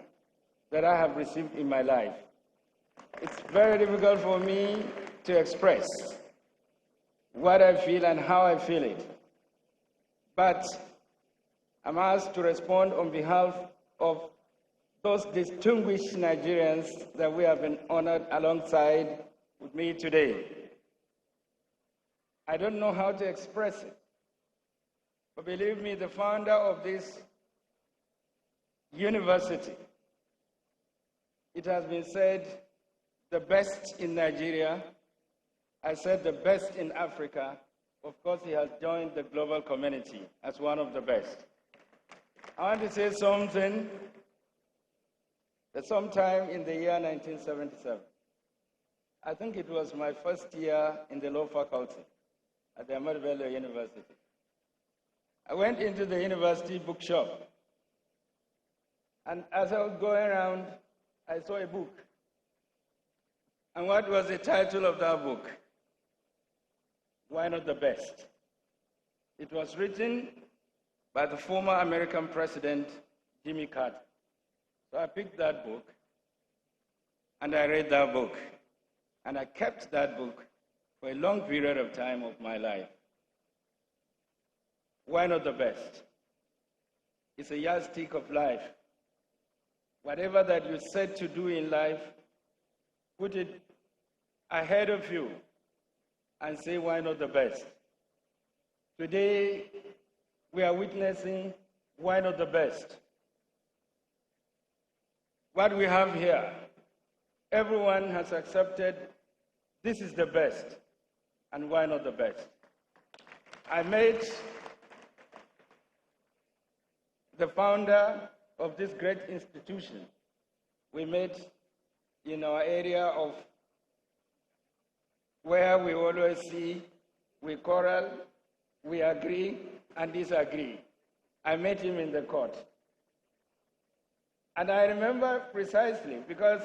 that I have received in my life. It's very difficult for me to express what I feel and how I feel it. But I'm asked to respond on behalf of those distinguished Nigerians that we have been honored alongside with me today. I don't know how to express it, but believe me, the founder of this university, it has been said, the best in Nigeria. I said the best in Africa. Of course, he has joined the global community as one of the best. I want to say something that sometime in the year 1977, I think it was my first year in the law faculty at the Ahmadu Bello University. I went into the university bookshop, and as I was going around, I saw a book. And what was the title of that book? Why Not the Best? It was written by the former American president, Jimmy Carter. So I picked that book, and I read that book, and I kept that book for a long period of time of my life. Why not the best? It's a yardstick of life. Whatever that you set to do in life, put it ahead of you and say, why not the best? Today, we are witnessing why not the best? What we have here, everyone has accepted this is the best, and why not the best? I met the founder of this great institution. We met in our area of where we always see, we quarrel, we agree, and disagree. I met him in the court. And I remember precisely because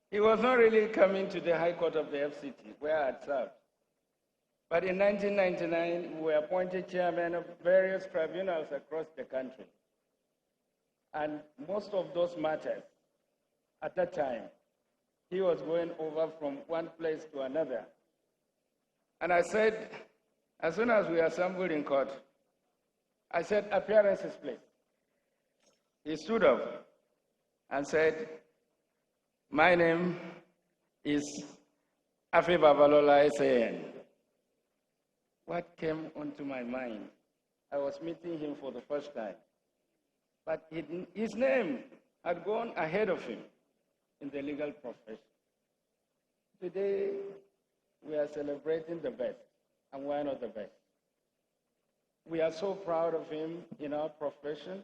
he was not really coming to the High Court of the FCT, where I had served. But in 1999, we were appointed chairman of various tribunals across the country. And most of those matters, at that time, he was going over from one place to another. And I said, as soon as we assembled in court, I said, appearances, please. He stood up and said, my name is Afe Babalola S.A.N. What came onto my mind? I was meeting him for the first time. But his name had gone ahead of him in the legal profession. Today, we are celebrating the best, and why not the best? We are so proud of him in our profession.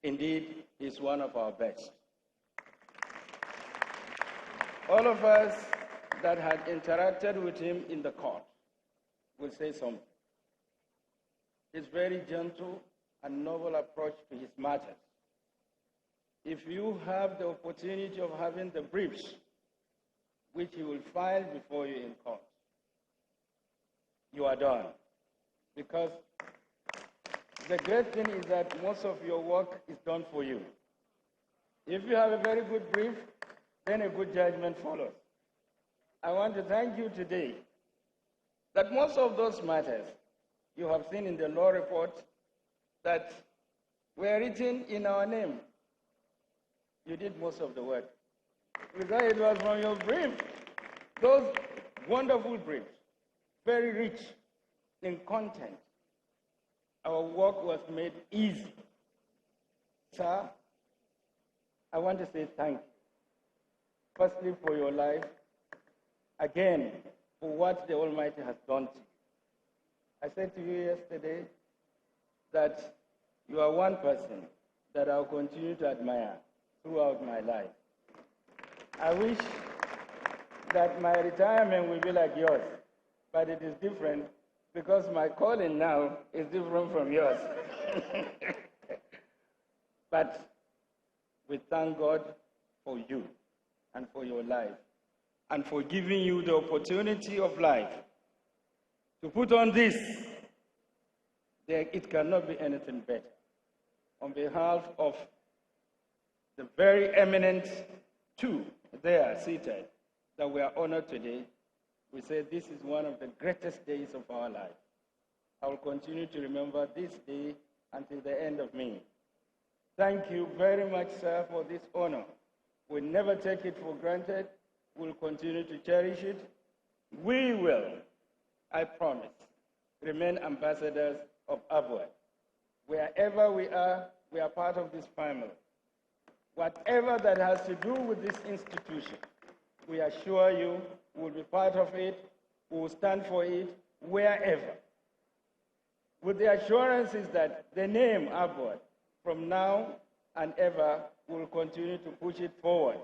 Indeed, he's one of our best. All of us that had interacted with him in the court will say something. His very gentle and noble approach to his matters. If you have the opportunity of having the briefs, which he will file before you in court, you are done. Because the great thing is that most of your work is done for you. If you have a very good brief, then a good judgment follows. I want to thank you today that most of those matters you have seen in the law report that were written in our name. You did most of the work. Because it was from your brief, those wonderful briefs, very rich, in content. Our work was made easy. Sir, I want to say thank you. Firstly, for your life. Again, for what the Almighty has done to you. I said to you yesterday that you are one person that I'll continue to admire throughout my life. I wish that my retirement will be like yours, but it is different because my calling now is different from yours. But we thank God for you and for your life and for giving you the opportunity of life to put on this. It cannot be anything better. On behalf of the very eminent two there seated that we are honored today, we say this is one of the greatest days of our life. I will continue to remember this day until the end of me. Thank you very much, sir, for this honor. We'll never take it for granted. We'll continue to cherish it. We will, I promise, remain ambassadors of ABUAD. Wherever we are part of this family. Whatever that has to do with this institution, we assure you we'll be part of it, we'll stand for it, wherever. With the assurances that the name ABUAD, from now and ever, will continue to push it forward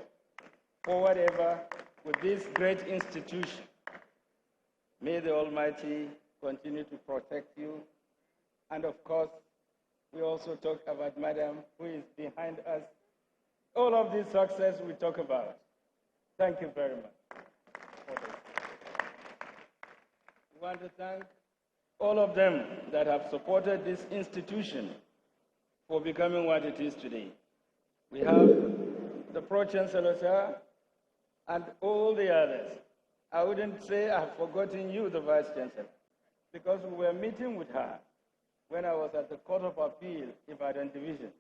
ever with this great institution. May the Almighty continue to protect you. And of course, we also talk about Madam, who is behind us. All of this success we talk about. Thank you very much for this. We want to thank all of them that have supported this institution for becoming what it is today. We have the Pro-Chancellor, sir, and all the others. I wouldn't say I've forgotten you, the Vice-Chancellor, because we were meeting with her when I was at the Court of Appeal, Ibadan Division.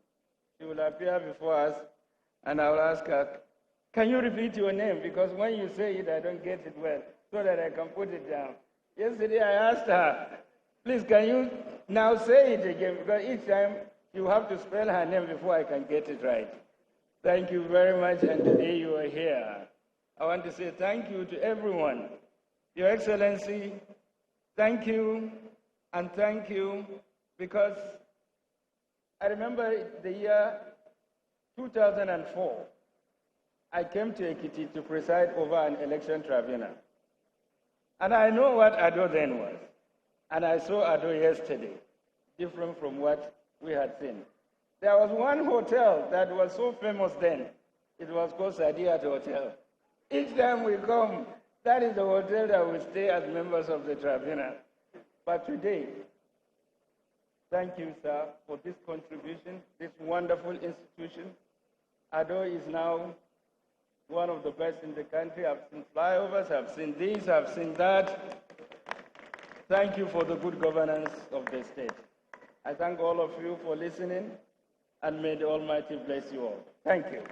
She will appear before us, and I will ask her, can you repeat your name? Because when you say it, I don't get it well, so that I can put it down. Yesterday, I asked her, please, can you now say it again? Because each time, you have to spell her name before I can get it right. Thank you very much, and today you are here. I want to say thank you to everyone. Your Excellency, thank you, and thank you, because I remember the year 2004, I came to Ekiti to preside over an election tribunal. And I know what Ado then was. And I saw Ado yesterday, different from what we had seen. There was one hotel that was so famous then. It was called Sadiat Hotel. Each time we come, that is the hotel that we stay as members of the tribunal. But today, thank you, sir, for this contribution, this wonderful institution. Ado is now one of the best in the country. I've seen flyovers, I've seen this, I've seen that. Thank you for the good governance of the state. I thank all of you for listening, and may the Almighty bless you all. Thank you.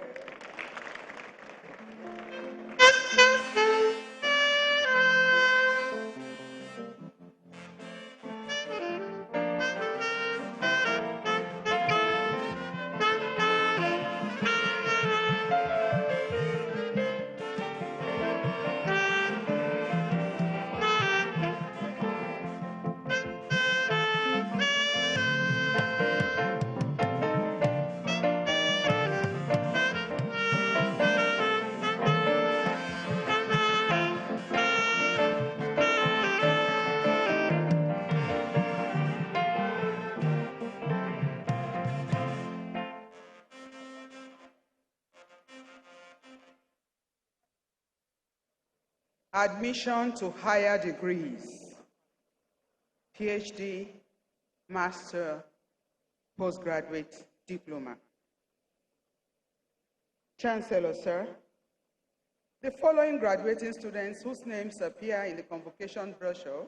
Admission to higher degrees, PhD, Master, Postgraduate Diploma. Chancellor, sir, the following graduating students whose names appear in the convocation brochure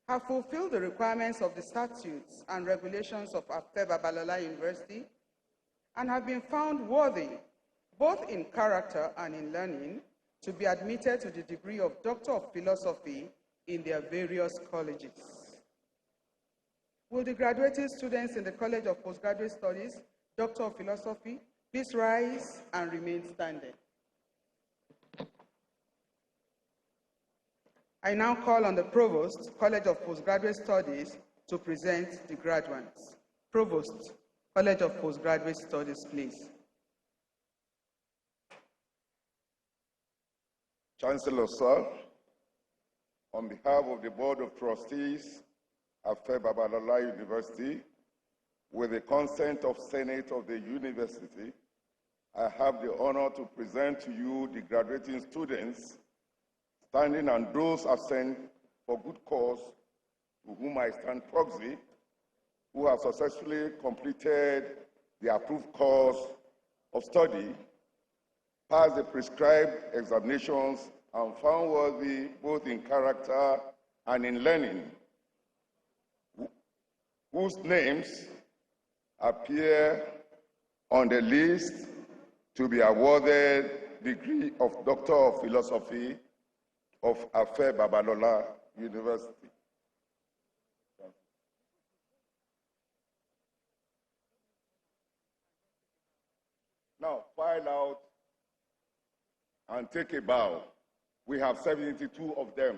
have fulfilled the requirements of the statutes and regulations of AFEB Babalola University and have been found worthy, both in character and in learning, to be admitted to the degree of Doctor of Philosophy in their various colleges. Will the graduating students in the College of Postgraduate Studies, Doctor of Philosophy, please rise and remain standing. I now call on the Provost, College of Postgraduate Studies, to present the graduates. Provost, College of Postgraduate Studies, please. Chancellor, sir, on behalf of the Board of Trustees of AFE Babalola University, with the consent of Senate of the University, I have the honor to present to you the graduating students, standing and those absent for good cause, to whom I stand proxy, who have successfully completed the approved course of study, passed the prescribed examinations, and found worthy both in character and in learning, whose names appear on the list to be awarded degree of Doctor of Philosophy of AFE Babalola University. Now, file out and take a bow. We have 72 of them.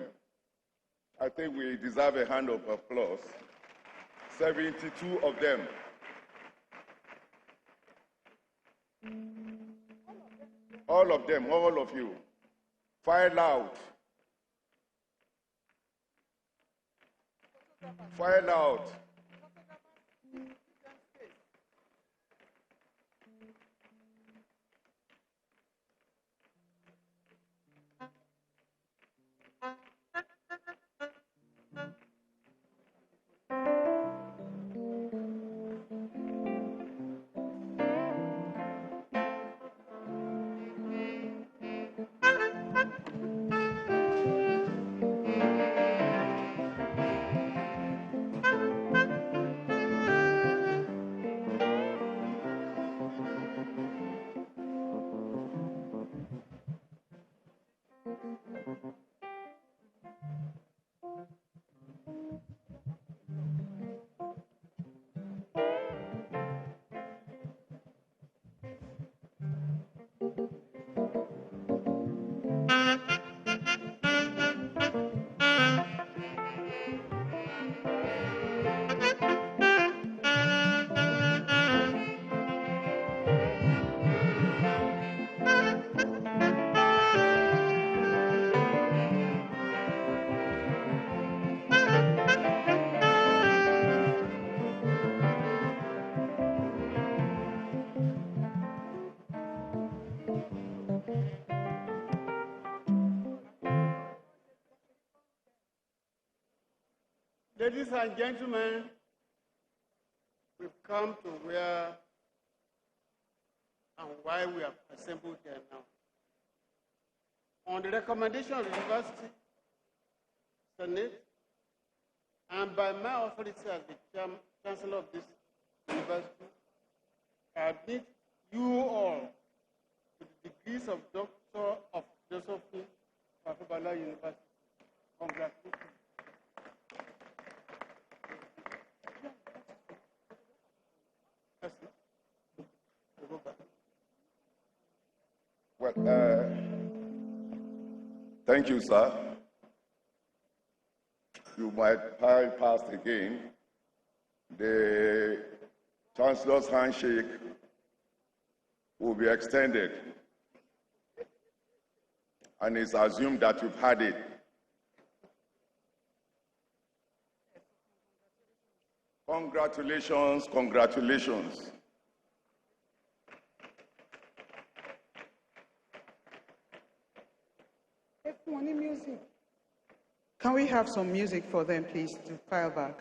I think we deserve a hand of applause. 72 of them. All of them, all of you. File out. File out. Ladies and gentlemen, we've come to where and why we are assembled here now. On the recommendation of the University Senate, and by my authority as the Chancellor of this university, I admit you all to the degrees of Doctor of Philosophy of Babalola University. Congratulations. Well, thank you, sir. You might pass again. The Chancellor's handshake will be extended, and it's assumed that you've had it. Congratulations, congratulations. Music. Can we have some music for them, please, to file back?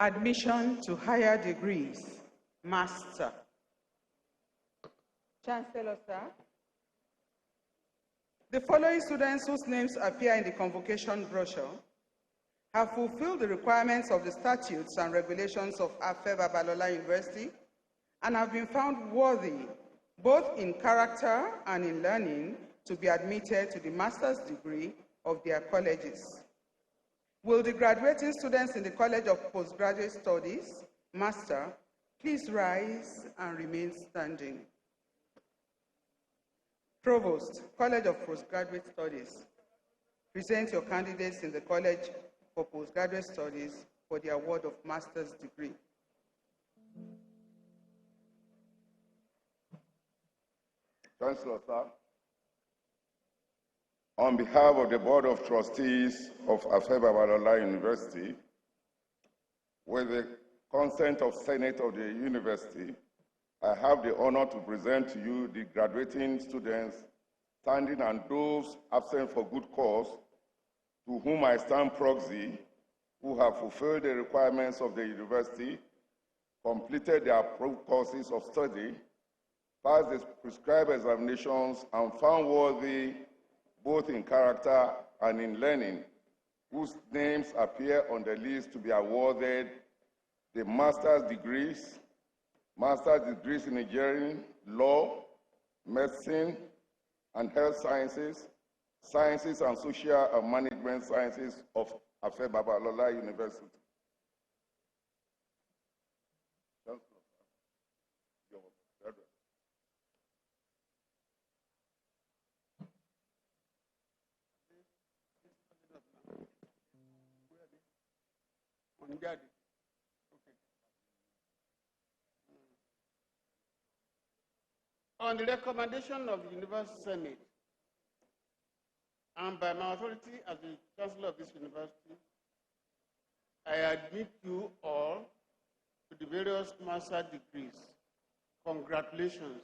Admission to higher degrees, Master. Chancellor, sir. The following students whose names appear in the convocation brochure have fulfilled the requirements of the statutes and regulations of Afe Babalola University and have been found worthy, both in character and in learning, to be admitted to the master's degree of their colleges. Will the graduating students in the College of Postgraduate Studies, Master, please rise and remain standing. Provost, College of Postgraduate Studies, present your candidates in the College for Postgraduate Studies for the award of master's degree. Chancellor, sir. On behalf of the Board of Trustees of Afe Babalola University, with the consent of Senate of the University, I have the honor to present to you the graduating students standing and those absent for good cause, to whom I stand proxy, who have fulfilled the requirements of the university, completed their approved courses of study, passed the prescribed examinations, and found worthy both in character and in learning, whose names appear on the list to be awarded the master's degrees in engineering, law, medicine, and health sciences, sciences and social and management sciences of Afe Babalola University. On the recommendation of the University Senate, and by my authority as the Chancellor of this university, I admit you all to the various master degrees. Congratulations.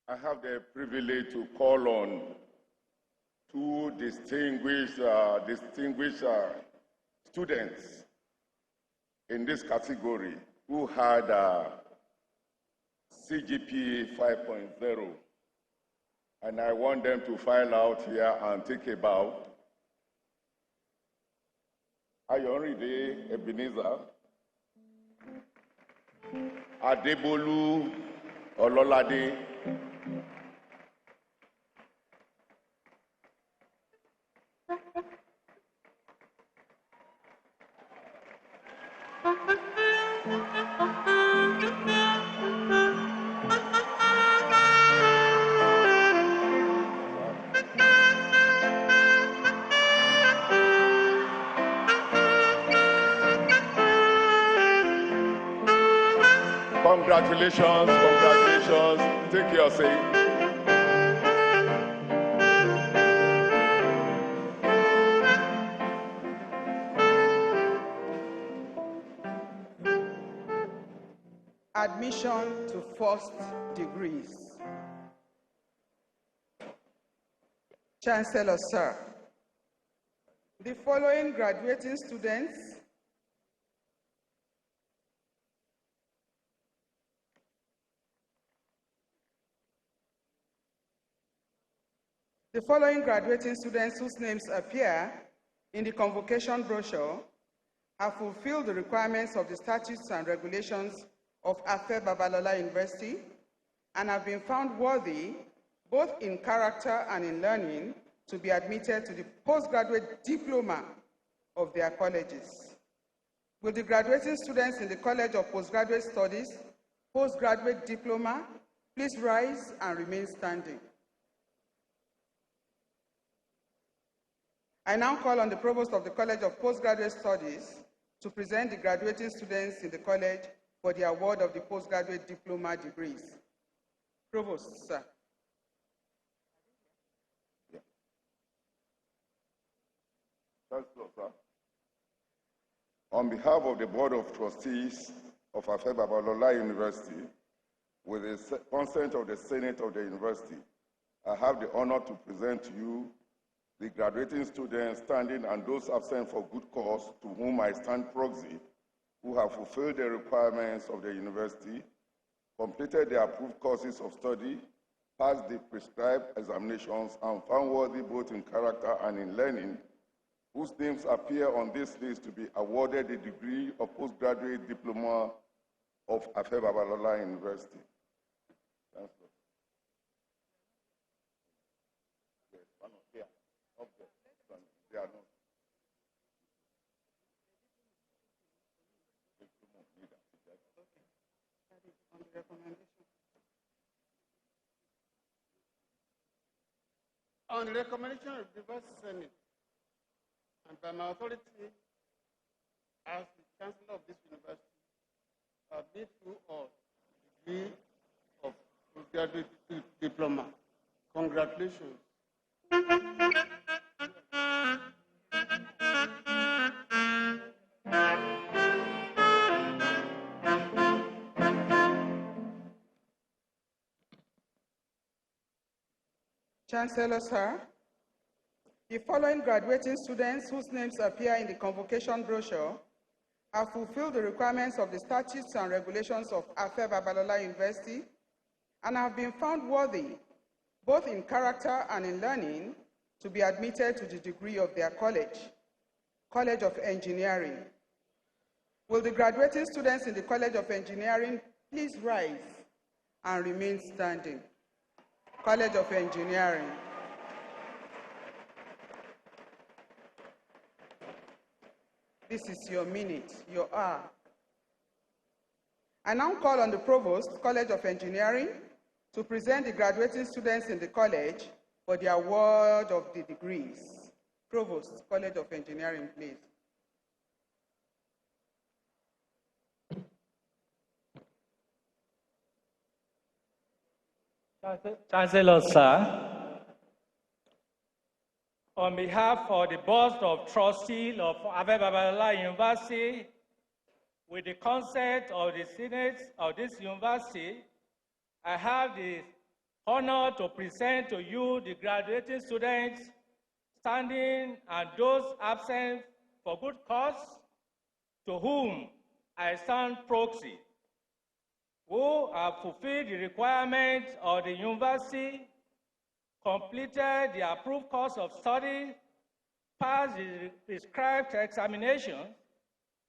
I have the privilege to call on two distinguished students in this category who had CGPA 5.0, and I want them to file out here and take a bow. Honorary Ebenezer, Adebolu Ololade, Congratulations, congratulations. Take your seat. Admission to first degrees. Chancellor, sir. The following graduating students whose names appear in the convocation brochure have fulfilled the requirements of the statutes and regulations of Afe Babalola University and have been found worthy, both in character and in learning, to be admitted to the postgraduate diploma of their colleges. Will the graduating students in the College of Postgraduate Studies, postgraduate diploma, please rise and remain standing. I now call on the Provost of the College of Postgraduate Studies to present the graduating students in the college for the award of the postgraduate diploma degrees. Provost, sir. Chancellor, sir. On behalf of the Board of Trustees of Afe Babalola University, with the consent of the Senate of the University, I have the honor to present to you the graduating students standing and those absent for good cause to whom I stand proxy, who have fulfilled the requirements of the university, completed the approved courses of study, passed the prescribed examinations, and found worthy both in character and in learning, whose names appear on this list to be awarded the degree of postgraduate diploma of Afe Babalola University. Chancellor. They are not. On the recommendation of the Vice Senate, and by my authority as the Chancellor of this university, I bid you all the degree of postgraduate diploma. Congratulations. Chancellor, sir, the following graduating students whose names appear in the convocation brochure have fulfilled the requirements of the statutes and regulations of Afe Babalola University and have been found worthy, both in character and in learning, to be admitted to the degree of their college, College of Engineering. Will the graduating students in the College of Engineering please rise and remain standing? College of Engineering. This is your minute, your hour. I now call on the Provost, College of Engineering, to present the graduating students in the college for the award of the degrees. Provost, College of Engineering, please. Chancellor, sir, on behalf of the Board of Trustees of Afe Babalola University, with the consent of the Senate of this university, I have the honor to present to you the graduating students standing and those absent for good cause, to whom I stand proxy, who have fulfilled the requirements of the university, completed the approved course of study, passed the prescribed examinations,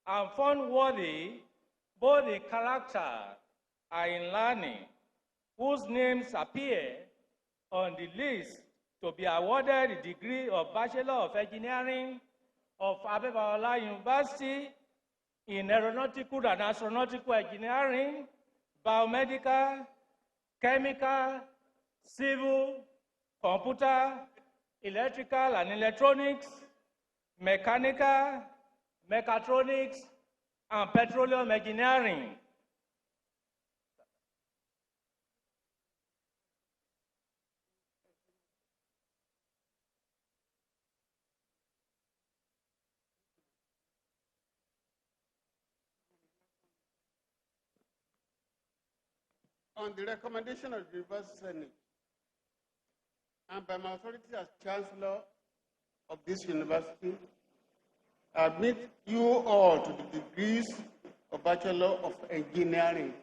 and found worthy both in character and in learning, whose names appear on the list to be awarded the degree of Bachelor of Engineering of Afe Babalola University in Aeronautical and Astronautical Engineering, Biomedical, Chemical, Civil, Computer, Electrical and Electronics, Mechanical, Mechatronics, and Petroleum Engineering. On the recommendation of the Vice Senate, and by my authority as Chancellor of this university, I admit you all to the degrees of Bachelor of Engineering.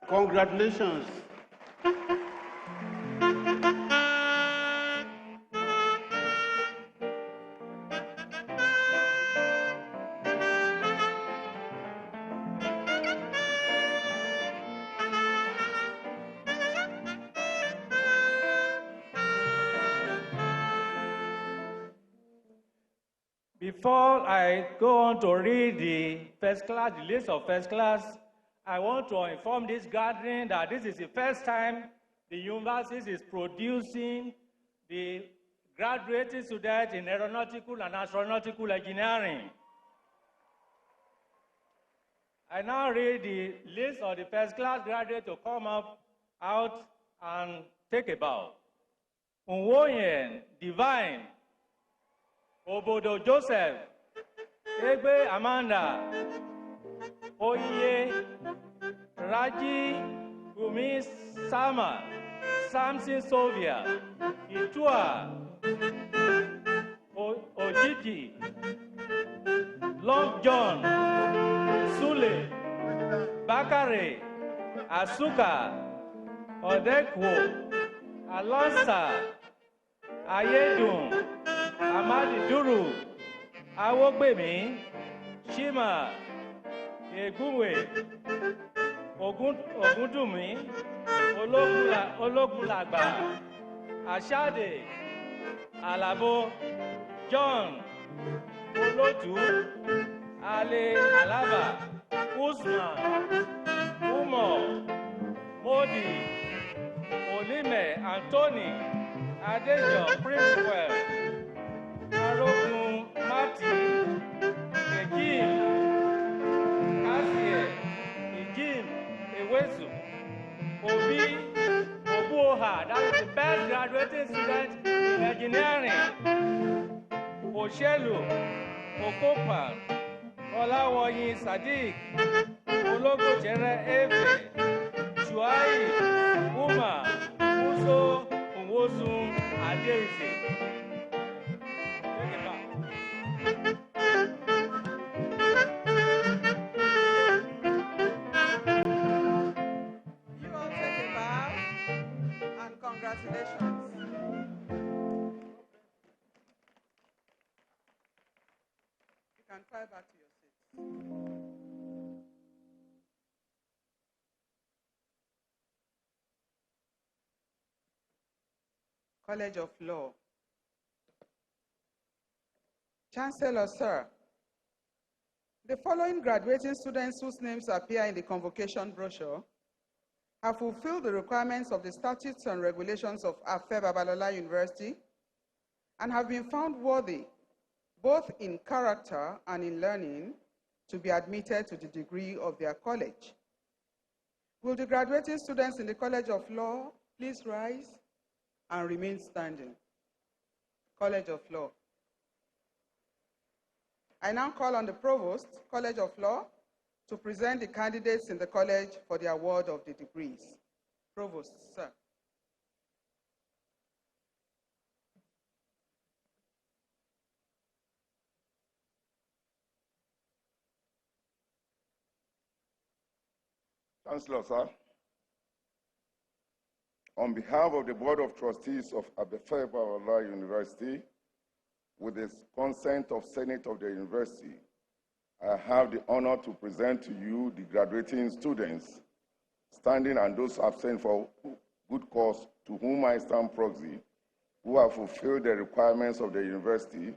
Congratulations. Before I go on to read the list of first class, I want to inform this gathering that this is the first time the university is producing the graduating students in aeronautical and astronautical engineering. I now read the list of the first class graduates to come out and take a bow. Unwoyen Divine, Obodo Joseph, Egbe Amanda, Oye, Raji, Umi Sama, Samson Sylvia, Itua, Ojiji, Long John, Sule, Bakare, Asuka, Odekwo, Alonsa, Ayedun, Amadi Duru, Awogbemi, Shima, Egunwe, Ogundumi, Ologunlagba, Ashade, Alabo, John, Olotu, Ale Alaba, Usman, Umo, Modi, Olime, Anthony, Adejo, Princewell, Arogun, Mati, Ejim, Asie, Ejim, Ewesu, Obi, Obuoha, that is the best graduating student in engineering, Oshelu, Okopa, Olawoyin Sadiq, Ologojere Eve, Shuai, Uma, Uzo, Uwosun, Aderize. Take it back. You all take a bow and congratulations. You can fly back to your seats. College of Law. Chancellor, sir, the following graduating students whose names appear in the convocation brochure have fulfilled the requirements of the statutes and regulations of Afe Babalola University and have been found worthy, both in character and in learning, to be admitted to the degree of their college. Will the graduating students in the College of Law please rise and remain standing? College of Law. I now call on the Provost, College of Law, to present the candidates in the college for the award of the degrees. Provost, sir. Chancellor, sir, on behalf of the Board of Trustees of Afe Babalola University, with the consent of Senate of the University, I have the honor to present to you the graduating students, standing and those absent for good cause, to whom I stand proxy, who have fulfilled the requirements of the university,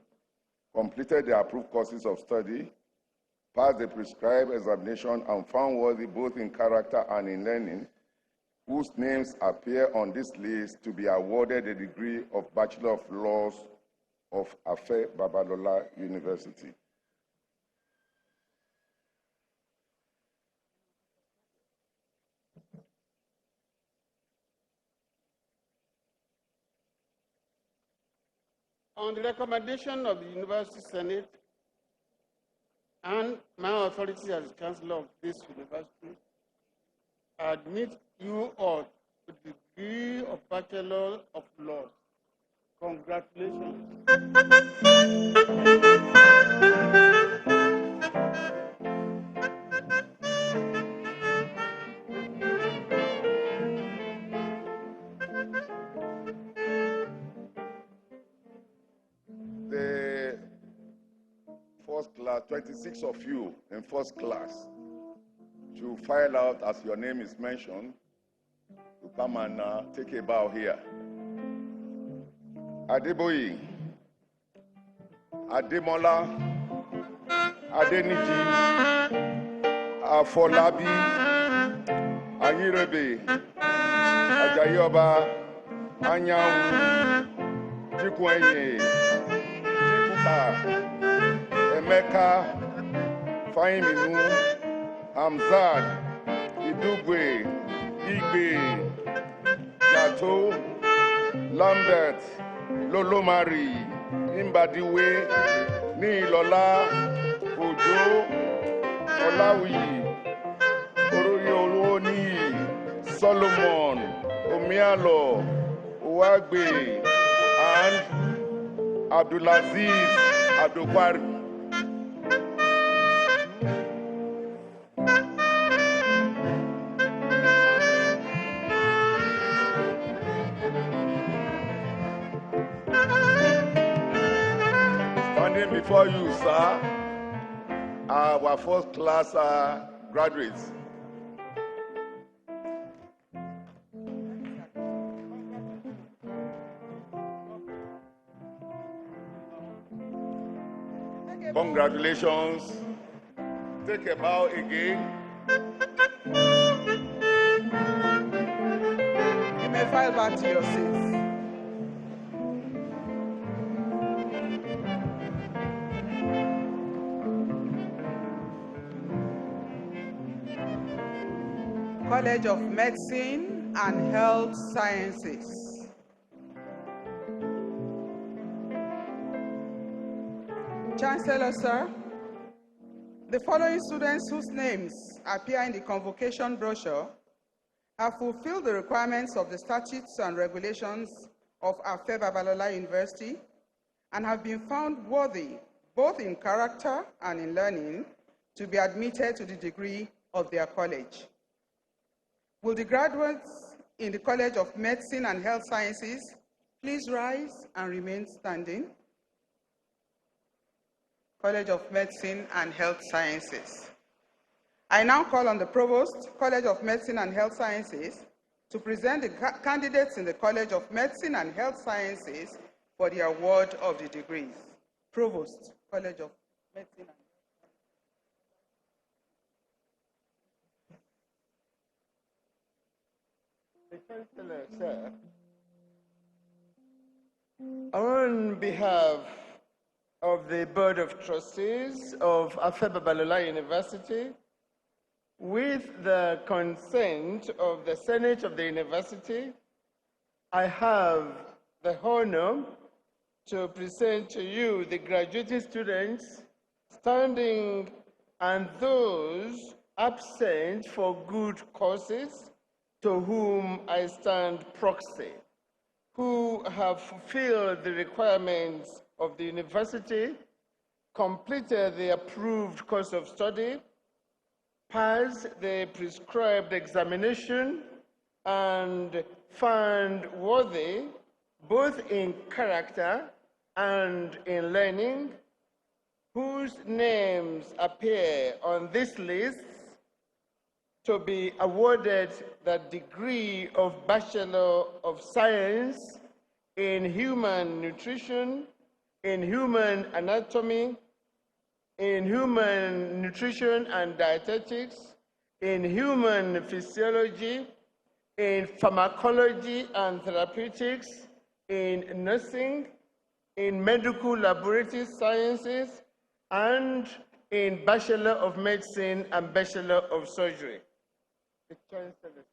completed the approved courses of study, passed the prescribed examination, and found worthy both in character and in learning, whose names appear on this list to be awarded the degree of Bachelor of Laws of Afe Babalola University. On the recommendation of the University Senate and my authority as Chancellor of this university, I admit you all to the degree of Bachelor of Laws. Congratulations. The first class, 26 of you in first class, to file out as your name is mentioned, to come and take a bow here. Adeboyi, Ademola, Adeniji, Afolabi, Anyirebe, Ajayoba, Anyanwu, Jikwenye, Jikuka, Emeka, Fahiminu, Hamzat, Idugwe, Igbe, Oto, Lambert, Lolomari, Imbadiwe, Nilola, Ojo, Olawi, Oroyoloni, Solomon, Omialo, Owagbe, and Abdulaziz Abdulkwari. Standing before you, sir, our first class graduates. Congratulations. Take a bow again. You may file back to your seats. College of Medicine and Health Sciences. Chancellor, sir, the following students whose names appear in the convocation brochure have fulfilled the requirements of the statutes and regulations of Afe Babalola University and have been found worthy, both in character and in learning, to be admitted to the degree of their college. Will the graduates in the College of Medicine and Health Sciences please rise and remain standing? College of Medicine and Health Sciences. I now call on the Provost, College of Medicine and Health Sciences, to present the candidates in the College of Medicine and Health Sciences for the award of the degrees. Provost, College of Medicine and The Chancellor, sir, on behalf of the Board of Trustees of Afe Babalola University, with the consent of the Senate of the University, I have the honor to present to you the graduating students standing and those absent for good causes to whom I stand proxy, who have fulfilled the requirements of the university, completed the approved course of study, passed the prescribed examination, and found worthy, both in character and in learning, whose names appear on this list, to be awarded the degree of Bachelor of Science in Human Nutrition, in Human Anatomy, in Human Nutrition and Dietetics, in Human Physiology, in Pharmacology and Therapeutics, in Nursing, in Medical Laboratory Sciences, and in Bachelor of Medicine and Bachelor of Surgery. The Chancellor.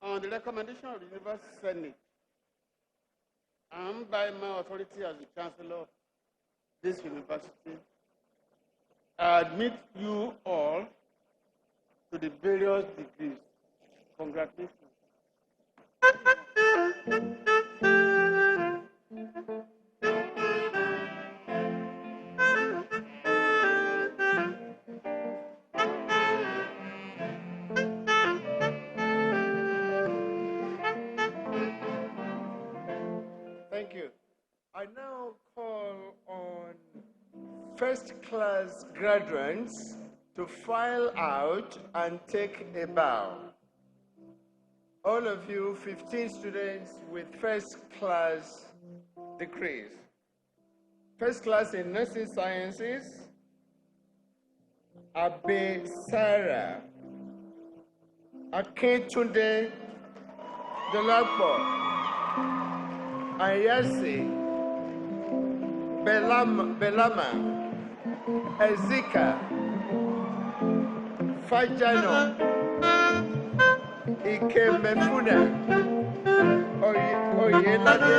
On the recommendation of the University Senate, and by my authority as the Chancellor of this university, I admit you all to the various degrees. Congratulations. Thank you. I now call on first-class graduates to file out and take a bow. All of you, 15 students with first-class degrees. First class in Nursing Sciences, Abe Sarah, Akintunde Dolapo. Ayase, Belama, Ezika, Fajano, Ikemefuna, Oyelade,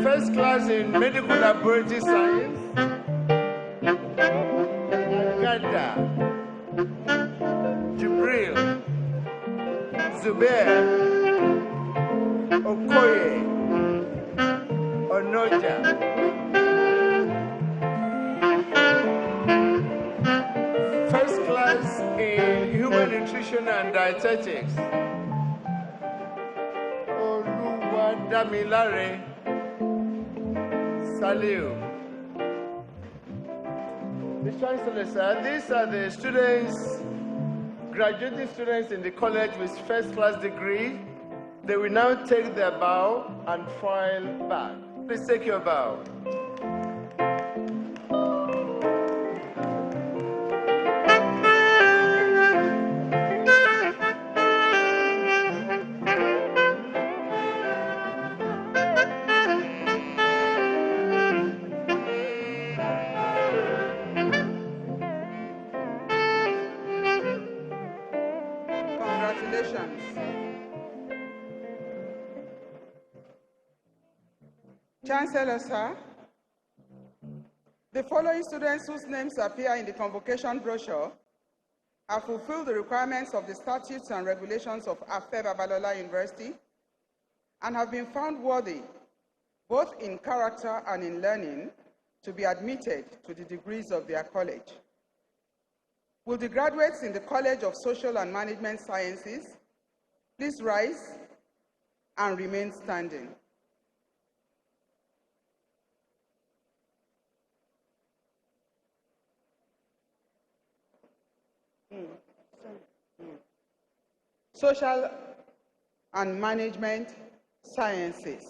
first class in medical laboratory science, Agada, Jibril, Zubair, Okoye, Onoja, first class in human nutrition and dietetics, Oluwadamilare, Saliu. The Chancellor, sir, these are the students, graduating students in the college with first class degree. They will now take their bow and file back. Please take your bow. Congratulations. Chancellor, sir, the following students whose names appear in the convocation brochure have fulfilled the requirements of the statutes and regulations of Afe Babalola University and have been found worthy, both in character and in learning, to be admitted to the degrees of their college. Will the graduates in the College of Social and Management Sciences please rise and remain standing? Social and Management Sciences,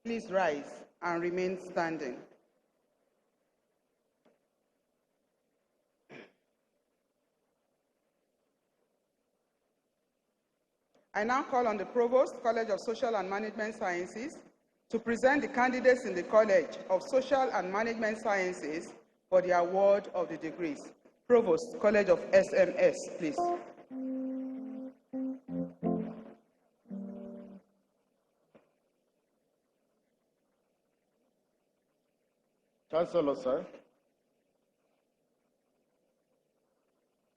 please rise and remain standing. I now call on the Provost, College of Social and Management Sciences, to present the candidates in the College of Social and Management Sciences for the award of the degrees. Provost, College of SMS, please. Chancellor, sir,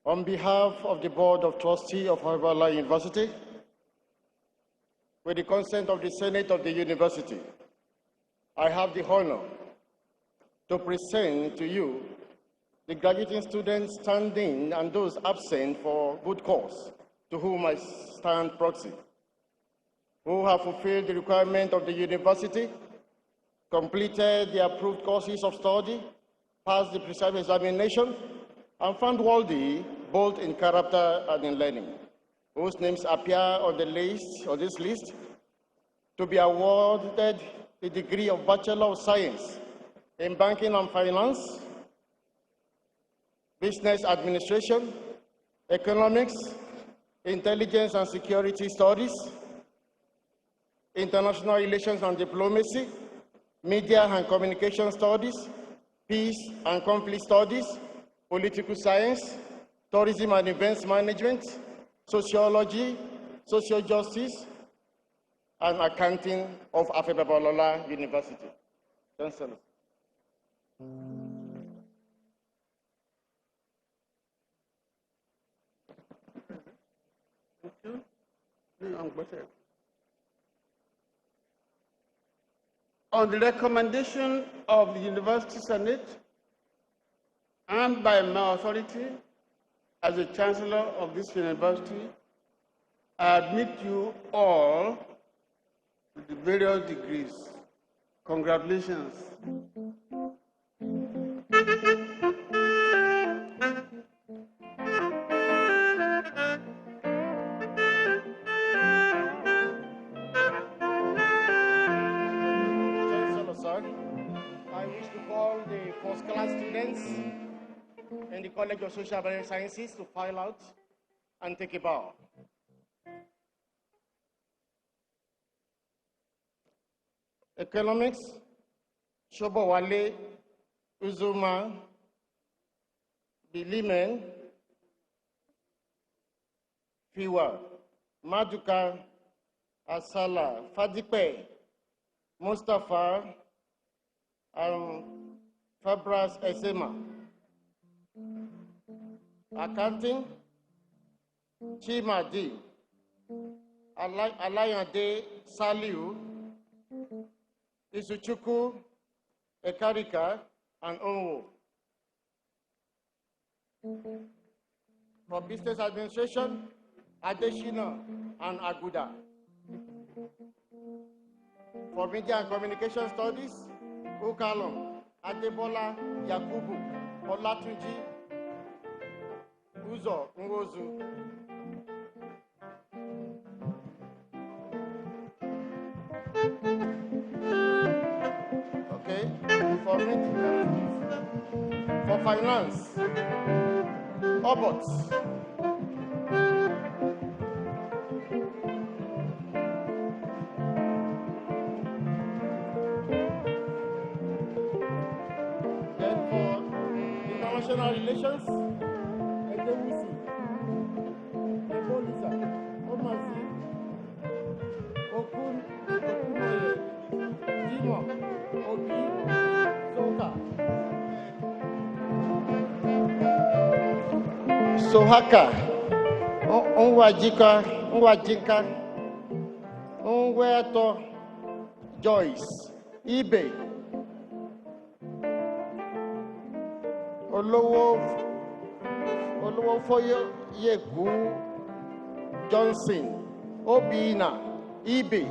on behalf of the Board of Trustees of Babalola University, with the consent of the Senate of the University, I have the honor to present to you the graduating students standing and those absent for good cause, to whom I stand proxy, who have fulfilled the requirement of the university, completed the approved courses of study, passed the prescribed examination, and found worthy both in character and in learning, whose names appear on the list, or this list, to be awarded the degree of Bachelor of Science in Banking and Finance, Business Administration, Economics, Intelligence and Security Studies, International Relations and Diplomacy, Media and Communication Studies, Peace and Conflict Studies, Political Science, Tourism and Events Management, Sociology, Social Justice, and Accounting of Afe Babalola University. Chancellor. On the recommendation of the University Senate and by my authority as the Chancellor of this university, I admit you all to the various degrees. Congratulations. I wish to call the first-class students in the College of Social and Sciences to file out and take a bow. Economics, Shobowale Uzuma Bilimen Fiwa Maduka Asala Fadipe Mustafa Fabras Esema. Accounting Chimadi Alayande Saliu Isuchuku Ekarika and Onwo. For business administration, Adeshina and Aguda. For media and communication studies, Ukalom, Adebola Yakubu, Olatunji, Uzo Nwozu. Okay, for finance, Obots. Then for international relations, Ejewusi, Eboliza, Omazi, Okunoye, Jimo, Obi, Soka, Sohaka, Nwajika, Nweto, Joyce, Ibe, Olowo Foyo Yegu, Johnson, Obina, Ibe,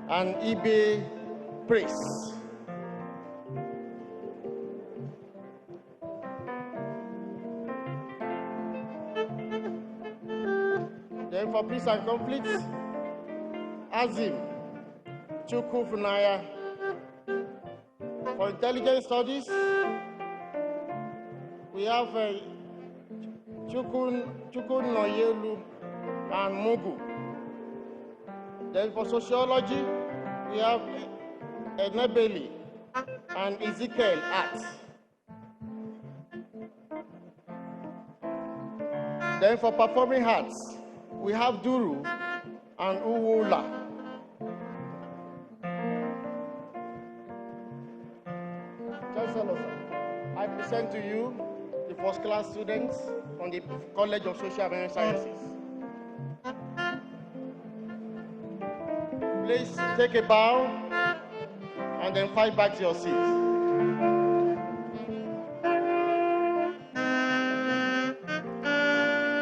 and Ibe Praise. Then for peace and conflict, Azim, Chukwufunaya. For intelligence studies, we have Chukun Noyelu and Mugu. Then for sociology, we have Enebeli and Ezekiel At. Then for performing arts, we have Duru and Uwula. Chancellor, I present to you the first class students from the College of Social and Sciences. Please take a bow and then fight back to your seats.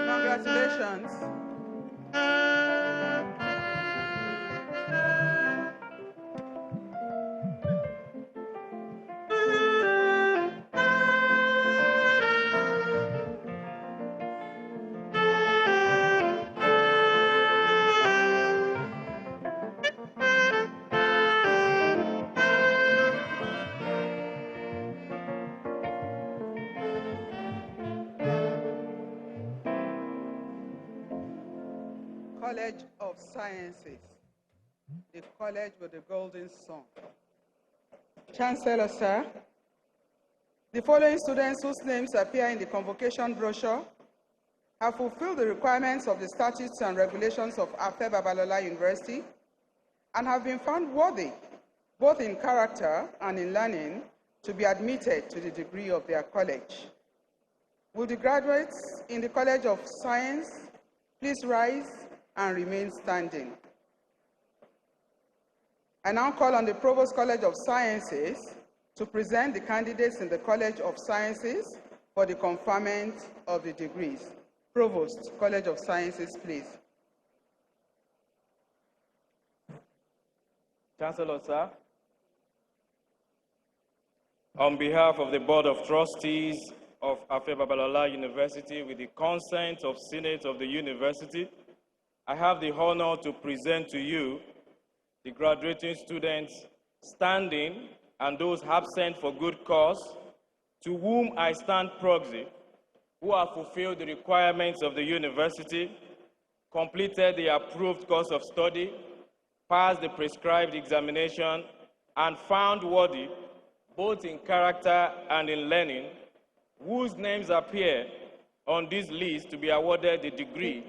Congratulations. College of Sciences, the college with the golden sun. Chancellor, sir, the following students whose names appear in the convocation brochure have fulfilled the requirements of the statutes and regulations of Afe Babalola University and have been found worthy, both in character and in learning, to be admitted to the degree of their college. Will the graduates in the College of Science please rise and remain standing? I now call on the Provost College of Sciences to present the candidates in the College of Sciences for the conferment of the degrees. Provost, College of Sciences, please. Chancellor, sir, on behalf of the Board of Trustees of Afe Babalola University, with the consent of Senate of the University, I have the honor to present to you the graduating students standing and those absent for good cause, to whom I stand proxy, who have fulfilled the requirements of the university, completed the approved course of study, passed the prescribed examination, and found worthy, both in character and in learning, whose names appear on this list to be awarded the degree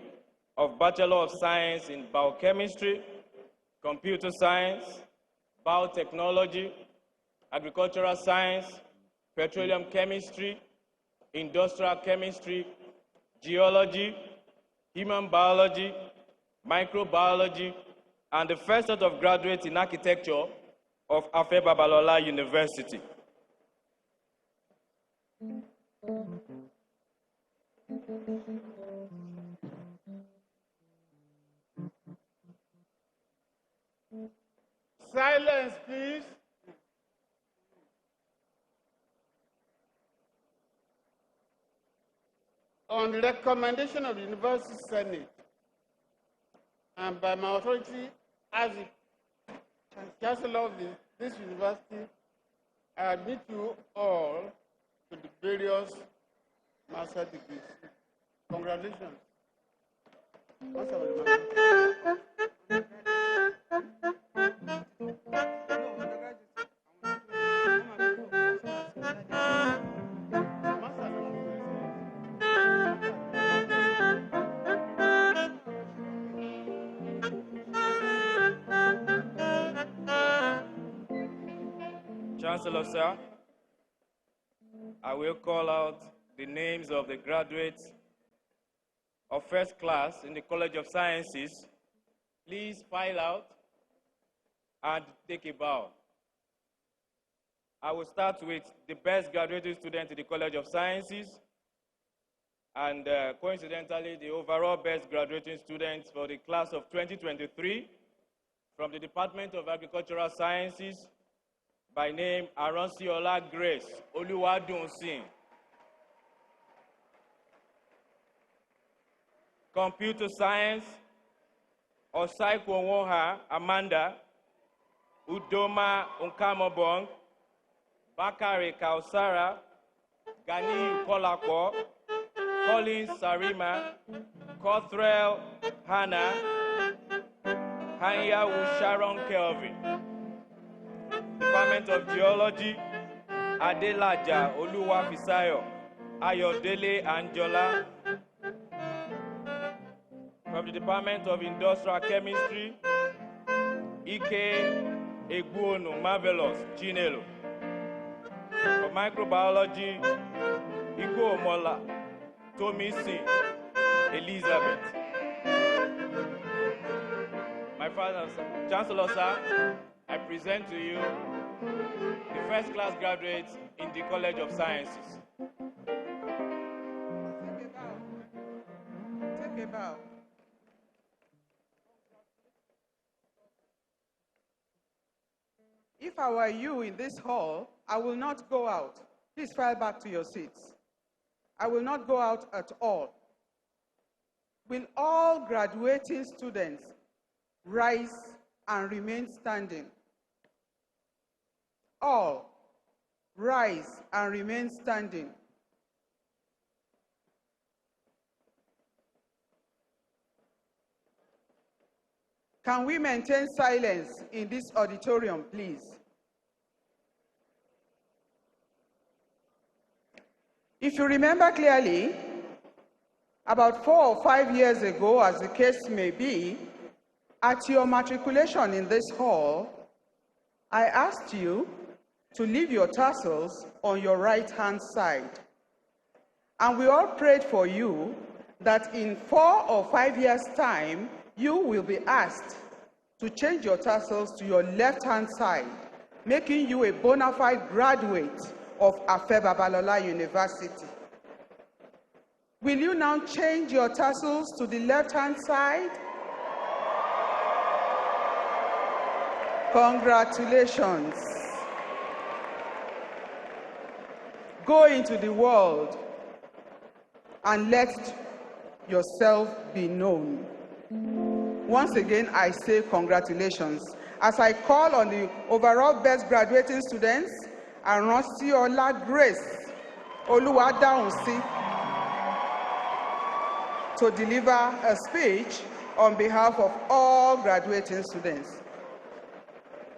of Bachelor of Science in Biochemistry, Computer Science, Biotechnology, Agricultural Science, Petroleum Chemistry, Industrial Chemistry, Geology, Human Biology, Microbiology, and the first set of graduates in Architecture of Afe Babalola University. Silence, please. On the recommendation of the University Senate, and by my authority as the Chancellor of this university, I admit you all to the various master degrees. Congratulations. Chancellor, sir, I will call out the names of the graduates of first class in the College of Sciences. Please file out and take a bow. I will start with the best graduating student in the College of Sciences, and coincidentally, the overall best graduating students for the class of 2023 from the Department of Agricultural Sciences, by name Aronsiola Grace Oluwadunsin. Computer Science, Osaikwonwoha Amanda, Udoma Unkamobong, Bakari Kausara, Ganiyu Kolakwo, Collins Sarima, Cothrell Hannah, Hanyawu Sharon Kelvin. Department of Geology, Adelaja Oluwafisayo, Ayodele Anjola. From the Department of Industrial Chemistry, Ike Egbuonu Marvelous Chinelo. For Microbiology, Iko Omola Tomisi Elizabeth. My father, Chancellor, sir, I present to you the first class graduates in the College of Sciences. Take a bow. If I were you in this hall, I will not go out. Please file back to your seats. I will not go out at all. Will all graduating students rise and remain standing? All rise and remain standing. Can we maintain silence in this auditorium, please? If you remember clearly, about 4 or 5 years ago, as the case may be, at your matriculation in this hall, I asked you to leave your tassels on your right-hand side. And we all prayed for you that in 4 or 5 years' time, you will be asked to change your tassels to your left-hand side, making you a bona fide graduate of Afe Babalola University. Will you now change your tassels to the left-hand side? Congratulations. Go into the world and let yourself be known. Once again, I say congratulations. As I call on the overall best graduating students, Aronsiola Grace Oluwadunsin, to deliver a speech on behalf of all graduating students.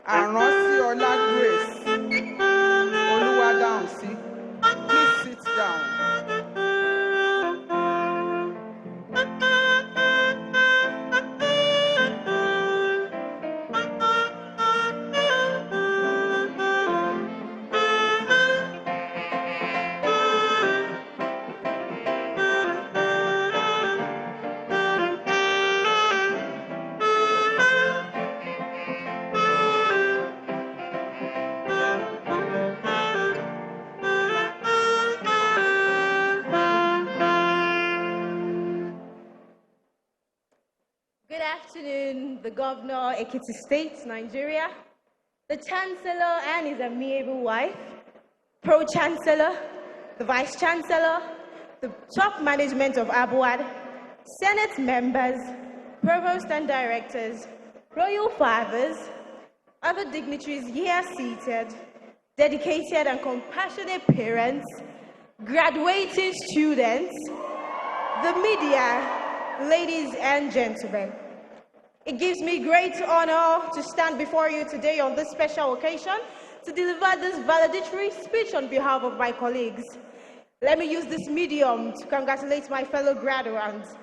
Aronsiola Grace Oluwadansi. Please sit down. Good afternoon, the Governor, Ekiti State, Nigeria, the Chancellor and his amiable wife, Pro-Chancellor, the Vice-Chancellor, the top management of ABUAD, Senate members, Provost and Directors, Royal Fathers, other dignitaries here seated, dedicated and compassionate parents, graduating students, the media, ladies and gentlemen. It gives me great honor to stand before you today on this special occasion to deliver this valedictory speech on behalf of my colleagues. Let me use this medium to congratulate my fellow graduates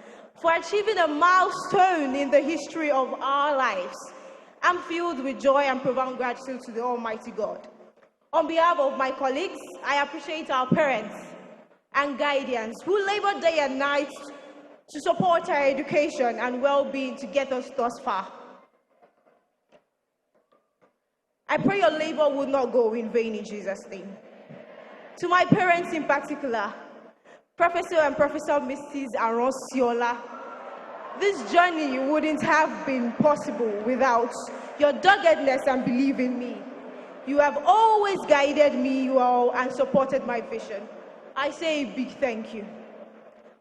for achieving a milestone in the history of our lives. I'm filled with joy and profound gratitude to the Almighty God. On behalf of my colleagues, I appreciate our parents and guardians who labor day and night to support our education and well-being to get us thus far. I pray your labor will not go in vain in Jesus' name. To my parents in particular, Professor and Professor Mrs. Aronsiola, this journey wouldn't have been possible without your doggedness and belief in me. You have always guided me well and supported my vision. I say a big thank you.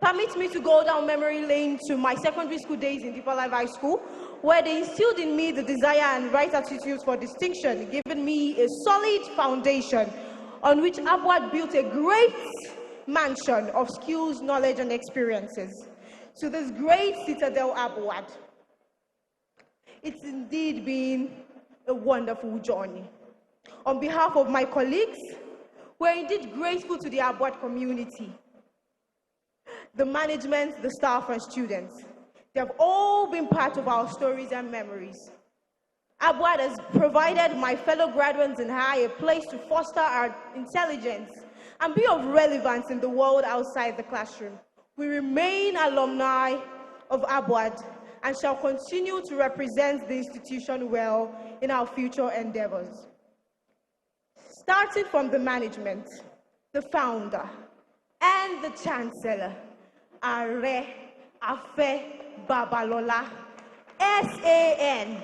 Permit me to go down memory lane to my secondary school days in Deeper Life High School, where they instilled in me the desire and right attitudes for distinction, giving me a solid foundation on which ABUAD built a great mansion of skills, knowledge, and experiences. To this great citadel ABUAD, it's indeed been a wonderful journey. On behalf of my colleagues, we're indeed grateful to the ABUAD community, the management, the staff, and students. They have all been part of our stories and memories. ABUAD has provided my fellow graduates and I a place to foster our intelligence and be of relevance in the world outside the classroom. We remain alumni of ABUAD and shall continue to represent the institution well in our future endeavors. Starting from the management, the founder, and the Chancellor, Are Afe Babalola, SAN,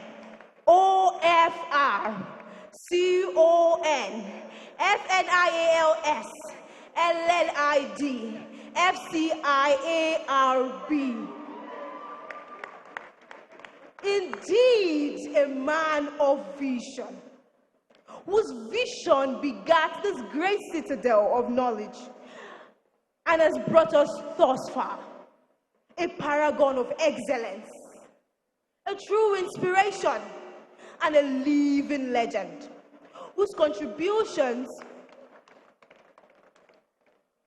OFR, CON, FNIALS, LLID, FCIARB. Indeed, a man of vision, whose vision begat this great citadel of knowledge and has brought us thus far. A paragon of excellence, a true inspiration, and a living legend, whose contributions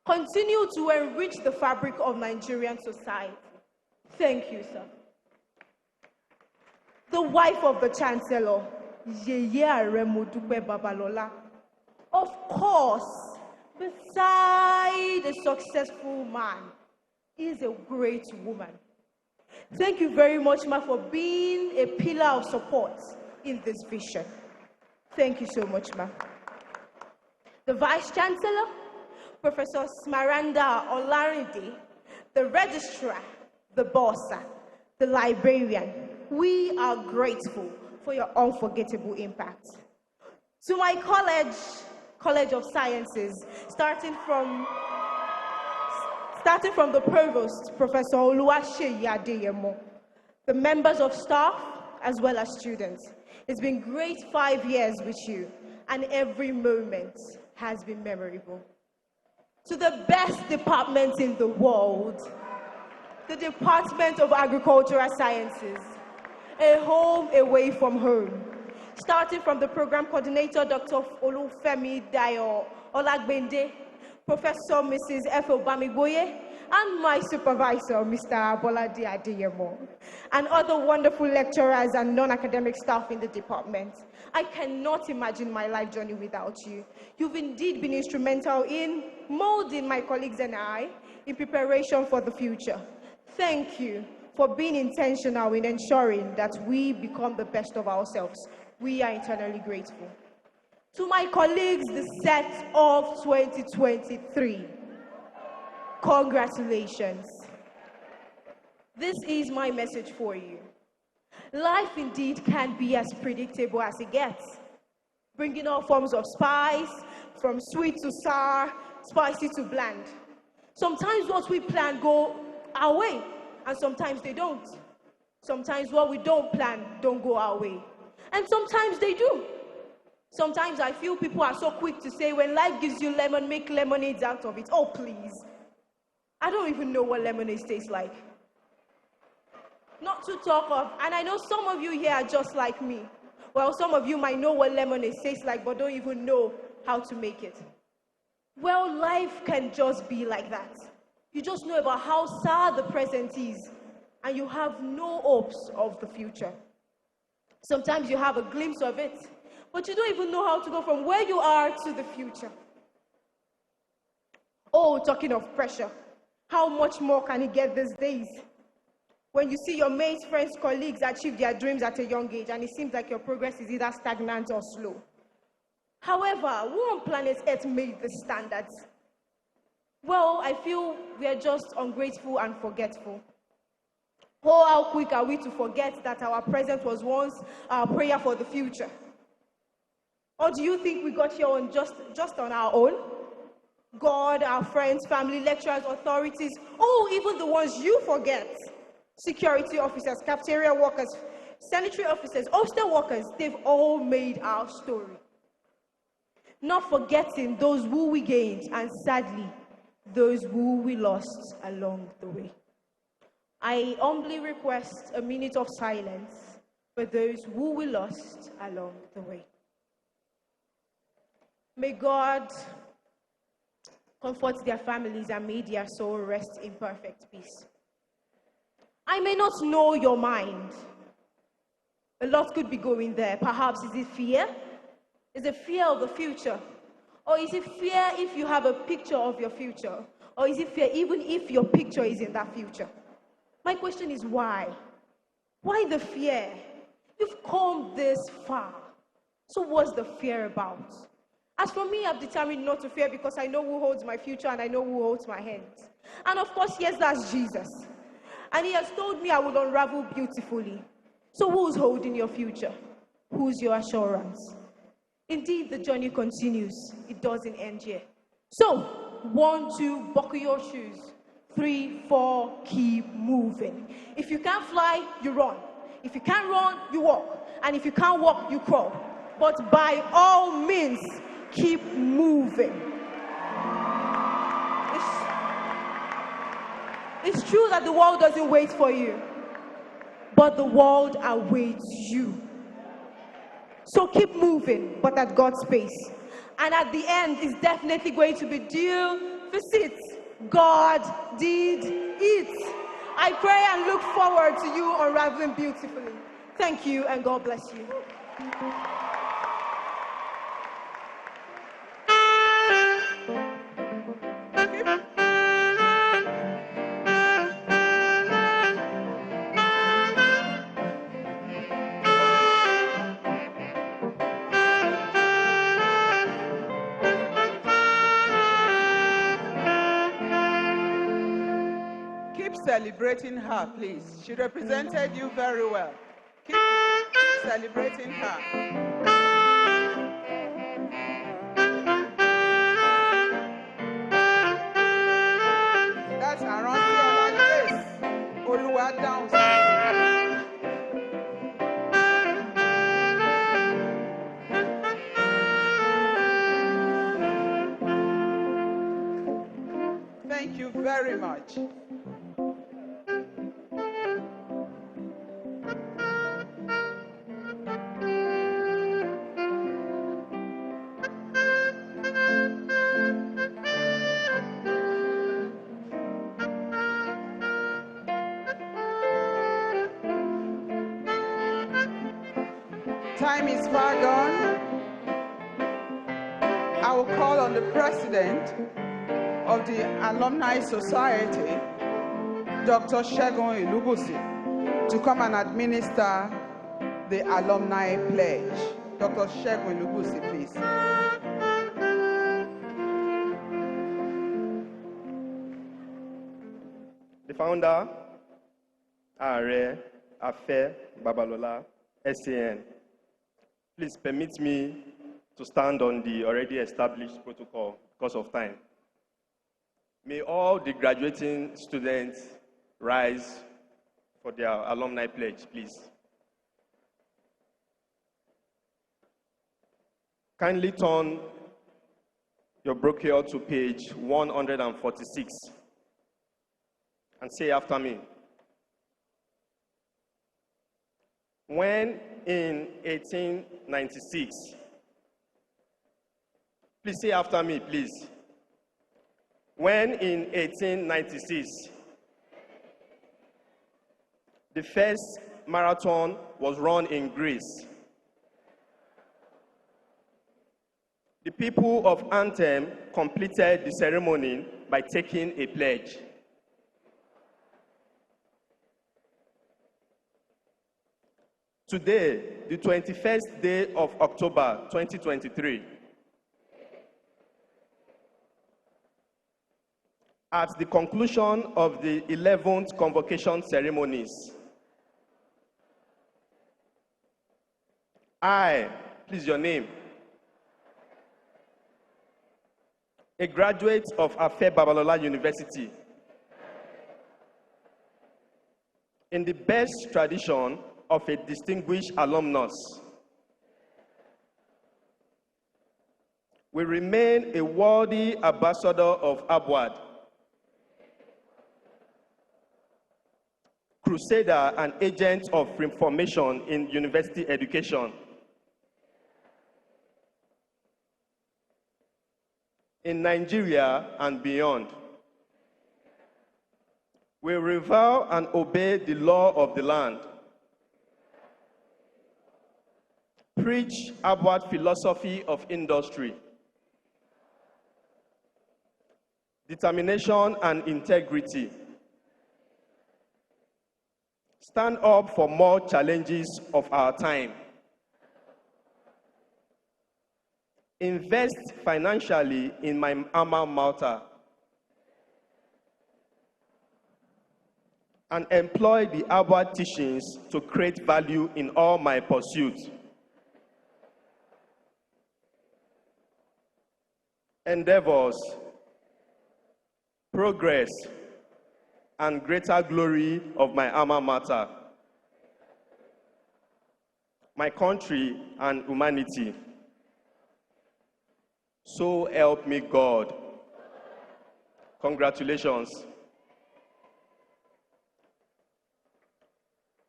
continue to enrich the fabric of Nigerian society. Thank you, sir. The wife of the Chancellor, Yeye Aremodupe Babalola. Of course, beside a successful man, is a great woman. Thank you very much, ma, for being a pillar of support in this vision. Thank you so much, ma. The Vice-Chancellor, Professor Smaranda Olarinde, the Registrar, the Bossa, the Librarian, we are grateful for your unforgettable impact. To my College of Sciences, starting from the Provost, Professor Oluwaseyi Adeyemo, the members of staff, as well as students. It's been great 5 years with you, and every moment has been memorable. To the best department in the world, the Department of Agricultural Sciences, a home away from home. starting from the program coordinator, Dr. Olufemi Dayo Olagbende, Professor Mrs. F. Obamigboye, and my supervisor, Mr. Bolade Adeyemo, and other wonderful lecturers and non-academic staff in the department. I cannot imagine my life journey without you. You've indeed been instrumental in molding my colleagues and I in preparation for the future. Thank you for being intentional in ensuring that we become the best of ourselves. We are eternally grateful. To my colleagues, the set of 2023, congratulations. This is my message for you. Life indeed can be as predictable as it gets, bringing all forms of spice, from sweet to sour, spicy to bland. Sometimes what we plan go our way, and sometimes they don't. Sometimes what we don't plan don't go our way, and sometimes they do. Sometimes I feel people are so quick to say, when life gives you lemon, make lemonades out of it. Oh, please. I don't even know what lemonade tastes like. Not to talk of, and I know some of you here are just like me. Well, some of you might know what lemonade tastes like, but don't even know how to make it. Well, life can just be like that. You just know about how sad the present is, and you have no hopes of the future. Sometimes you have a glimpse of it, but you don't even know how to go from where you are to the future. Oh, talking of pressure, how much more can it get these days? When you see your mates, friends, colleagues achieve their dreams at a young age, and it seems like your progress is either stagnant or slow. However, who on planet Earth made the standards? Well, I feel we are just ungrateful and forgetful. Oh, how quick are we to forget that our present was once our prayer for the future? Or do you think we got here on just on our own? God, our friends, family, lecturers, authorities, oh, even the ones you forget. Security officers, cafeteria workers, sanitary officers, hostel workers, they've all made our story. Not forgetting those who we gained, and sadly, those who we lost along the way. I humbly request a minute of silence for those who we lost along the way. May God comfort their families and may their soul rest in perfect peace. I may not know your mind. A lot could be going there. Perhaps is it fear? Is it fear of the future? Or is it fear if you have a picture of your future? Or is it fear even if your picture is in that future? My question is why? Why the fear? You've come this far. So what's the fear about? As for me, I've determined not to fear because I know who holds my future and I know who holds my hands. And of course, yes, that's Jesus. And he has told me I will unravel beautifully. So who's holding your future? Who's your assurance? Indeed, the journey continues. It doesn't end here. So, 1, 2, buckle your shoes. 3, 4, keep moving. If you can't fly, you run. If you can't run, you walk. And if you can't walk, you crawl. But by all means, keep moving. It's true that the world doesn't wait for you, but the world awaits you. So keep moving, but at God's pace. And at the end, it's definitely going to be due visit. God did it. I pray and look forward to you unraveling beautifully. Thank you, and God bless you. Keep celebrating her, please. She represented you very well. Keep celebrating her. That's around your face. Oluwa down. Thank you very much. time is far gone. I will call on the president of the Alumni Society, Dr. Segun Ilubusi, to come and administer the Alumni Pledge. Dr. Segun Ilubusi, please. The founder, Honorary Afe Babalola, SAN. Please permit me to stand on the already established protocol because of time. May all the graduating students rise for their alumni pledge, please. Kindly turn your brochure to page 146 and say after me. When in 1896, please say after me, please. When in 1896, the first marathon was run in Greece, the people of Anthem completed the ceremony by taking a pledge. Today, the 21st day of October 2023, at the conclusion of the 11th convocation ceremonies, I, please your name, a graduate of Afe Babalola University, in the best tradition of a distinguished alumnus, we remain a worthy ambassador of ABUAD, crusader and agent of reformation in university education, in Nigeria and beyond. We revere and obey the law of the land, preach ABUAD philosophy of industry, determination and integrity, stand up for more challenges of our time, invest financially in my alma mater, and employ the ABUAD teachings to create value in all my pursuits. Endeavors, progress, and greater glory of my alma mater, my country and humanity. So help me God. Congratulations.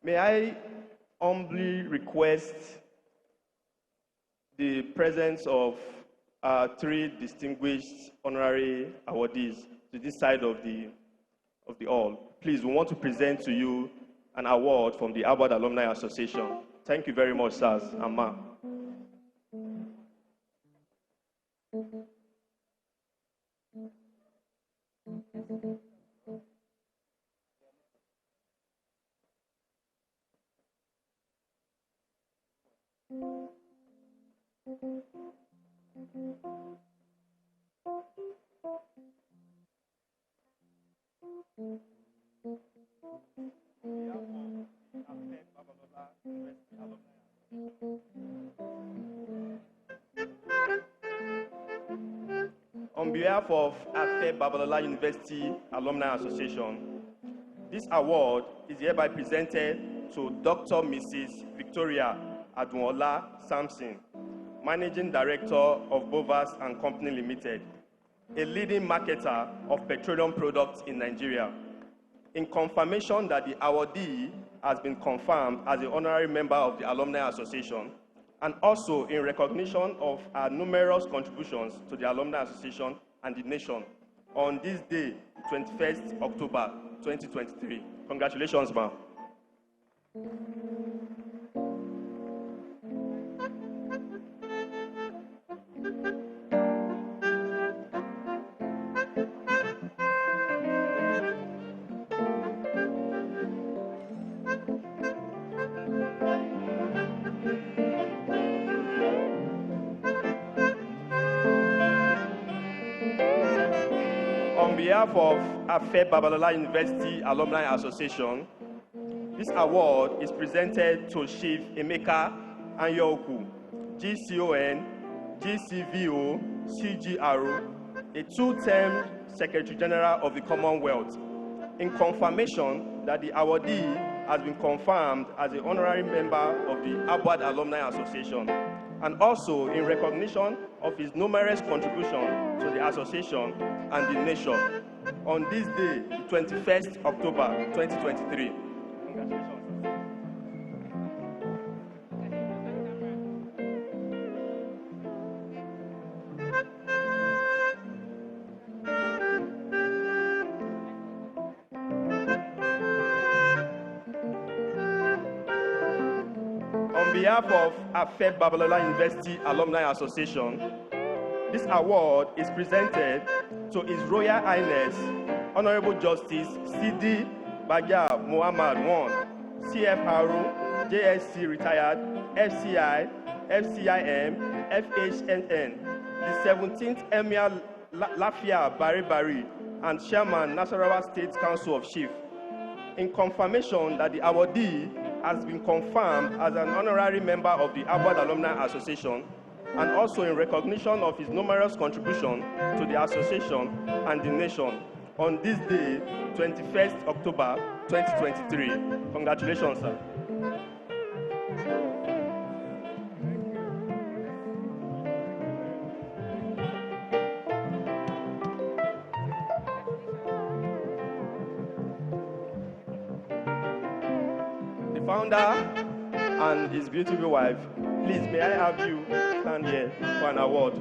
May I humbly request the presence of our three distinguished honorary awardees to this side of the hall. Please, we want to present to you an award from the ABUAD Alumni Association. Thank you very much, sirs and ma. On behalf of Afe Babalola University Alumni Association, this award is hereby presented to Dr. Mrs. Victoria Adwola Sampson, Managing Director of Bovas and Company Limited, a leading marketer of petroleum products in Nigeria, in confirmation that the awardee has been confirmed as an honorary member of the Alumni Association, and also in recognition of our numerous contributions to the Alumni Association and the nation on this day, 21st October 2023. Congratulations, ma'am. behalf of Afe Babalola University Alumni Association, this award is presented to Chief Emeka Anyoku, GCON, GCVO, CGRO, a two-term Secretary General of the Commonwealth, in confirmation that the awardee has been confirmed as an honorary member of the ABUAD Alumni Association, and also in recognition of his numerous contributions to the association and the nation on this day, 21st October 2023. Congratulations. On behalf of Afe Babalola University Alumni Association, this award is presented to His Royal Highness Honorable Justice C.D. Baja Muhammad I, CFRO, JSC Retired, FCI, FCIM, FHNN, the 17th Emir Lafia Bari Bari, and Chairman Nasarawa State Council of Chiefs, in confirmation that the awardee has been confirmed as an honorary member of the ABUAD Alumni Association, and also in recognition of his numerous contributions to the association and the nation on this day, 21st October 2023. Congratulations, sir. The founder and his beautiful wife, please, may I have you stand here for an award?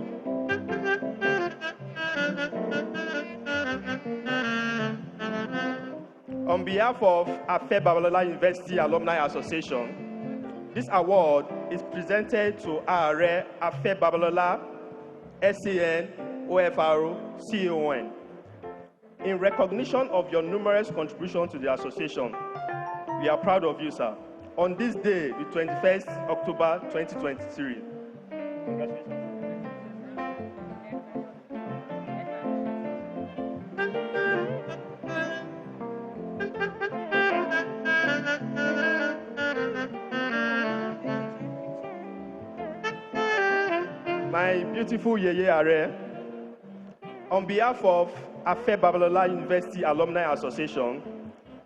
On behalf of Afe Babalola University Alumni Association, this award is presented to Ààrẹ Afe Babalola, SAN, OFRO, CON, in recognition of your numerous contributions to the association. We are proud of you, sir. On this day, the 21st October 2023. Congratulations. My beautiful Yeye Are, on behalf of Afe Babalola University Alumni Association,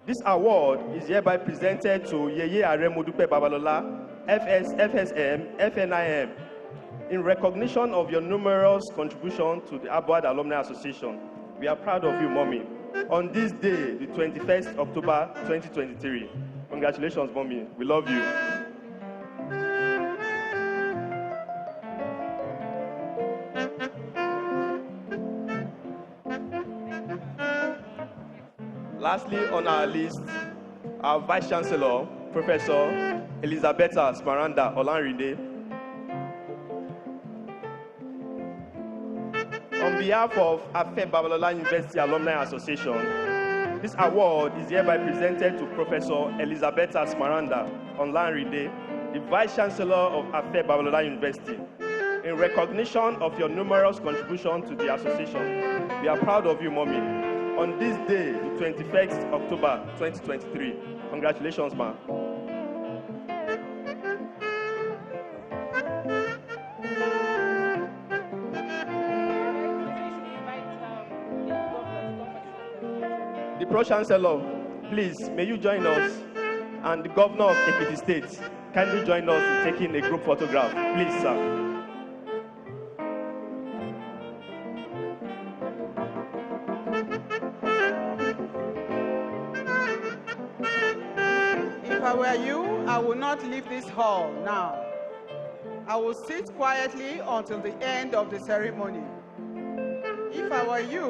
this award is hereby presented to Yeye Are Modupe Babalola, FSM, FNIM, in recognition of your numerous contributions to the ABUAD Alumni Association. We are proud of you, Mommy. On this day, the 21st October 2023. Congratulations, Mommy. We love you. Lastly, on our list, our Vice Chancellor, Professor Elizabetha Smaranda Olanride. On behalf of Afe Babalola University Alumni Association, this award is hereby presented to Professor Elizabetha Smaranda Olanride, the Vice Chancellor of Afe Babalola University, in recognition of your numerous contributions to the association. We are proud of you, Mommy. On this day, the 21st October 2023. Congratulations, ma'am. The Pro-Chancellor, please, may you join us, and the Governor of Ekiti State, kindly join us in taking a group photograph. Please, sir. If I were you, I would not leave this hall now. I will sit quietly until the end of the ceremony. If I were you,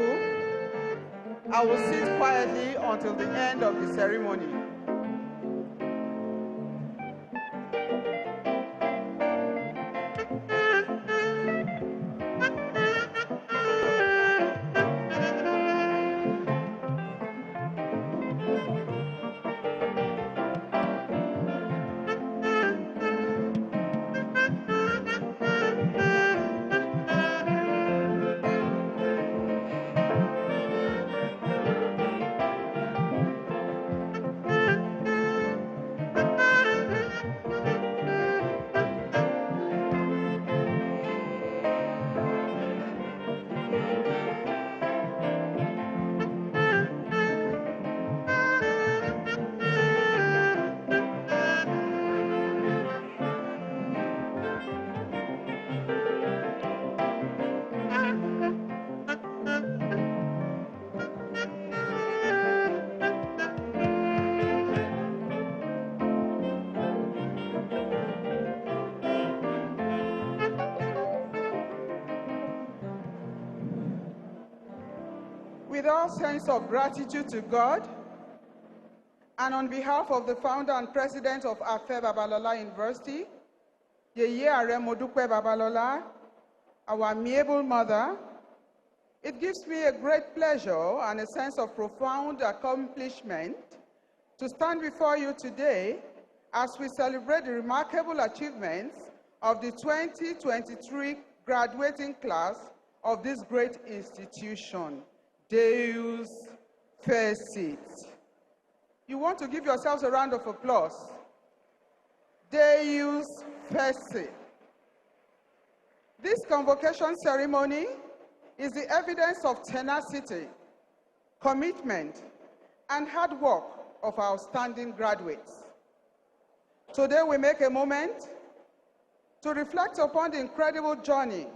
I will sit quietly until the end of the ceremony. With all sense of gratitude to God, and on behalf of the founder and president of Afe Babalola University, Yeye Are Modukwe Babalola, our amiable mother, it gives me a great pleasure and a sense of profound accomplishment to stand before you today as we celebrate the remarkable achievements of the 2023 graduating class of this great institution. Deus Fecit. You want to give yourselves a round of applause. Deus Fecit. This convocation ceremony is the evidence of tenacity, commitment, and hard work of our outstanding graduates. Today we make a moment to reflect upon the incredible journey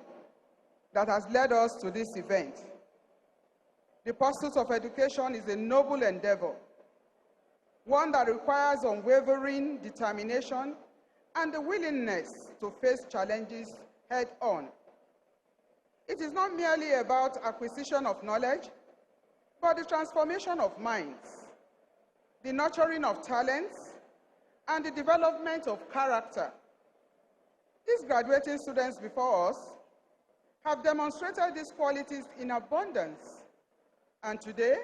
that has led us to this event. The pursuit of education is a noble endeavor, one that requires unwavering determination and the willingness to face challenges head-on. It is not merely about acquisition of knowledge, but the transformation of minds, the nurturing of talents, and the development of character. These graduating students before us have demonstrated these qualities in abundance, and today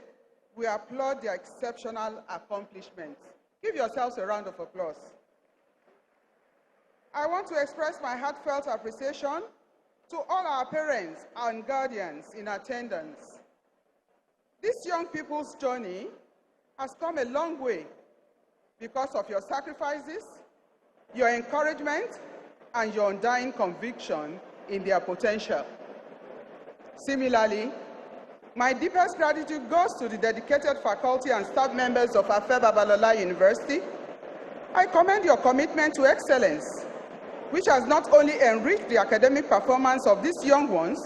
we applaud their exceptional accomplishments. Give yourselves a round of applause. I want to express my heartfelt appreciation to all our parents and guardians in attendance. This young people's journey has come a long way because of your sacrifices, your encouragement, and your undying conviction in their potential. Similarly, my deepest gratitude goes to the dedicated faculty and staff members of Afe Babalola University. I commend your commitment to excellence, which has not only enriched the academic performance of these young ones,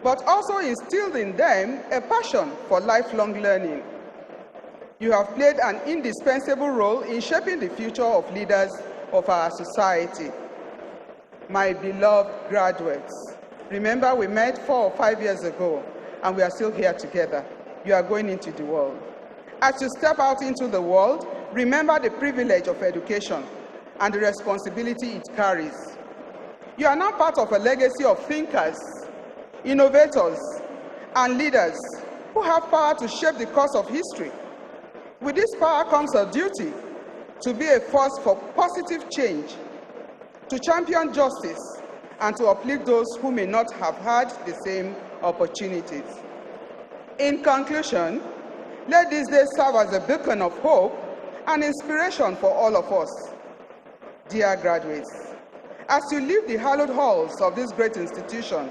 but also instilled in them a passion for lifelong learning. You have played an indispensable role in shaping the future of leaders of our society. My beloved graduates, remember we met 4 or 5 years ago, and we are still here together. You are going into the world. As you step out into the world, remember the privilege of education and the responsibility it carries. You are now part of a legacy of thinkers, innovators, and leaders who have power to shape the course of history. With this power comes a duty to be a force for positive change, to champion justice, and to uplift those who may not have had the same opportunities. In conclusion, let this day serve as a beacon of hope and inspiration for all of us. Dear graduates, as you leave the hallowed halls of this great institution,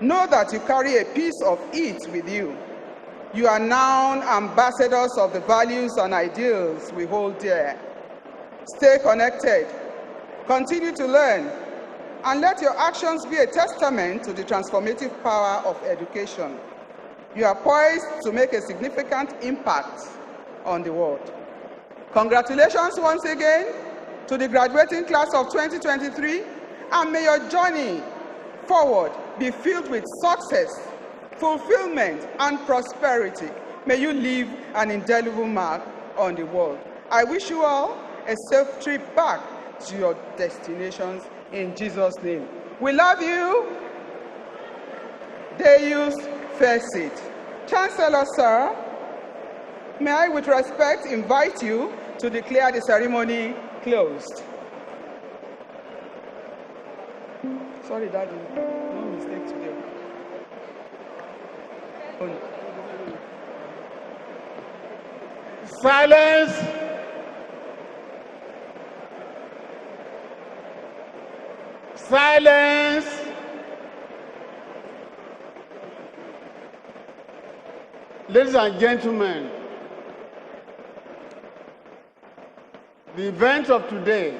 know that you carry a piece of it with you. You are now ambassadors of the values and ideals we hold dear. Stay connected, continue to learn, and let your actions be a testament to the transformative power of education. You are poised to make a significant impact on the world. Congratulations once again to the graduating class of 2023, and may your journey forward be filled with success, fulfillment, and prosperity. May you leave an indelible mark on the world. I wish you all a safe trip back to your destinations in Jesus' name. We love you. Deus Fecit. Chancellor, sir, may I with respect invite you to declare the ceremony closed. Sorry, Daddy. No mistake today. Silence. Silence. Ladies and gentlemen, the event of today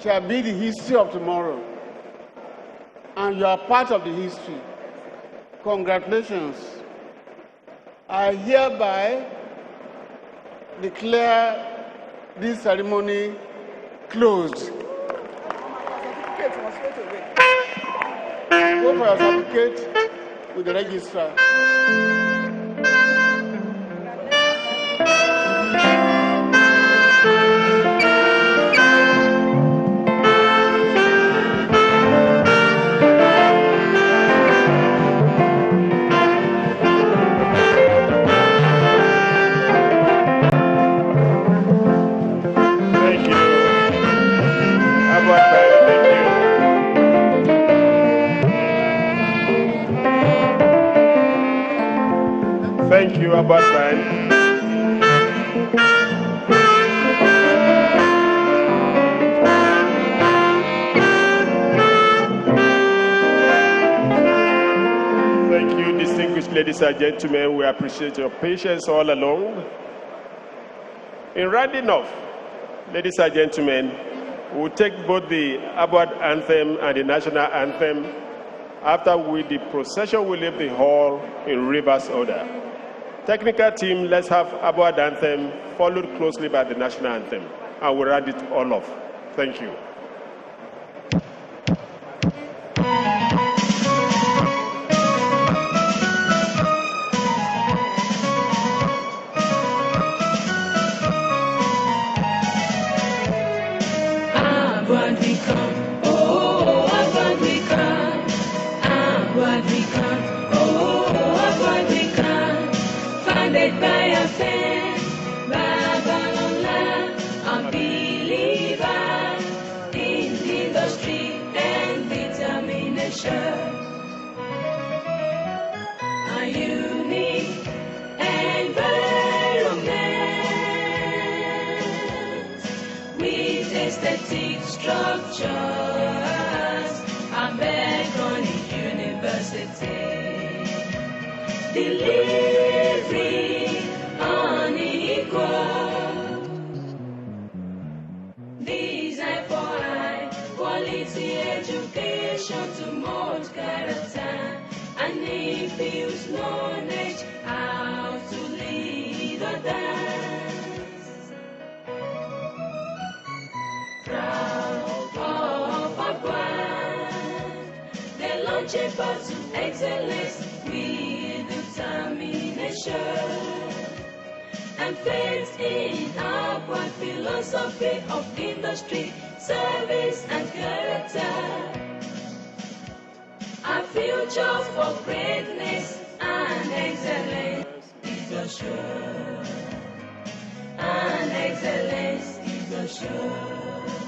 shall be the history of tomorrow, and you are part of the history. Congratulations. I hereby declare this ceremony closed. Go for your certificate. with the registrar. Thank you. ABUAD, thank you. Thank you, ABUAD. Thank you, distinguished ladies and gentlemen. We appreciate your patience all along. In rounding off, ladies and gentlemen, we'll take both the ABUAD anthem and the national anthem, after which the procession will leave the hall in reverse order. Technical team, let's have ABUAD anthem followed closely by the national anthem, and we'll round it all off. Thank you. ABUAD we come, oh, ABUAD we come. ABUAD we come, oh, ABUAD we come. Founded by a friend, Babalola, a believer in industry and determination. A unique environment with aesthetic structures and beckoning university. Delivery unequal. Design for high quality education to mold character and infuse knowledge how to lead others. Proud of ABUAD, they launch a path to excellence with determination and faith in ABUAD philosophy of industry, service and character. Our future for greatness and excellence is assured. And excellence is assured.